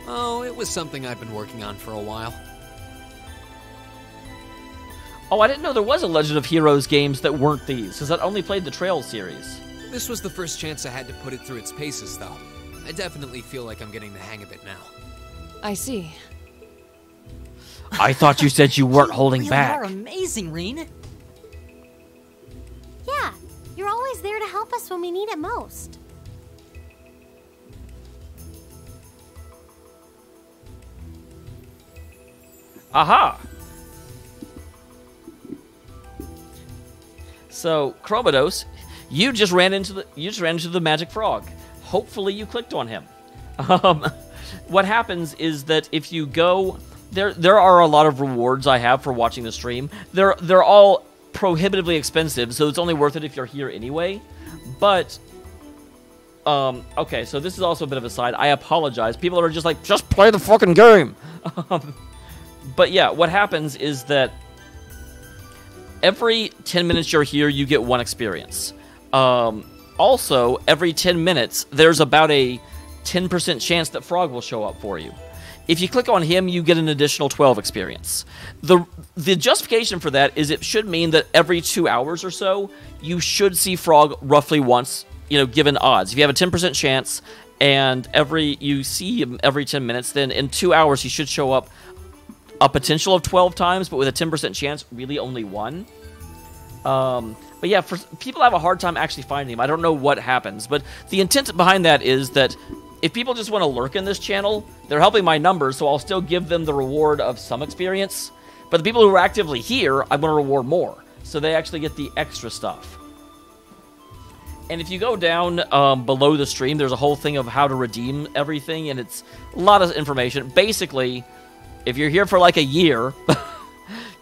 Oh, it was something I've been working on for a while. Oh, I didn't know there was a Legend of Heroes games that weren't these, because I only played the Trails series. This was the first chance I had to put it through its paces, though. I definitely feel like I'm getting the hang of it now. I see. I thought you said you weren't holding back. You are amazing, Reen. Yeah, you're always there to help us when we need it most. Aha! So, Chromados, you just ran into the magic frog. Hopefully you clicked on him. What happens is that if you go... There are a lot of rewards I have for watching the stream. They're all prohibitively expensive, so it's only worth it if you're here anyway. But, okay, so this is also a bit of a side. I apologize. People are just like, just play the fucking game! But yeah, what happens is that every 10 minutes you're here, you get one experience. Also, every 10 minutes, there's about a 10% chance that Frog will show up for you. If you click on him, you get an additional 12 experience. The justification for that is it should mean that every 2 hours or so, you should see Frog roughly once, given odds. If you have a 10% chance and you see him every 10 minutes, then in 2 hours he should show up a potential of 12 times, but with a 10% chance, really only one. But yeah, people have a hard time actually finding him. I don't know what happens, but the intent behind that is that if people just want to lurk in this channel, they're helping my numbers, so I'll still give them the reward of some experience. But the people who are actively here, I'm going to reward more, so they actually get the extra stuff. And if you go down below the stream, there's a whole thing of how to redeem everything, and it's a lot of information. Basically, if you're here for like a year,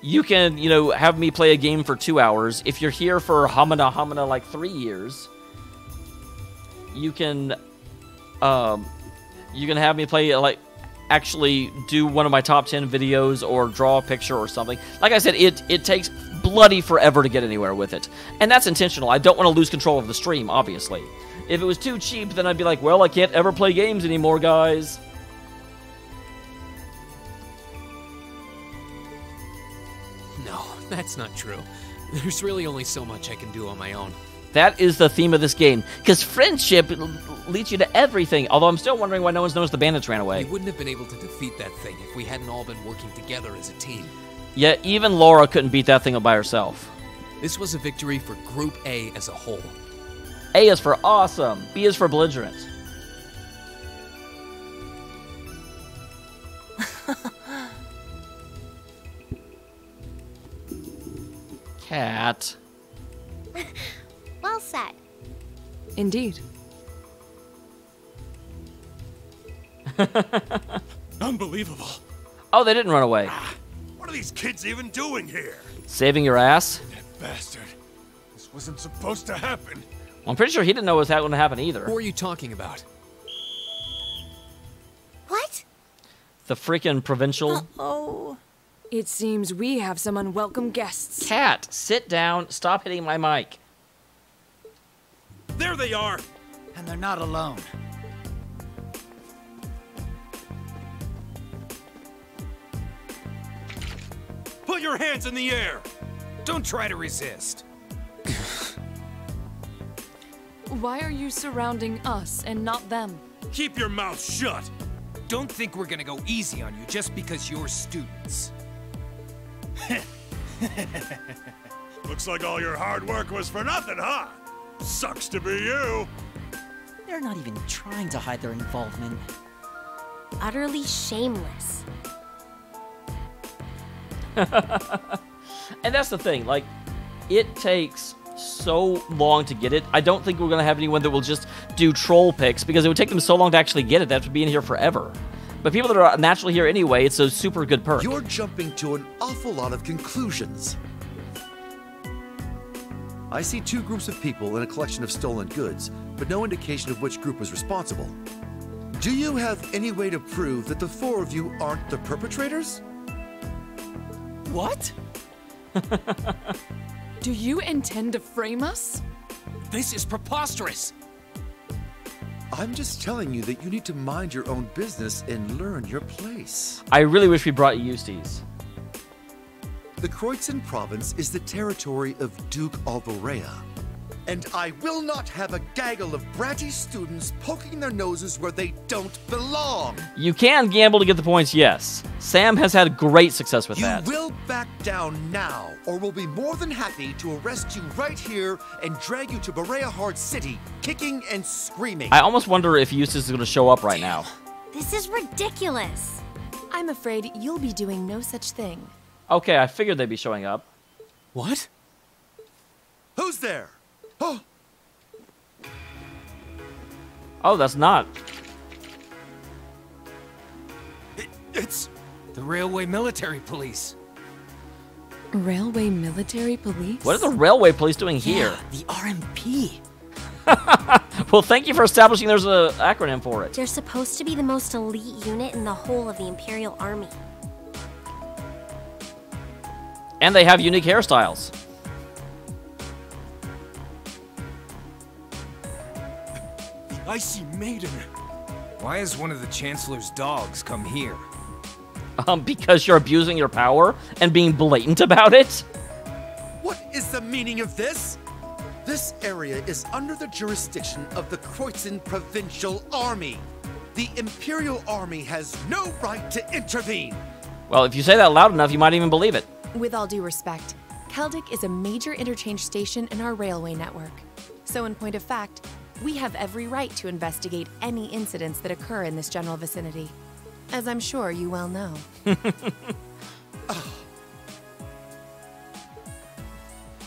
you can, have me play a game for 2 hours. If you're here for Hamana like 3 years, you can have me play, actually do one of my top 10 videos or draw a picture or something. Like I said, it takes bloody forever to get anywhere with it. And that's intentional. I don't want to lose control of the stream, obviously. If it was too cheap, then I'd be like, well, I can't ever play games anymore, guys. No, that's not true. There's really only so much I can do on my own. That is the theme of this game, because friendship leads you to everything, although I'm still wondering why no one's noticed the bandits ran away. We wouldn't have been able to defeat that thing if we hadn't all been working together as a team. Yeah, even Laura couldn't beat that thing by herself. This was a victory for Group A as a whole. A is for awesome, B is for belligerent. Cat. Well said. Indeed. Unbelievable. Oh, they didn't run away. What are these kids even doing here? Saving your ass? That bastard. This wasn't supposed to happen. I'm pretty sure he didn't know what was going to happen either. Who are you talking about? What? The freaking provincial. Oh. It seems we have some unwelcome guests. Cat, sit down. Stop hitting my mic. There they are. And they're not alone. Put your hands in the air. Don't try to resist. Why are you surrounding us and not them? Keep your mouth shut. Don't think we're gonna go easy on you just because you're students. Looks like all your hard work was for nothing, huh? Sucks to be you. They're not even trying to hide their involvement. Utterly shameless. And that's the thing, like, it takes so long to get it. I don't think we're going to have anyone that will just do troll picks, because it would take them so long to actually get it. They have to be in here forever. But people that are naturally here anyway, it's a super good perk. You're jumping to an awful lot of conclusions. I see two groups of people in a collection of stolen goods, but no indication of which group was responsible. Do you have any way to prove that the four of you aren't the perpetrators? What? Do you intend to frame us? This is preposterous. I'm just telling you that you need to mind your own business and learn your place. I really wish we brought Eustace. The Kreutzen province is the territory of Duke Alvarea. And I will not have a gaggle of bratty students poking their noses where they don't belong. You can gamble to get the points, yes. Sam has had great success with that. You will back down now, or we'll be more than happy to arrest you right here and drag you to Berea Hard City, kicking and screaming. I almost wonder if Eustace is going to show up right now. This is ridiculous. I'm afraid you'll be doing no such thing. Okay, I figured they'd be showing up. What? Who's there? Oh! Oh, that's not. It's the Railway Military Police. Railway Military Police? What are the railway police doing here? Yeah, the RMP. Well, thank you for establishing there's an acronym for it. They're supposed to be the most elite unit in the whole of the Imperial Army. And they have unique hairstyles. I see Maiden. Why has one of the Chancellor's dogs come here? Because you're abusing your power and being blatant about it? What is the meaning of this? This area is under the jurisdiction of the Kreutzen Provincial Army. The Imperial Army has no right to intervene. Well, if you say that loud enough, you might even believe it. With all due respect, Keldic is a major interchange station in our railway network. So in point of fact, we have every right to investigate any incidents that occur in this general vicinity. As I'm sure you well know.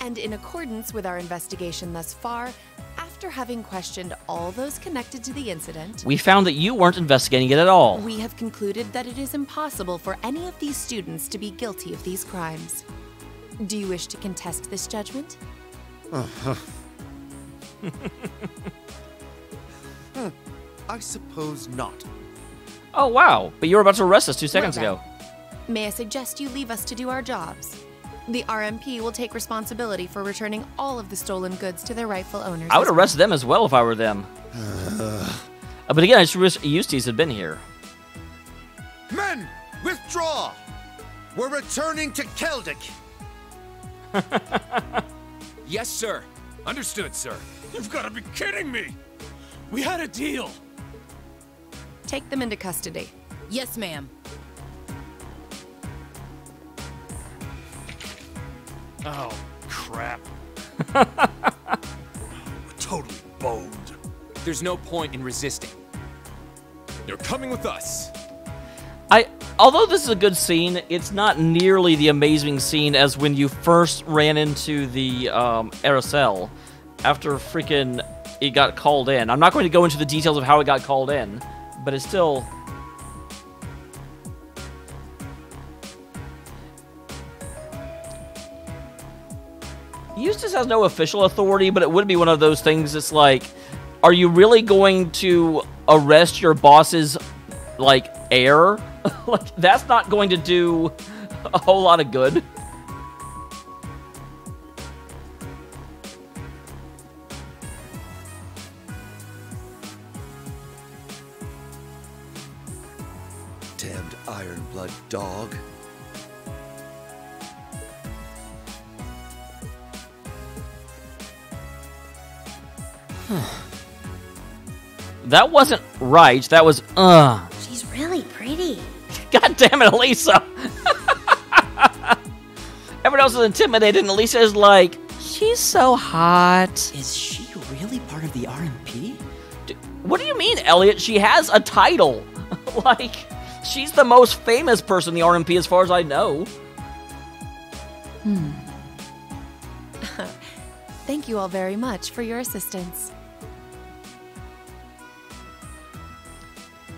And in accordance with our investigation thus far, after having questioned all those connected to the incident, we found that you weren't investigating it at all. We have concluded that it is impossible for any of these students to be guilty of these crimes. Do you wish to contest this judgment? I suppose not. Oh, wow. But you were about to arrest us 2 seconds ago. May I suggest you leave us to do our jobs? The RMP will take responsibility for returning all of the stolen goods to their rightful owners. I would arrest them as well if I were them. But again, I just wish Eustace had been here. Men, withdraw! We're returning to Keldic. Yes, sir. Understood, sir. You've got to be kidding me! We had a deal! Take them into custody. Yes, ma'am. Oh, crap. We're totally boned. There's no point in resisting. You're coming with us. Although this is a good scene, it's not nearly the amazing scene as when you first ran into the Aracel after freaking it got called in. I'm not going to go into the details of how it got called in, but it's still... Eustace has no official authority, but it would be one of those things that's like, are you really going to arrest your boss's, like, heir? Like, that's not going to do a whole lot of good. Damned Ironblood dog. That wasn't right. That was, She's really pretty. God damn it, Elisa. Everyone else is intimidated, and Elisa is like, she's so hot. Is she really part of the RMP? What do you mean, Elliot? She has a title. Like, she's the most famous person in the RMP as far as I know. Thank you all very much for your assistance.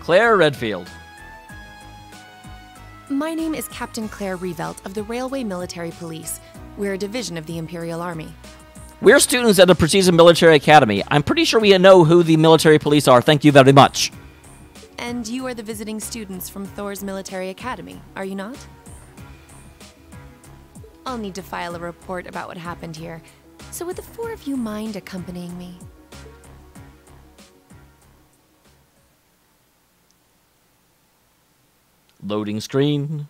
Claire Redfield. My name is Captain Claire Revelt of the Railway Military Police. We're a division of the Imperial Army. We're students at the Precision Military Academy. I'm pretty sure we know who the military police are. Thank you very much. And you are the visiting students from Thor's Military Academy, are you not? I'll need to file a report about what happened here. So would the four of you mind accompanying me? Loading screen.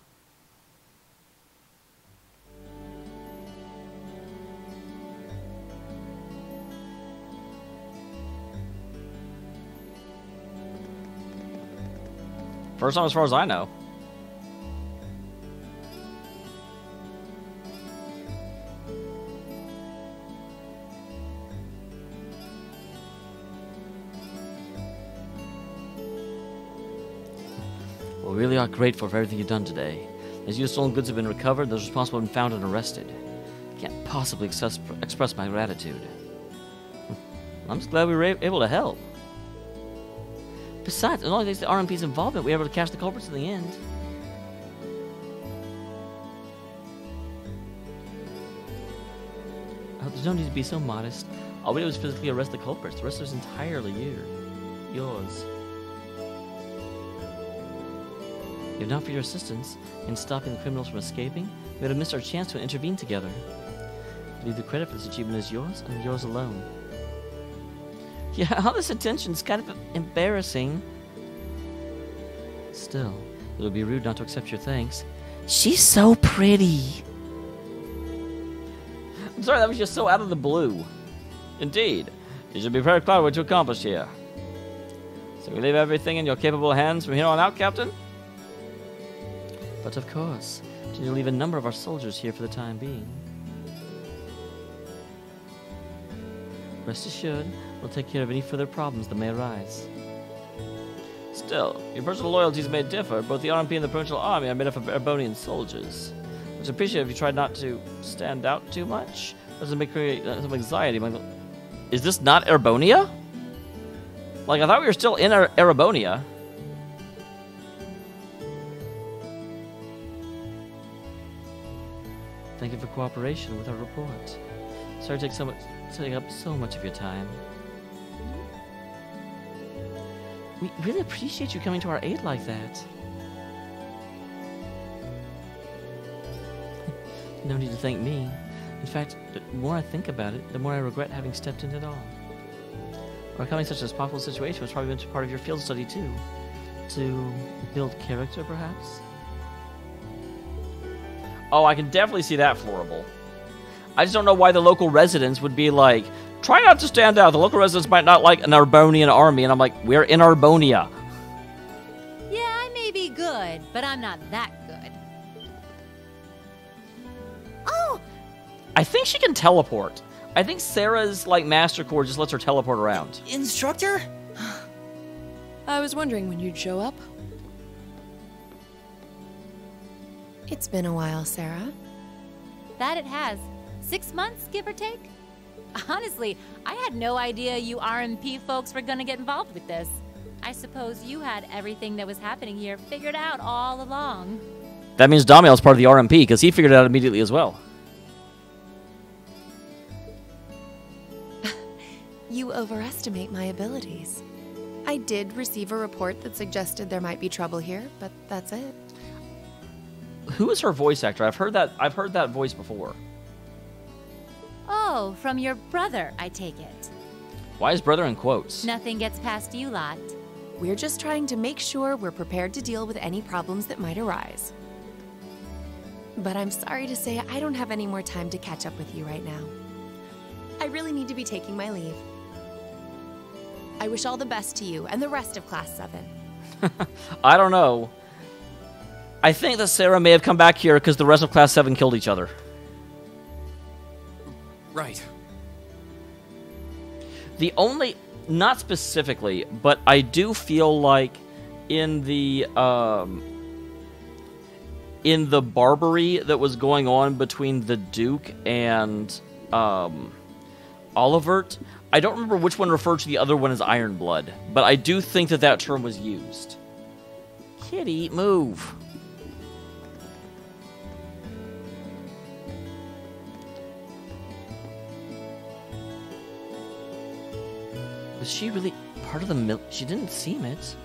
First time as far as I know. We really are grateful for everything you've done today. As your stolen goods have been recovered, those responsible have been found and arrested. I can't possibly express my gratitude. I'm just glad we were able to help. Besides, it only takes the RMP's involvement, we were able to catch the culprits in the end. There's no need to be so modest. All we did was physically arrest the culprits. The rest was entirely yours. If not for your assistance in stopping the criminals from escaping, we would have missed our chance to intervene together. I believe the credit for this achievement is yours and yours alone. Yeah, all this attention's kind of embarrassing. Still, it would be rude not to accept your thanks. She's so pretty. I'm sorry, that was just so out of the blue. Indeed. You should be very proud of what you accomplished here. So we leave everything in your capable hands from here on out, Captain? But of course, we need to leave a number of our soldiers here for the time being. Rest assured, we'll take care of any further problems that may arise. Still, your personal loyalties may differ. Both the RMP and the Provincial Army are made up of Erebonian soldiers. Which I appreciate if you tried not to stand out too much. Doesn't make create some anxiety. Is this not Erebonia? Like, I thought we were still in Erebonia. Thank you for cooperation with our report. Sorry to take up so much of your time. We really appreciate you coming to our aid like that. No need to thank me. In fact, the more I think about it, the more I regret having stepped in at all. Overcoming such a possible situation was probably been part of your field study too. To build character, perhaps? Oh, I can definitely see that florable. I just don't know why the local residents would be like, try not to stand out. The local residents might not like an Arbonian army. And I'm like, we're in Arbonia. Yeah, I may be good, but I'm not that good. Oh! I think she can teleport. I think Sarah's, like, Master Core just lets her teleport around. Instructor? I was wondering when you'd show up. It's been a while, Sarah. That it has. 6 months, give or take? Honestly, I had no idea you RMP folks were gonna get involved with this. I suppose you had everything that was happening here figured out all along. That means Damiel's part of the RMP, because he figured it out immediately as well. You overestimate my abilities. I did receive a report that suggested there might be trouble here, but that's it. Who is her voice actor? I've heard that voice before. Oh, from your brother, I take it. Why is brother in quotes? Nothing gets past you lot. We're just trying to make sure we're prepared to deal with any problems that might arise. But I'm sorry to say I don't have any more time to catch up with you right now. I really need to be taking my leave. I wish all the best to you and the rest of Class 7. I don't know. I think that Sarah may have come back here because the rest of Class 7 killed each other. Right. The only... Not specifically, but I do feel like in the Barbary that was going on between the Duke and Olivert, I don't remember which one referred to the other one as Iron Blood, but I do think that that term was used. Kitty, move. Was she really part of the She didn't seem it.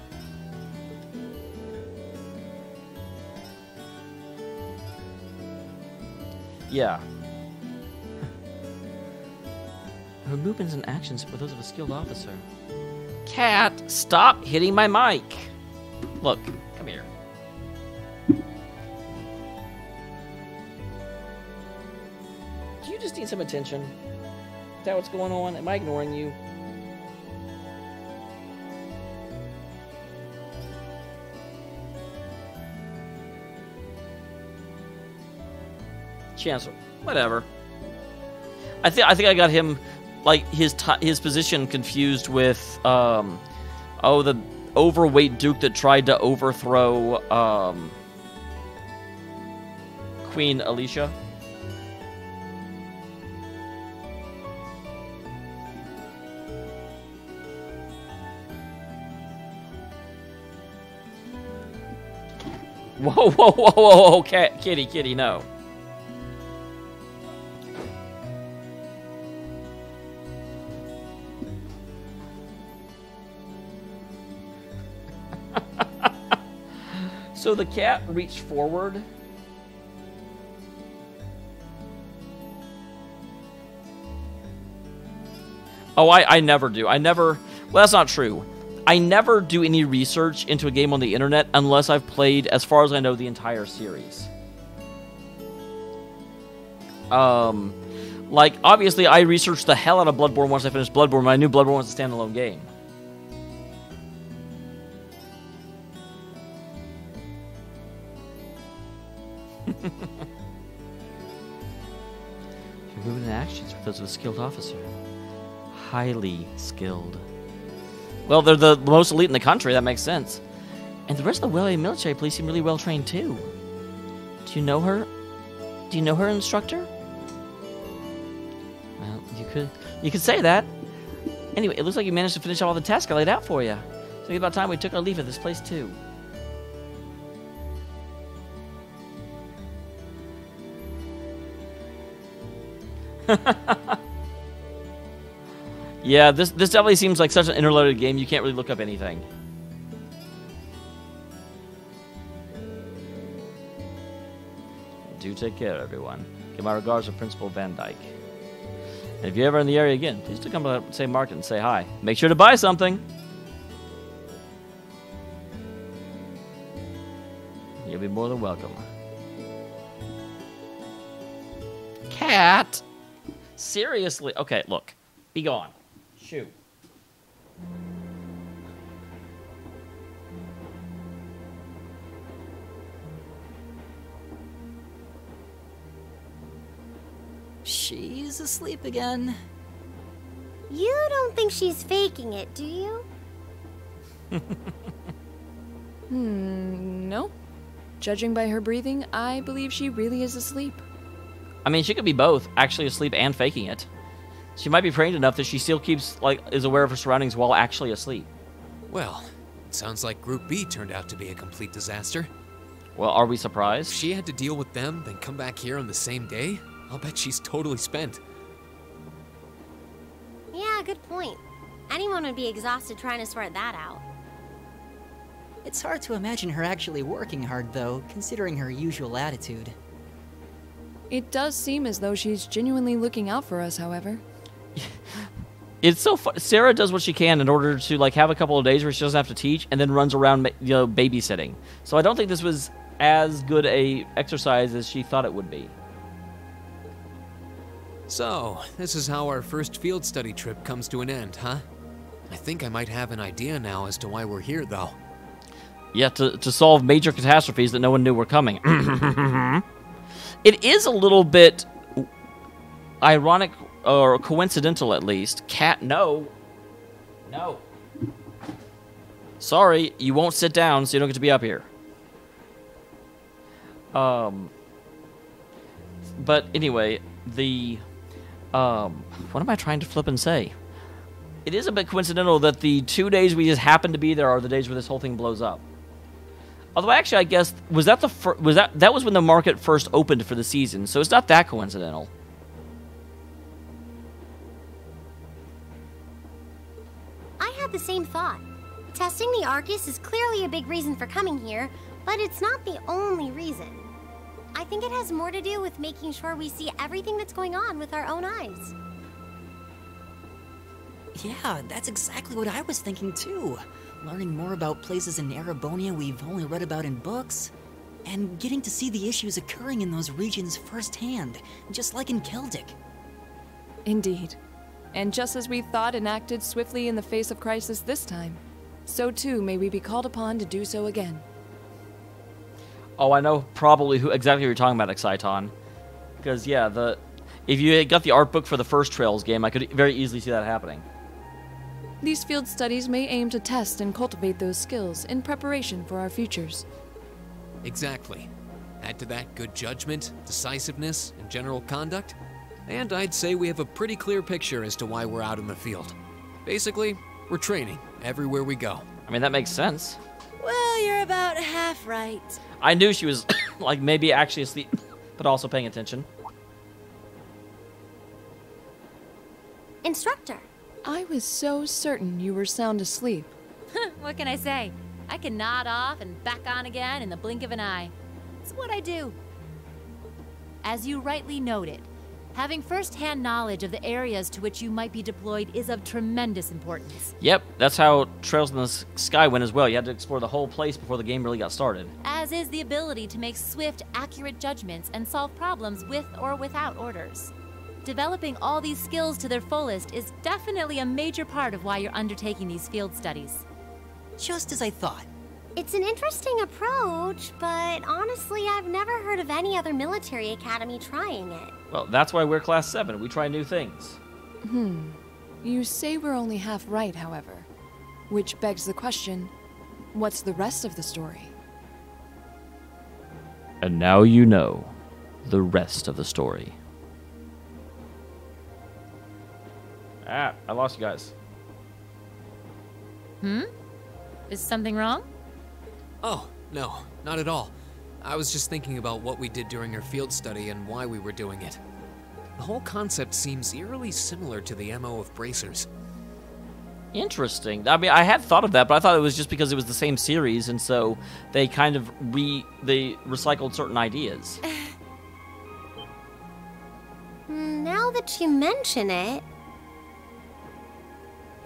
Yeah. Her movements and actions were those of a skilled officer. Cat, stop hitting my mic. Look, come here. Do you just need some attention? Is that what's going on? Am I ignoring you? Chancellor, whatever. I think I got him, like, his position confused with the overweight Duke that tried to overthrow Queen Alicia. Whoa, whoa, whoa, whoa, whoa, kitty, no. So the cat reached forward. Oh, I never do. Well, that's not true. I never do any research into a game on the internet unless I've played, as far as I know, the entire series. Like, obviously, I researched the hell out of Bloodborne once I finished Bloodborne, but I knew Bloodborne was a standalone game. Your movement and actions for those of a skilled officer. Highly skilled. Well, they're the most elite in the country, that makes sense. And the rest of the Wellian military police seem really well trained too. Do you know her? Do you know her, instructor? Well, you could say that. Anyway, it looks like you managed to finish all the tasks I laid out for you. So it's about time we took our leave of this place too. Yeah, this definitely seems like such an interloaded game, you can't really look up anything. Do take care, everyone. Give my regards to Principal Van Dyke. And if you're ever in the area again, please do come to the same market and say hi. Make sure to buy something. You'll be more than welcome. Cat! Seriously? Okay, look. Be gone. Shoo. She's asleep again. You don't think she's faking it, do you? No. Judging by her breathing, I believe she really is asleep. I mean, she could be both, actually asleep and faking it. She might be trained enough that she still is aware of her surroundings while actually asleep. Well, it sounds like Group B turned out to be a complete disaster. Well, are we surprised? If she had to deal with them, then come back here on the same day? I'll bet she's totally spent. Yeah, good point. Anyone would be exhausted trying to sort that out. It's hard to imagine her actually working hard, though, considering her usual attitude. It does seem as though she's genuinely looking out for us, however. It's so fun. Sarah does what she can in order to have a couple of days where she doesn't have to teach, and then runs around, babysitting. So I don't think this was as good a exercise as she thought it would be. So, this is how our first field study trip comes to an end, huh? I think I might have an idea now as to why we're here, though. Yeah, to solve major catastrophes that no one knew were coming. It is a little bit ironic, or coincidental at least. Cat, no. No. Sorry, you won't sit down, so you don't get to be up here. But anyway, what am I trying to flip and say? It is a bit coincidental that the 2 days we just happen to be there are the days where this whole thing blows up. Although actually, I guess that was when the market first opened for the season, so it's not that coincidental. I had the same thought. Testing the Arcus is clearly a big reason for coming here, but it's not the only reason. I think it has more to do with making sure we see everything that's going on with our own eyes. Yeah, that's exactly what I was thinking too. Learning more about places in Erebonia we've only read about in books, and getting to see the issues occurring in those regions firsthand, just like in Celtic. Indeed. And just as we thought and acted swiftly in the face of crisis this time, so too may we be called upon to do so again. Oh, I know probably exactly who you're talking about, Exciton. Because, yeah, if you had got the art book for the first Trails game, I could very easily see that happening. These field studies may aim to test and cultivate those skills in preparation for our futures. Exactly. Add to that good judgment, decisiveness, and general conduct, and I'd say we have a pretty clear picture as to why we're out in the field. Basically, we're training everywhere we go. I mean, that makes sense. Well, you're about half right. I knew she was, maybe actually asleep, but also paying attention. Instructor. I was so certain you were sound asleep. What can I say? I can nod off and back on again in the blink of an eye. It's what I do. As you rightly noted, Having first-hand knowledge of the areas to which you might be deployed is of tremendous importance. Yep, that's how Trails in the Sky went as well. You had to explore the whole place before the game really got started. As is the ability to make swift, accurate judgments and solve problems with or without orders. Developing all these skills to their fullest is definitely a major part of why you're undertaking these field studies. Just as I thought. It's an interesting approach, but honestly, I've never heard of any other military academy trying it. Well, that's why we're Class 7. We try new things. You say we're only half right, however. Which begs the question, what's the rest of the story? And now you know the rest of the story. Ah, I lost you guys. Is something wrong? Oh, no, not at all. I was just thinking about what we did during our field study and why we were doing it. The whole concept seems eerily similar to the MO of bracers. Interesting. I mean, I had thought of that, but I thought it was just because it was the same series, and so they kind of recycled certain ideas. Now that you mention it...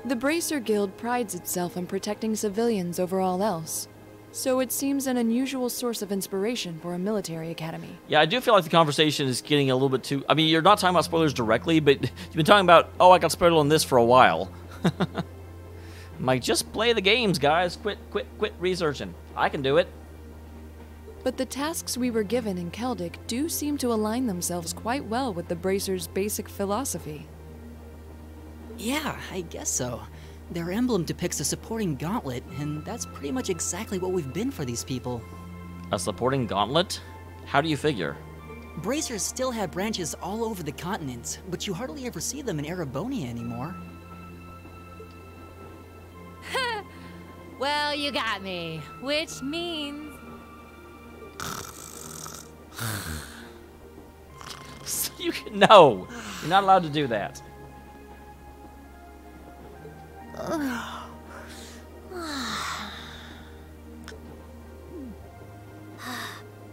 The Bracer Guild prides itself on protecting civilians over all else, so it seems an unusual source of inspiration for a military academy. Yeah, I do feel like the conversation is getting a little bit too... I mean, you're not talking about spoilers directly, but you've been talking about, oh, I got spoiled on this for a while. I'm like, just play the games, guys. Quit researching. I can do it. But the tasks we were given in Celtic do seem to align themselves quite well with the Bracer's basic philosophy. Yeah, I guess so. Their emblem depicts a supporting gauntlet, and that's pretty much exactly what we've been for these people. A supporting gauntlet? How do you figure? Bracers still have branches all over the continent, but you hardly ever see them in Erebonia anymore. Well, you got me. Which means... No, you're not allowed to do that.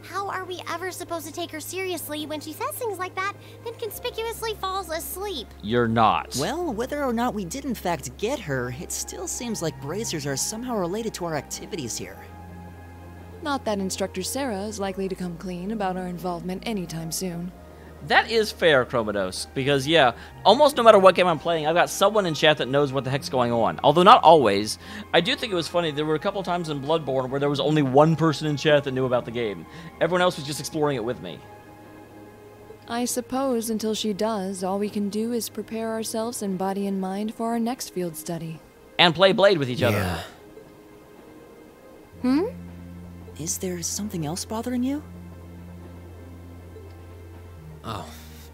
How are we ever supposed to take her seriously when she says things like that, then conspicuously falls asleep? You're not. Well, whether or not we did in fact get her, it still seems like bracers are somehow related to our activities here. Not that Instructor Sarah is likely to come clean about our involvement anytime soon. That is fair, Chromados, because, yeah, almost no matter what game I'm playing, I've got someone in chat that knows what the heck's going on. Although not always. I do think it was funny, there were a couple times in Bloodborne where there was only one person in chat that knew about the game. Everyone else was just exploring it with me. I suppose until she does, all we can do is prepare ourselves in body and mind for our next field study. And play Blade with each other. Is there something else bothering you? Oh,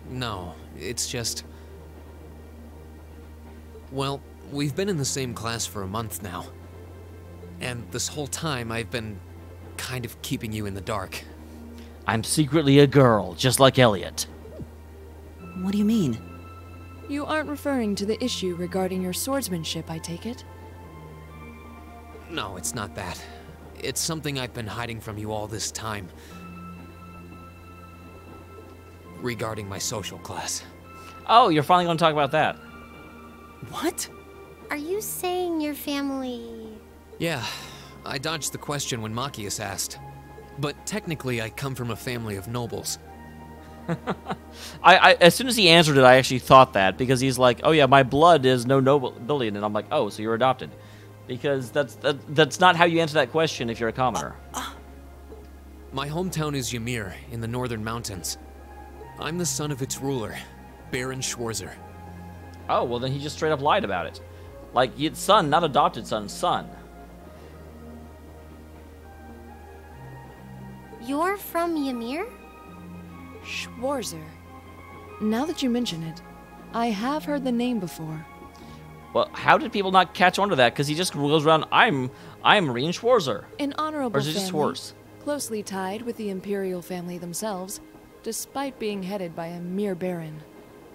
no, it's just... Well, we've been in the same class for a month now. And this whole time I've been kind of keeping you in the dark. I'm secretly a girl, just like Elliot. What do you mean? You aren't referring to the issue regarding your swordsmanship, I take it? No, it's not that. It's something I've been hiding from you all this time. Regarding my social class. Oh, you're finally going to talk about that. What? Are you saying your family... Yeah, I dodged the question when Machias asked. But technically, I come from a family of nobles. As soon as he answered it, I actually thought that, because he's like, oh yeah, my blood is no nobility, and I'm like, oh, so you're adopted. Because that's not how you answer that question if you're a commoner. My hometown is Ymir, in the northern mountains. I'm the son of its ruler, Baron Schwarzer. Oh, well then he just straight up lied about it. Like, son, not adopted son, son. You're from Ymir? Schwarzer. Now that you mention it, I have heard the name before. Well, how did people not catch on to that? Because he just goes around, I'm Marine Schwarzer. An honorable or is it just family, Schwarz? Closely tied with the imperial family themselves, despite being headed by a mere baron.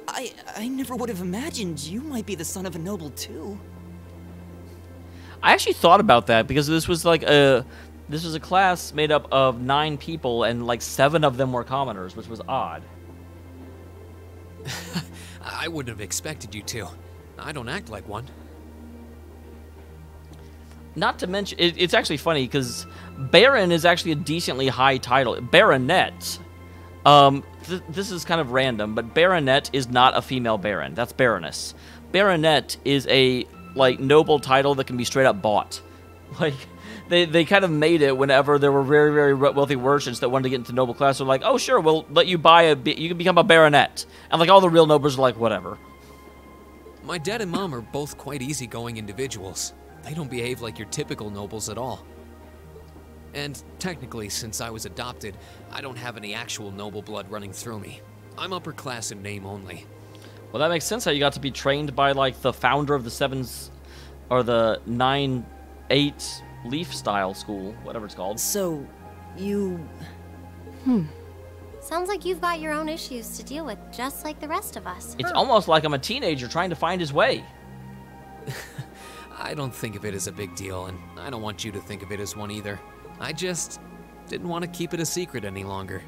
I never would have imagined you might be the son of a noble too. I actually thought about that because this was like a class made up of 9 people and like 7 of them were commoners, which was odd. I wouldn't have expected you to. I don't act like one. Not to mention, it's actually funny because Baron is actually a decently high title. Baronet. This is kind of random, but Baronet is not a female Baron. That's Baroness. Baronet is a noble title that can be straight up bought. Like they kind of made it whenever there were very, very wealthy merchants that wanted to get into noble class. They're like, oh sure, we'll let you buy you can become a baronet. And all the real nobles are like, whatever. My dad and mom are both quite easygoing individuals. They don't behave like your typical nobles at all. And technically, since I was adopted, I don't have any actual noble blood running through me. I'm upper class in name only. Well, that makes sense how you got to be trained by, the founder of the 9-8 Leaf Style School, whatever it's called. So, you... Sounds like you've got your own issues to deal with, just like the rest of us. It's almost like I'm a teenager trying to find his way. I don't think of it as a big deal, and I don't want you to think of it as one either. I just didn't want to keep it a secret any longer.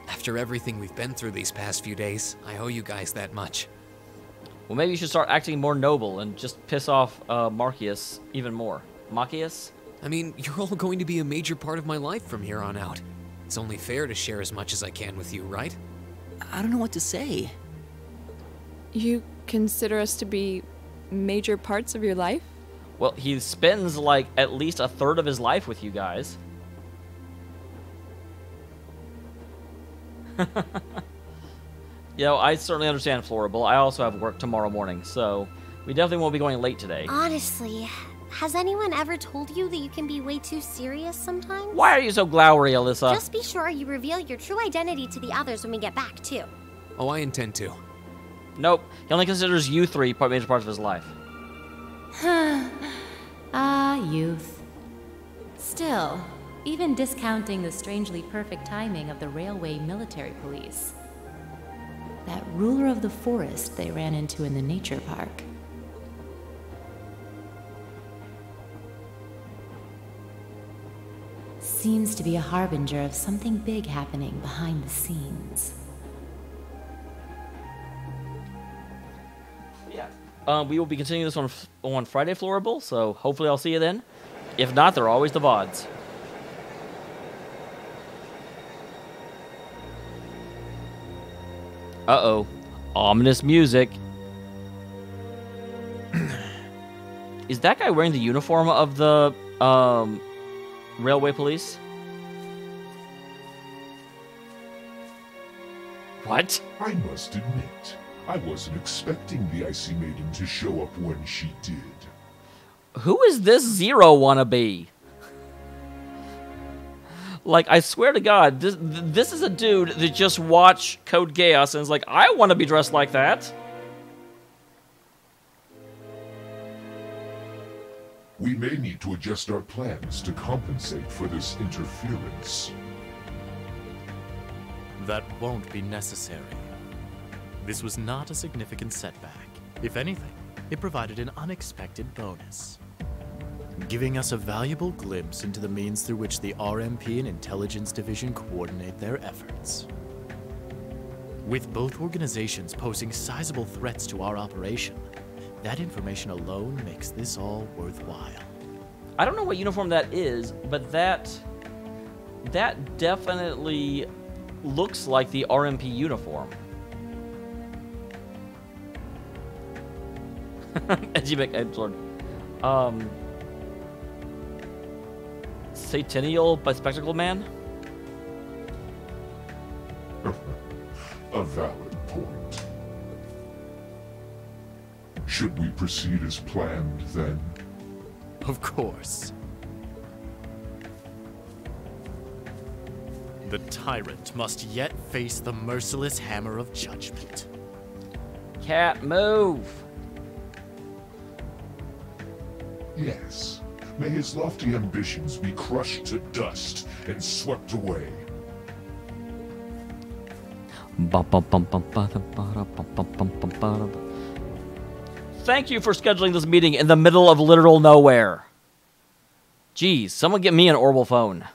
After everything we've been through these past few days, I owe you guys that much. Well, maybe you should start acting more noble and just piss off Marcius even more. Marcius? I mean, you're all going to be a major part of my life from here on out. It's only fair to share as much as I can with you, right? I don't know what to say. You consider us to be major parts of your life? Well, he spends at least a third of his life with you guys. I certainly understand, Florable. I also have work tomorrow morning, so we definitely won't be going late today. Honestly, has anyone ever told you that you can be way too serious sometimes? Why are you so glowery, Alyssa? Just be sure you reveal your true identity to the others when we get back, too. Oh, I intend to. Nope. He only considers you three major parts of his life. Youth. Still, even discounting the strangely perfect timing of the railway military police. That ruler of the forest they ran into in the nature park. Seems to be a harbinger of something big happening behind the scenes. We will be continuing this on Friday, Florable, so hopefully I'll see you then. If not, there are always the VODs. Uh-oh. Ominous music. Is that guy wearing the uniform of the railway police? What? I must admit, I wasn't expecting the Icy Maiden to show up when she did. Who is this Zero wannabe? I swear to God, this is a dude that just watched Code Geass and is like, I want to be dressed like that. We may need to adjust our plans to compensate for this interference. That won't be necessary. This was not a significant setback. If anything, it provided an unexpected bonus, giving us a valuable glimpse into the means through which the RMP and Intelligence Division coordinate their efforts. With both organizations posing sizable threats to our operation, that information alone makes this all worthwhile. I don't know what uniform that is, but that definitely looks like the RMP uniform. Edgy McEdgelord. Satinial Bespectacled Man? A valid point. Should we proceed as planned, then? Of course. The tyrant must yet face the merciless hammer of judgment. Cat, move! Yes. May his lofty ambitions be crushed to dust and swept away. Thank you for scheduling this meeting in the middle of literal nowhere. Geez, someone get me an Orbital phone.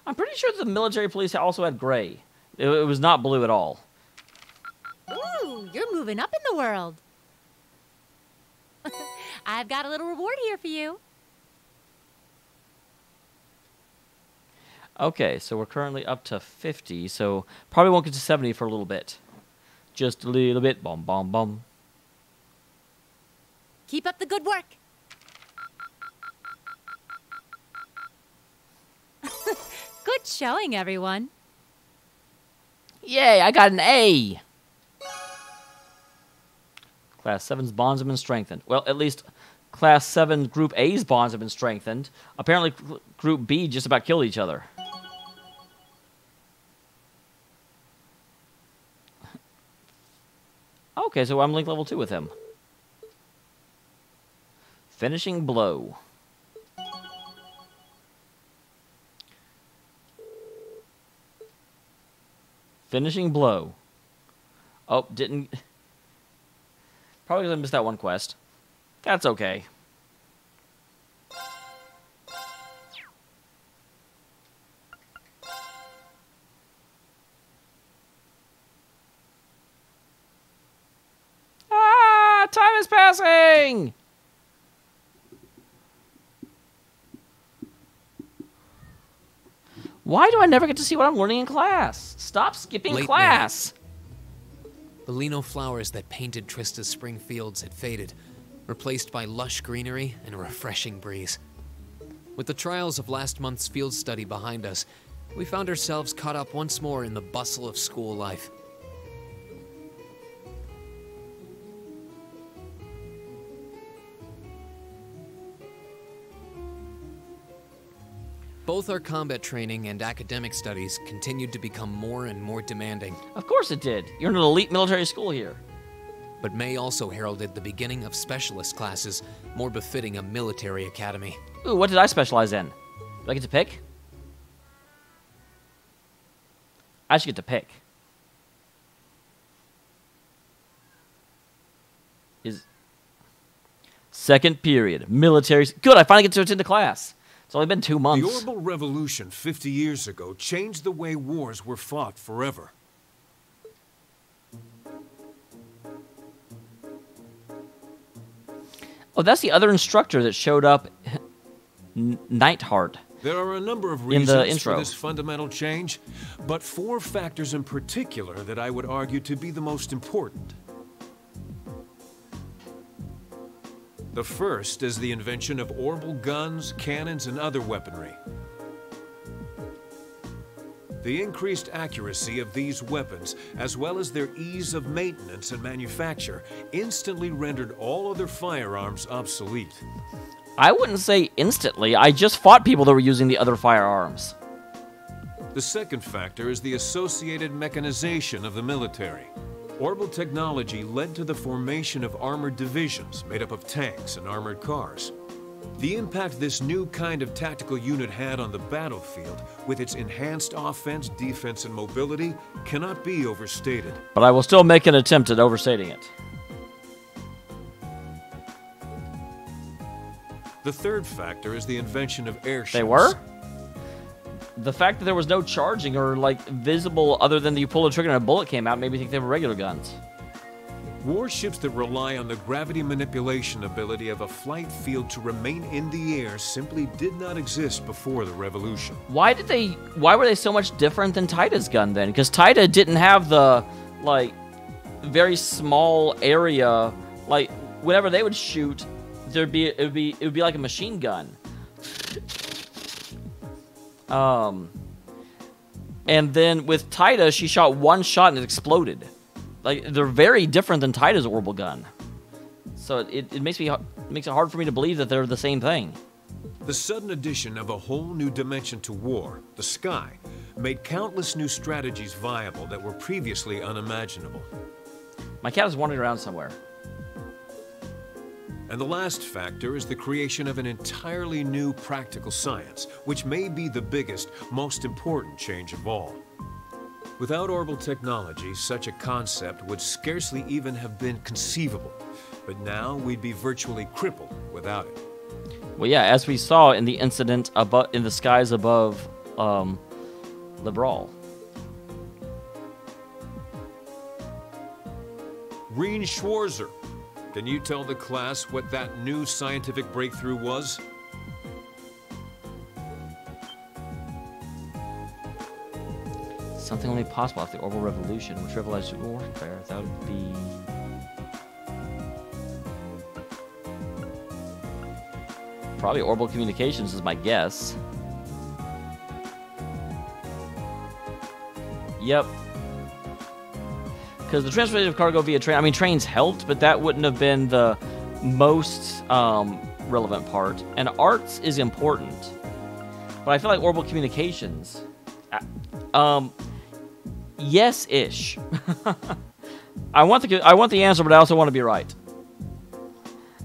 I'm pretty sure the military police also had gray. It was not blue at all. Ooh, you're moving up in the world. I've got a little reward here for you. Okay, so we're currently up to 50, so probably won't get to 70 for a little bit. Just a little bit. Bum, bum, bum. Keep up the good work. Good showing, everyone. Yay, I got an A! Class 7's bonds have been strengthened. Well, at least Class 7 Group A's bonds have been strengthened. Apparently, Group B just about killed each other. Okay, so I'm link level 2 with him. Finishing blow. Finishing blow. Oh, didn't... Probably gonna miss that one quest. That's okay. Ah! Time is passing! Why do I never get to see what I'm learning in class? Stop skipping Late class! The lino flowers that painted Trista's spring fields had faded, replaced by lush greenery and a refreshing breeze. With the trials of last month's field study behind us, we found ourselves caught up once more in the bustle of school life. Both our combat training and academic studies continued to become more and more demanding. Of course it did. You're in an elite military school here. But May also heralded the beginning of specialist classes, more befitting a military academy. Ooh, what did I specialize in? Do I get to pick? I should get to pick. Second period. Military... Good, I finally get to attend the class. It's only been 2 months. The Orbital Revolution 50 years ago changed the way wars were fought forever. Oh, that's the other instructor that showed up, Nightheart. There are a number of in the reasons intro. for this fundamental change, but 4 factors in particular that I would argue to be the most important. The first is the invention of orbital guns, cannons, and other weaponry. The increased accuracy of these weapons, as well as their ease of maintenance and manufacture, instantly rendered all other firearms obsolete. I wouldn't say instantly. I just fought people that were using the other firearms. The second factor is the associated mechanization of the military. Orbital technology led to the formation of armored divisions made up of tanks and armored cars. The impact this new kind of tactical unit had on the battlefield, with its enhanced offense, defense, and mobility, cannot be overstated. But I will still make an attempt at overstating it. The third factor is the invention of airships. They were? The fact that there was no charging or, like, visible other than you pull a trigger and a bullet came out made me think they were regular guns. Warships that rely on the gravity manipulation ability of a flight field to remain in the air simply did not exist before the revolution. Why were they so much different than Taida's gun then? Because Taida didn't have the, like, very small area. Like, whenever they would shoot, it would be like a machine gun. And then with Taida, she shot one shot and it exploded. Like, they're very different than Taida's orbital gun. So it makes it hard for me to believe that they're the same thing. The sudden addition of a whole new dimension to war, the sky, made countless new strategies viable that were previously unimaginable. My cat is wandering around somewhere. And the last factor is the creation of an entirely new practical science, which may be the biggest, most important change of all. Without orbital technology, such a concept would scarcely even have been conceivable. But now we'd be virtually crippled without it. Well, yeah, as we saw in the incident in the skies above Liberal. Reen Schwarzer, can you tell the class what that new scientific breakthrough was? Something only possible after the orbital revolution, which revolutionized warfare. That would be... probably orbital communications is my guess. Yep. Because the transportation of cargo via train, I mean, trains helped, but that wouldn't have been the most relevant part. And arts is important. But I feel like orbital communications... yes-ish. I want the answer, but I also want to be right.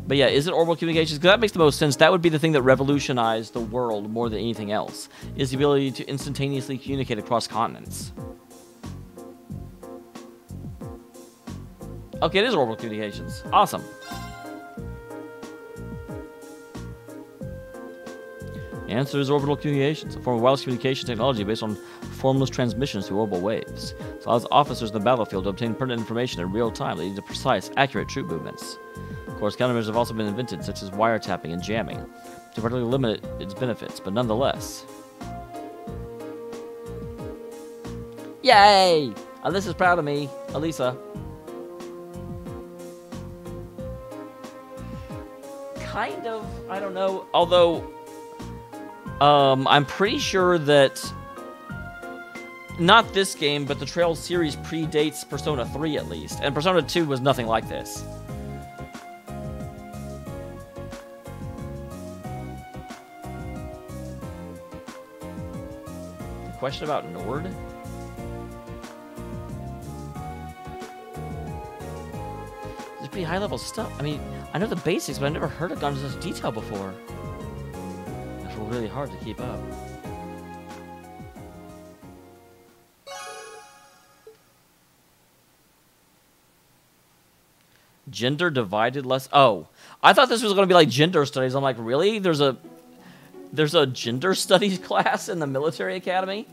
But yeah, is it orbital communications? Because that makes the most sense. That would be the thing that revolutionized the world more than anything else, is the ability to instantaneously communicate across continents. Okay, it is orbital communications. Awesome. The answer is orbital communications, a form of wireless communication technology based on formless transmissions through orbital waves. It allows officers in the battlefield to obtain pertinent information in real time, leading to precise, accurate troop movements. Of course, countermeasures have also been invented, such as wiretapping and jamming, to particularly limit its benefits, but nonetheless. Yay! Alyssa's proud of me. Alyssa. Kind of, I don't know, although... I'm pretty sure that not this game, but the Trails series predates Persona 3 at least, and Persona 2 was nothing like this. The question about Nord? It's pretty high level stuff. I mean, I know the basics, but I've never heard it gone into such detail before. Really hard to keep up. Gender divided less. Oh, I thought this was going to be like gender studies. I'm like, really? There's a gender studies class in the military academy?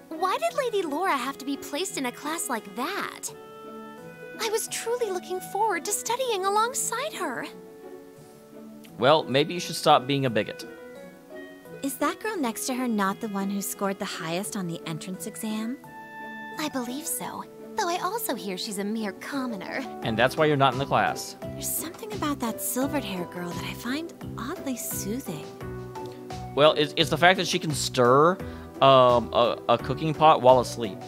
Why did Lady Laura have to be placed in a class like that? I was truly looking forward to studying alongside her. Well, maybe you should stop being a bigot. Is that girl next to her not the one who scored the highest on the entrance exam? I believe so, though I also hear she's a mere commoner. And that's why you're not in the class. There's something about that silvered-haired girl that I find oddly soothing. Well, it's the fact that she can stir a cooking pot while asleep.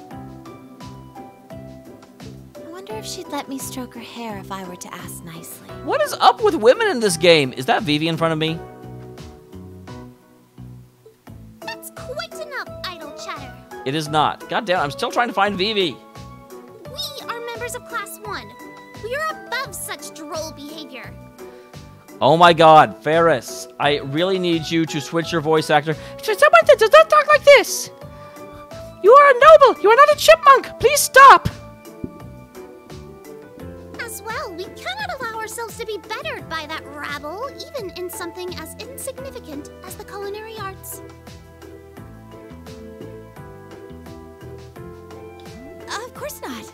I wonder if she'd let me stroke her hair if I were to ask nicely. What is up with women in this game? Is that Vivi in front of me? That's quite enough idle chatter. It is not. God damn, I'm still trying to find Vivi. We are members of Class 1. We are above such droll behavior. Oh my god, Ferris. I really need you to switch your voice actor. Someone that does not talk like this. You are a noble. You are not a chipmunk. Please stop. As well, we cannot allow ourselves to be bettered by that rabble, even in something as insignificant as the culinary arts. Of course not.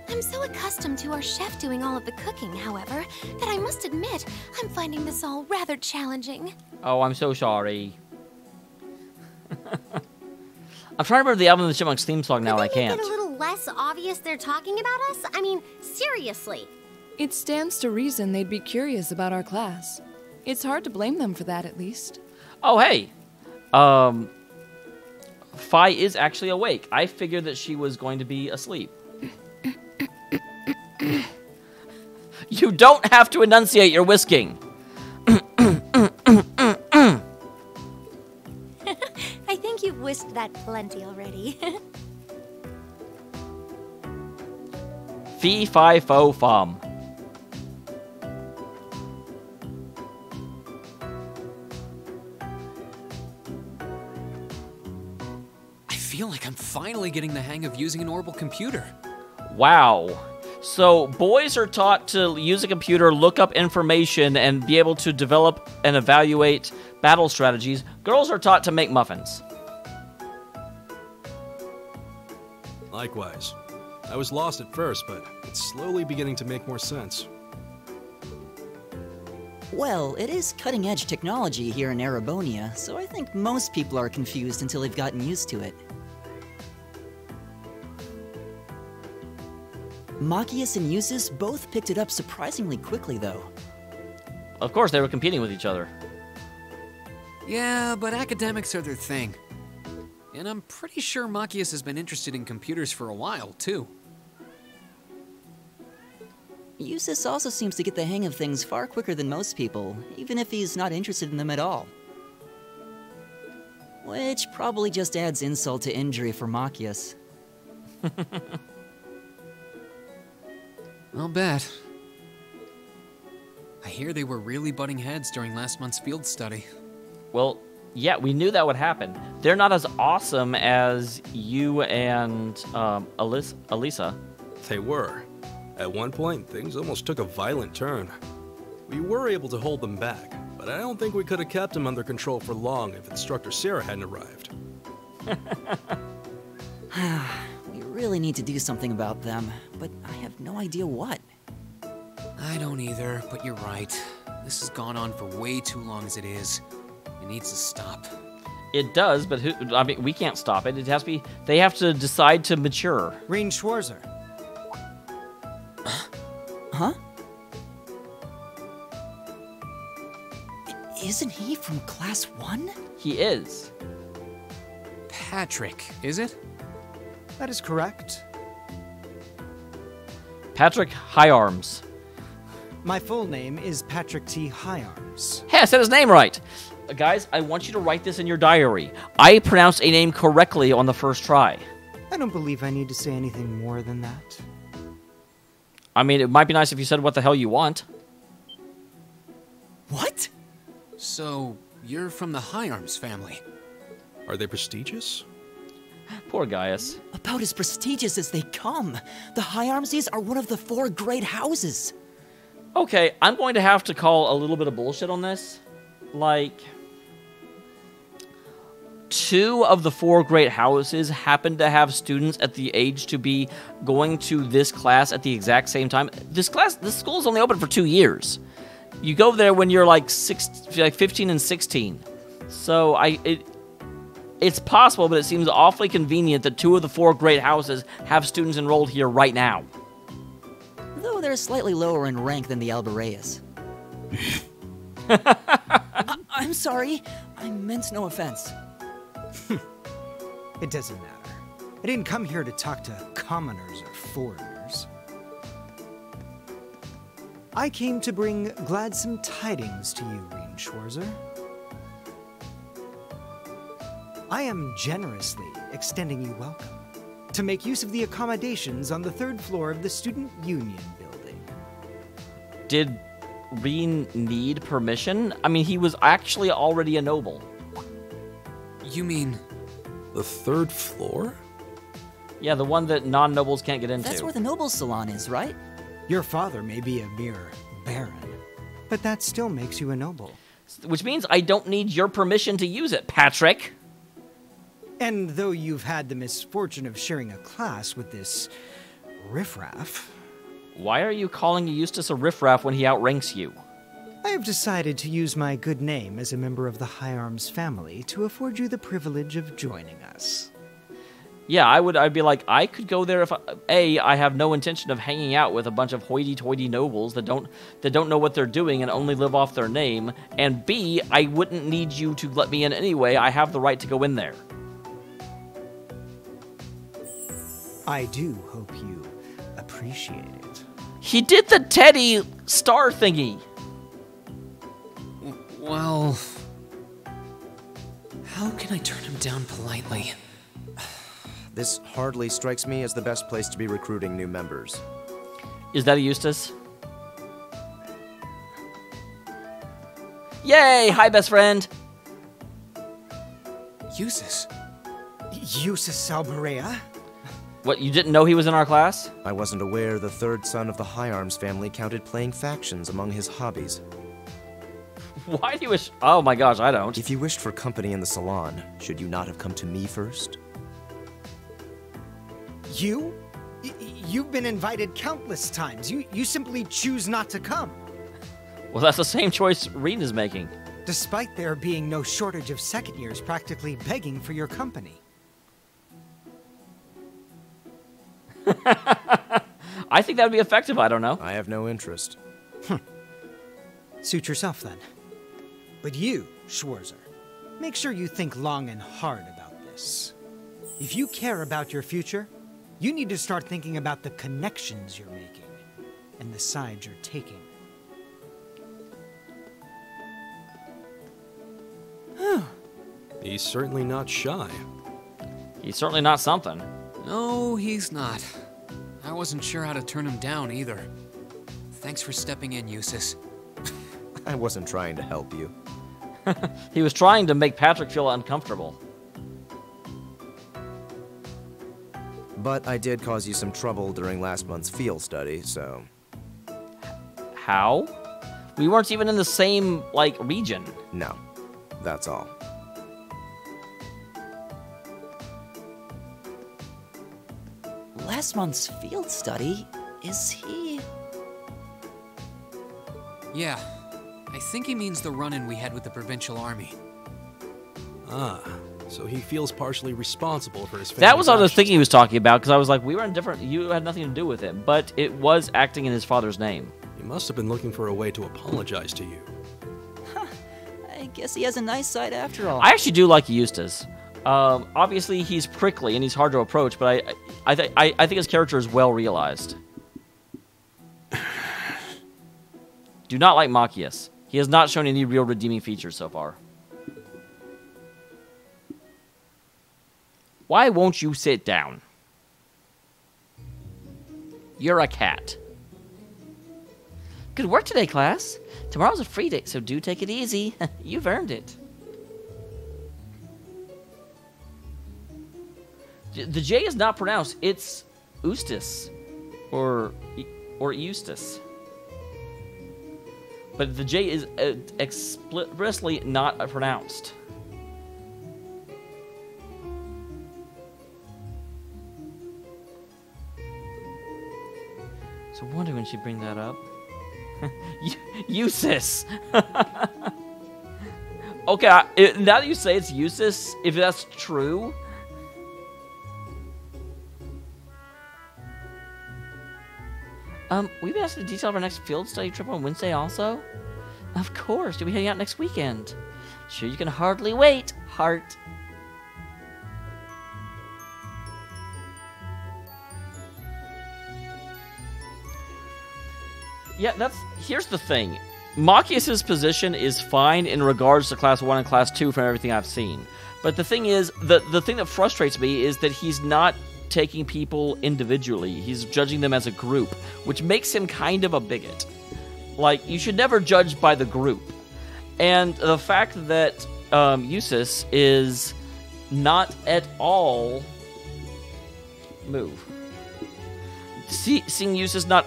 I'm so accustomed to our chef doing all of the cooking, however, that I must admit I'm finding this all rather challenging. Oh, I'm so sorry. I'm trying to remember the Alvin and the Chipmunks theme song now, and I can't. Is it a little less obvious they're talking about us? I mean, seriously. It stands to reason they'd be curious about our class. It's hard to blame them for that, at least. Oh, hey. Fi is actually awake. I figured that she was going to be asleep. You don't have to enunciate your whisking. I think you've whisked that plenty already. Fee, fi, fo, fum. I feel like I'm finally getting the hang of using an orbital computer. Wow. So boys are taught to use a computer, look up information, and be able to develop and evaluate battle strategies. Girls are taught to make muffins. Likewise. I was lost at first, but it's slowly beginning to make more sense. Well, it is cutting-edge technology here in Erebonia, so I think most people are confused until they've gotten used to it. Machias and Eustace both picked it up surprisingly quickly, though. Of course, they were competing with each other. Yeah, but academics are their thing. And I'm pretty sure Machias has been interested in computers for a while, too. Eustace also seems to get the hang of things far quicker than most people, even if he's not interested in them at all. Which probably just adds insult to injury for Machias. I'll bet. I hear they were really butting heads during last month's field study. Well, yeah, we knew that would happen. They're not as awesome as you and Elisa. They were. At one point, things almost took a violent turn. We were able to hold them back, but I don't think we could have kept them under control for long if Instructor Sarah hadn't arrived. We really need to do something about them, but I have no idea what. I don't either, but you're right. This has gone on for way too long as it is. It needs to stop. It does, but I mean, we can't stop it. It has to be. They have to decide to mature. Rean Schwarzer. Huh? Isn't he from Class 1? He is. Patrick, is it? That is correct. Patrick Higharms. My full name is Patrick T. Higharms. Hey, I said his name right. Guys, I want you to write this in your diary. I pronounced a name correctly on the first try. I don't believe I need to say anything more than that. I mean, it might be nice if you said what the hell you want. What? So, you're from the Higharms family. Are they prestigious? Poor Gaius. About as prestigious as they come. The Higharmses are one of the 4 great houses. Okay, I'm going to have to call a little bit of bullshit on this. Like, 2 of the 4 great houses happen to have students at the age to be going to this class at the exact same time. This school is only open for 2 years. You go there when you're like 15 and 16. So it's possible, but it seems awfully convenient that 2 of the 4 great houses have students enrolled here right now. Though they're slightly lower in rank than the Albareas. I'm sorry. I meant no offense. It doesn't matter. I didn't come here to talk to commoners or foreigners. I came to bring gladsome tidings to you, Rean Schwarzer. I am generously extending you welcome to make use of the accommodations on the 3rd floor of the Student Union building. Did Rean need permission? I mean, he was actually already a noble. You mean the 3rd floor? Yeah, the one that non-nobles can't get into. That's where the nobles' salon is, right? Your father may be a mere baron, but that still makes you a noble. Which means I don't need your permission to use it, Patrick. And though you've had the misfortune of sharing a class with this riffraff... Why are you calling Eustace a riffraff when he outranks you? I have decided to use my good name as a member of the Higharms family to afford you the privilege of joining us. Yeah, I'd be like, I could go there if I have no intention of hanging out with a bunch of hoity-toity nobles that don't know what they're doing and only live off their name, and B, I wouldn't need you to let me in anyway. I have the right to go in there. I do hope you appreciate it. He did the Teddy star thingy. Well, how can I turn him down politely? This hardly strikes me as the best place to be recruiting new members. Is that a Eustace? Yay! Hi, best friend. Eustace. Eustace Albarea? What, you didn't know he was in our class? I wasn't aware the third son of the High Arms family counted playing factions among his hobbies. Why do you wish... Oh my gosh, I don't. If you wished for company in the salon, should you not have come to me first? You? You've been invited countless times. You simply choose not to come. Well, that's the same choice Reed is making. Despite there being no shortage of second years practically begging for your company. I think that would be effective, I don't know. I have no interest. Suit yourself then. But you, Schwarzer, make sure you think long and hard about this. If you care about your future, you need to start thinking about the connections you're making and the sides you're taking. He's certainly not shy. He's certainly not something. No, he's not. I wasn't sure how to turn him down either. Thanks for stepping in, Eustace. I wasn't trying to help you. He was trying to make Patrick feel uncomfortable. But I did cause you some trouble during last month's field study, so... How? We weren't even in the same, region. No, that's all. Last month's field study? Is he... Yeah, I think he means the run-in we had with the Provincial Army. Ah, so he feels partially responsible for his family's That was what I was actions. thinking he was talking about, because I was like, we were in different... You had nothing to do with it, but it was acting in his father's name. He must have been looking for a way to apologize to you. I guess he has a nice side after all. I actually do like Eustace. Obviously, he's prickly and he's hard to approach, but I think his character is well realized. Do not like Machias. He has not shown any real redeeming features so far. Why won't you sit down? You're a cat. Good work today, class. Tomorrow's a free day, so do take it easy. You've earned it. The J is not pronounced. It's Eustace. Or Eustace. But the J is explicitly not pronounced. So I wonder when she'd bring that up. Eustace! Okay, now that you say it's Eustace, if that's true... we've been asked the detail of our next field study trip on Wednesday also? Of course, you'll be heading out next weekend. Sure you can hardly wait, heart. Yeah, here's the thing. Machias' position is fine in regards to Class 1 and Class 2 from everything I've seen. But the thing is, the thing that frustrates me is that he's not taking people individually. He's judging them as a group, which makes him kind of a bigot. Like, you should never judge by the group. And the fact that Eustace is not at all... Move. Seeing Eustace not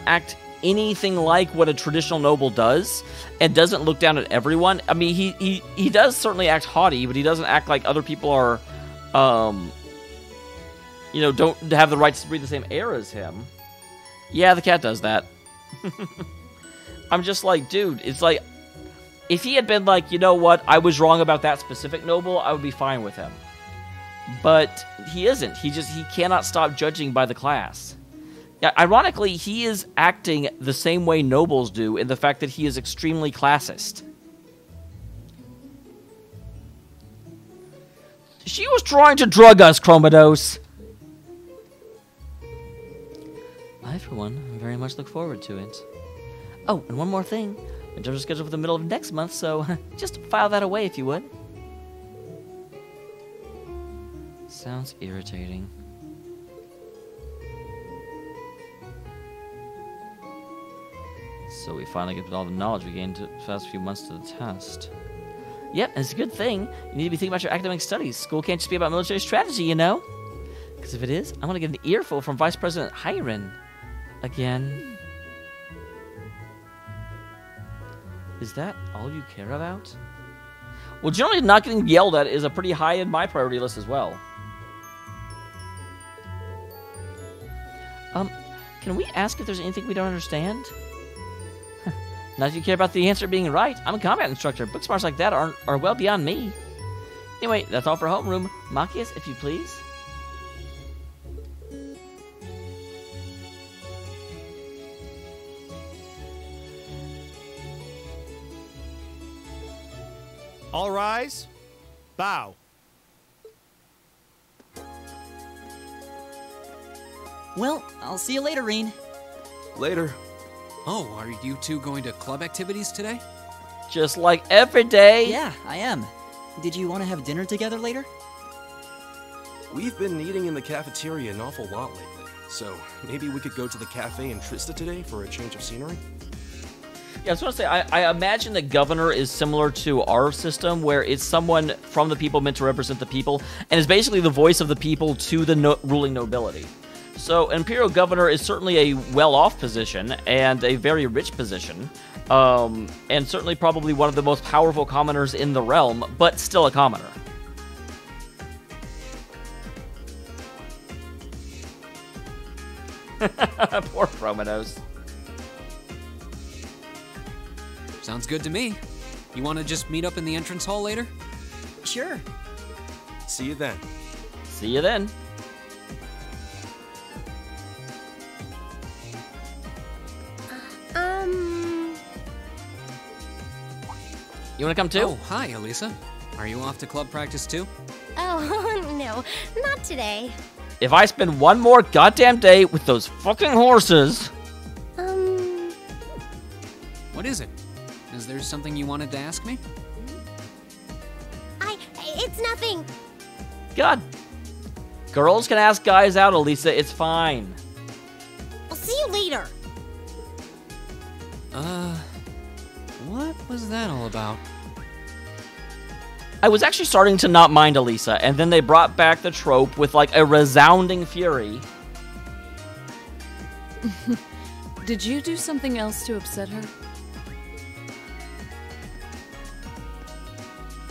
act anything like what a traditional noble does, and doesn't look down at everyone. I mean, he does certainly act haughty, but he doesn't act like other people are, don't have the right to breathe the same air as him. Yeah, the cat does that. I'm just like, dude, it's like, if he had been like, you know what, I was wrong about that specific noble, I would be fine with him. But he isn't. He cannot stop judging by the class. Yeah, ironically, he is acting the same way nobles do in the fact that he is extremely classist. She was trying to drug us, Chromados. I, for one, very much look forward to it. Oh, and one more thing. Midterms are scheduled for the middle of next month, so just file that away if you would. Sounds irritating. So we finally get all the knowledge we gained the past few months to the test. Yep, and it's a good thing. You need to be thinking about your academic studies. School can't just be about military strategy, you know? Because if it is, I'm gonna get an earful from Vice President Hiron again. Is that all you care about? Well, generally not getting yelled at is a pretty high in my priority list as well. Can we ask if there's anything we don't understand? Not if you care about the answer being right. I'm a combat instructor. Book smarts like that are well beyond me. Anyway, that's all for homeroom. Machias, if you please. All rise. Bow. Well, I'll see you later, Reen. Later. Oh, are you two going to club activities today? Just like every day. Yeah, I am. Did you want to have dinner together later? We've been eating in the cafeteria an awful lot lately, so maybe we could go to the cafe in Trista today for a change of scenery? Yeah, I was going to say, I imagine the governor is similar to our system, where it's someone from the people meant to represent the people, and is basically the voice of the people to the ruling nobility. So, an imperial governor is certainly a well-off position, and a very rich position, and certainly probably one of the most powerful commoners in the realm, but still a commoner. Poor Promenos. Sounds good to me. You want to just meet up in the entrance hall later? Sure. See you then. See you then. You want to come too? Oh, hi, Elisa. Are you off to club practice too? Oh, no, not today. If I spend one more goddamn day with those fucking horses... What is it? Is there something you wanted to ask me? It's nothing. God. Girls can ask guys out, Elisa. It's fine. I'll see you later. What was that all about? I was actually starting to not mind Elisa, and then they brought back the trope with, like, a resounding fury. Did you do something else to upset her?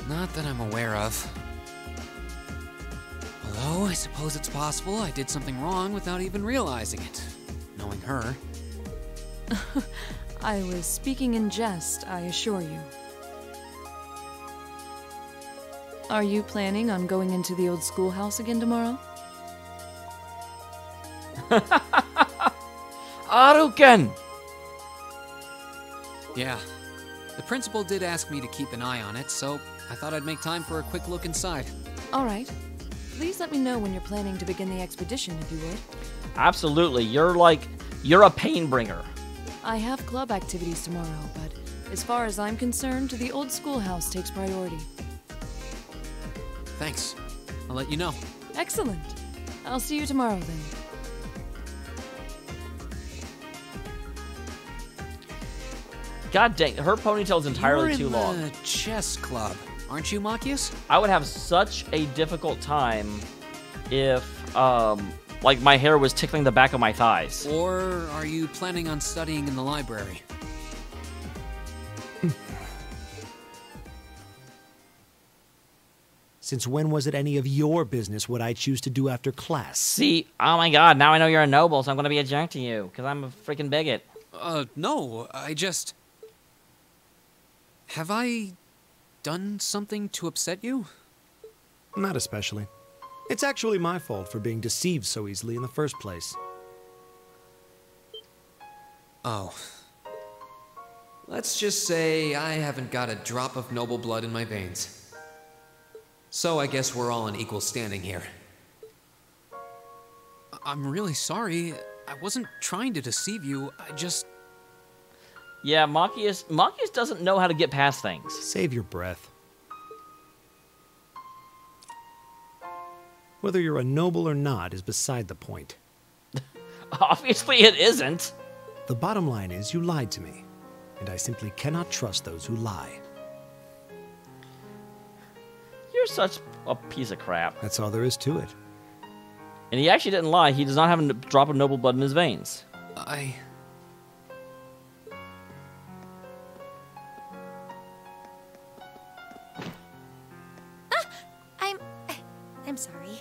Not that I'm aware of. Although, I suppose it's possible I did something wrong without even realizing it. Knowing her. I was speaking in jest, I assure you. Are you planning on going into the old schoolhouse again tomorrow? Aruken! Yeah. The principal did ask me to keep an eye on it, so I thought I'd make time for a quick look inside. All right. Please let me know when you're planning to begin the expedition, if you would. Absolutely. You're a pain bringer. I have club activities tomorrow, but as far as I'm concerned, the old schoolhouse takes priority. Thanks. I'll let you know. Excellent. I'll see you tomorrow, then. God dang, her ponytail's entirely too long. You're in the chess club, aren't you, Machias? I would have such a difficult time if, like, my hair was tickling the back of my thighs. Or are you planning on studying in the library? Since when was it any of your business what I choose to do after class? See, oh my god, now I know you're a noble, so I'm gonna be a jerk to you, because I'm a freaking bigot. No, I just... Have I done something to upset you? Not especially. It's actually my fault for being deceived so easily in the first place. Oh. Let's just say I haven't got a drop of noble blood in my veins. So I guess we're all in equal standing here. I'm really sorry. I wasn't trying to deceive you. I just... Yeah, Machias doesn't know how to get past things. Save your breath. Whether you're a noble or not is beside the point. Obviously it isn't. The bottom line is you lied to me, and I simply cannot trust those who lie. You're such a piece of crap. That's all there is to it. And he actually didn't lie. He does not have a drop of noble blood in his veins. I'm sorry.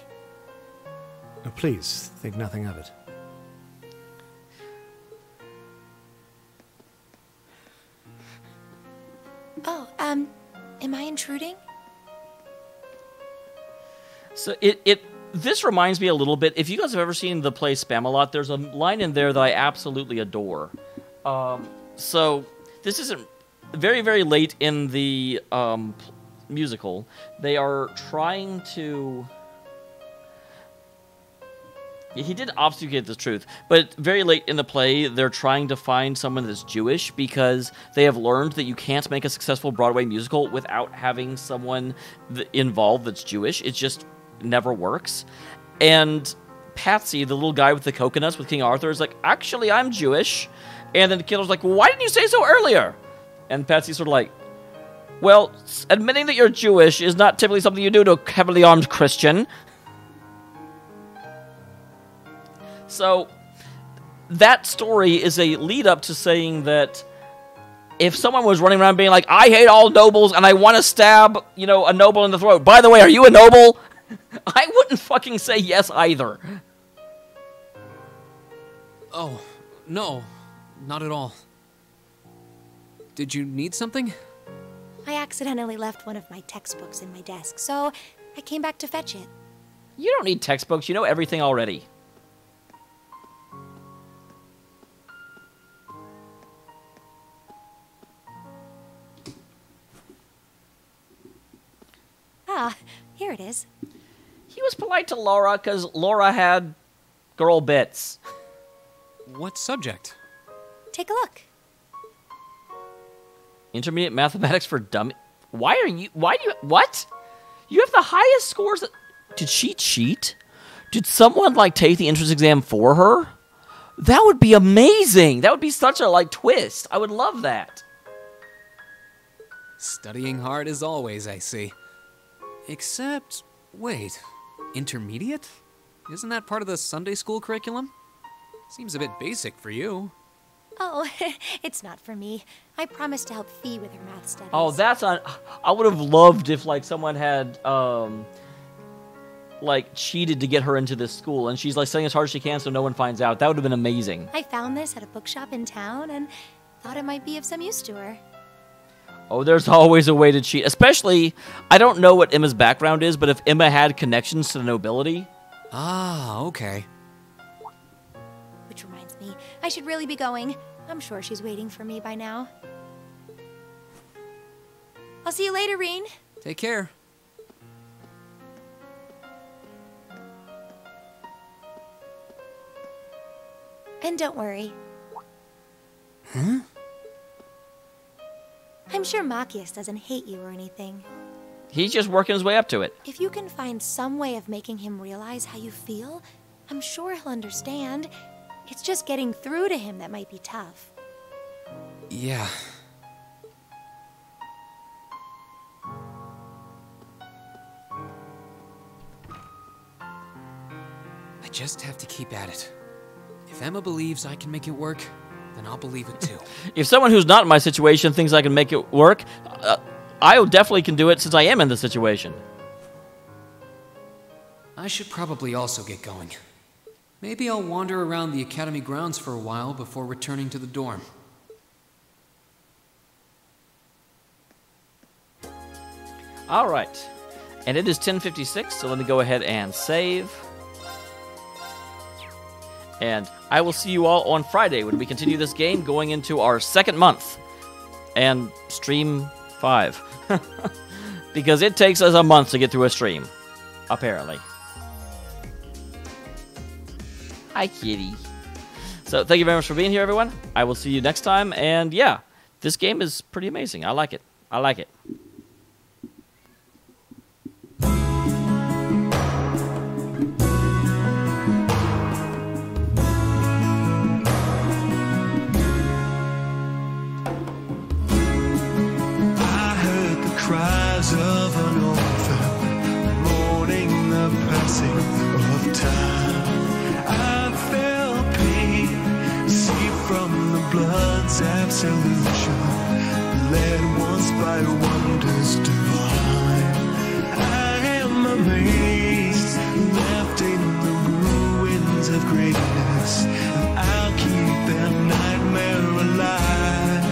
No, please, think nothing of it. Oh, am I intruding? So this reminds me a little bit. If you guys have ever seen the play Spamalot, there's a line in there that I absolutely adore. So this isn't very, very late in the musical. They are trying to... He did obfuscate the truth, but very late in the play, they're trying to find someone that's Jewish because they have learned that you can't make a successful Broadway musical without having someone involved that's Jewish. It just never works. And Patsy, the little guy with the coconuts with King Arthur, is like, actually, I'm Jewish. And then the killer's like, well, why didn't you say so earlier? And Patsy's sort of like, well, admitting that you're Jewish is not typically something you do to a heavily armed Christian. So, that story is a lead-up to saying that if someone was running around being like, I hate all nobles and I want to stab, a noble in the throat. By the way, are you a noble? I wouldn't fucking say yes either. Oh, no. Not at all. Did you need something? I accidentally left one of my textbooks in my desk, so I came back to fetch it. You don't need textbooks. You know everything already. Ah, here it is. He was polite to Laura because Laura had girl bits. What subject? Take a look. Intermediate mathematics for dummy. What? You have the highest scores. Did she cheat? Did someone take the entrance exam for her? That would be amazing. That would be such a twist. I would love that. Studying hard as always, I see. Except, wait, intermediate? Isn't that part of the Sunday school curriculum? Seems a bit basic for you. Oh, it's not for me. I promised to help Fee with her math studies. Oh, that's on. I would have loved if someone had cheated to get her into this school, and she's studying as hard as she can so no one finds out. That would have been amazing. I found this at a bookshop in town and thought it might be of some use to her. Oh, there's always a way to cheat. Especially, I don't know what Emma's background is, but if Emma had connections to the nobility... Ah, okay. Which reminds me, I should really be going. I'm sure she's waiting for me by now. I'll see you later, Reen. Take care. And don't worry. Huh? I'm sure Machias doesn't hate you or anything. He's just working his way up to it. If you can find some way of making him realize how you feel, I'm sure he'll understand. It's just getting through to him that might be tough. Yeah. I just have to keep at it. If Emma believes I can make it work, then I'll believe it too. If someone who's not in my situation thinks I can make it work, I definitely can do it since I am in the situation. I should probably also get going. Maybe I'll wander around the academy grounds for a while before returning to the dorm. All right. And it is 10:56, so let me go ahead and save. And I will see you all on Friday when we continue this game going into our second month. And stream 5. Because it takes us a month to get through a stream. Apparently. Hi, kitty. So thank you very much for being here, everyone. I will see you next time. And yeah, this game is pretty amazing. I like it. I like it. Cries of an orphan, mourning the passing of time. absolution, led once by wonders divine. I am amazed, left in the ruins of greatness, and I'll keep their nightmare alive.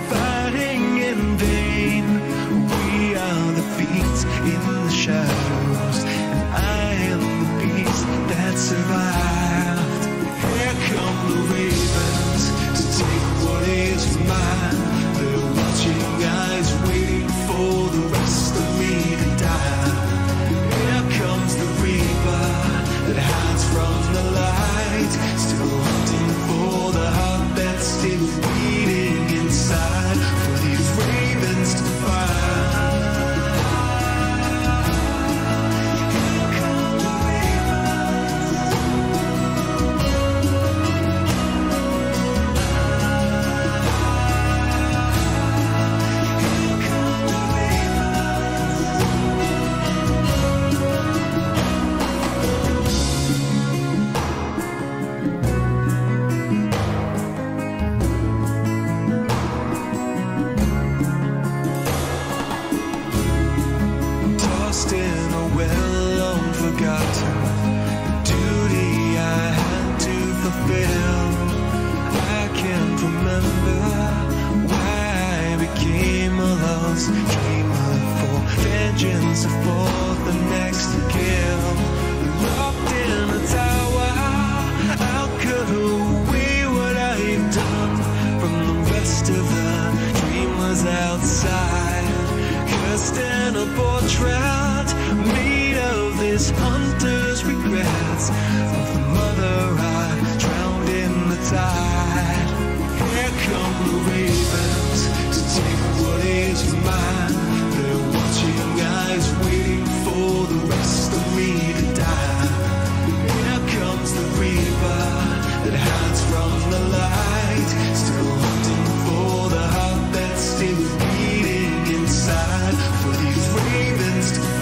Fighting in vain, we are the beats in the shadows, and I am the beast that survived. Here come the ravens to take what is mine. They're watching eyes waiting for the rest of me to die. Here comes the reaper that hides from the light, still hunting for the heart that's still beating inside, for these ravens to find. Tossed in a well long forgotten duty I had to fulfill. I can't remember why I became a lost dreamer, for vengeance or for the next kill. Locked in a tower, I'll cut away what I've done from the rest of the dreamers outside. Cursed in a portrait made of this hunter's regrets, of the mother I drowned in the tide. Here come the ravens to take what is mine. They're watching eyes waiting for the rest of me to die. Here comes the reaper that hides from the light, still hunting for the heart that's still beating inside, for these ravens to find.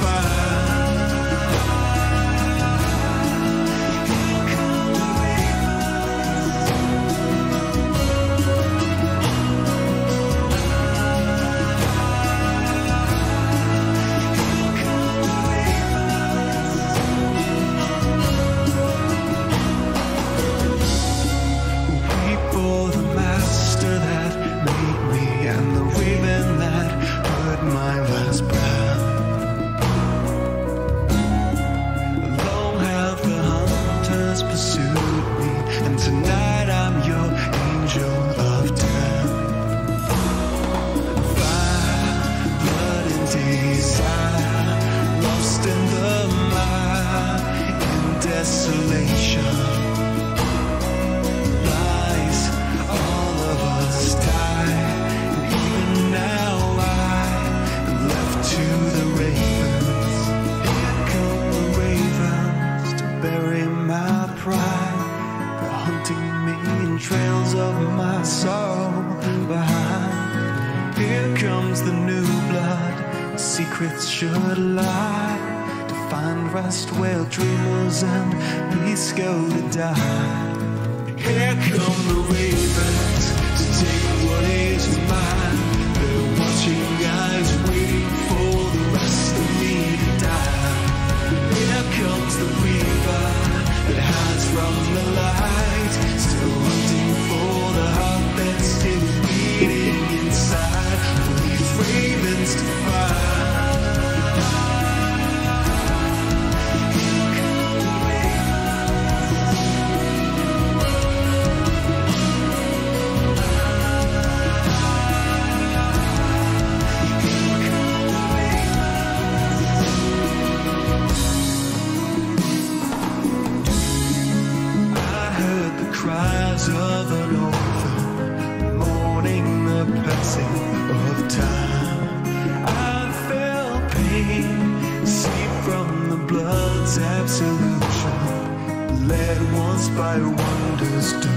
Weep for the master that made me, and the raven that heard my last breath. Long have the hunters pursued me, and tonight I'm your angel of death. Fire, blood and desire, lost in the mire, in desolation. Lies, all of us die, and even now I am left to the ravens. Here come the ravens to bury my pride. They're hunting me in trails of my soul behind. Here comes the new blood, secrets should lie, to find rest where dreamers and beasts go to die. Here come the ravens to take what is mine. They're watching eyes waiting for the rest of me to die. Here comes the reaper that hides from the light, still hunting for the heart that's still beating inside, for these ravens to find. Cries of an orphan, mourning the passing of time. I felt pain seep from the blood's absolution, led once by wonders to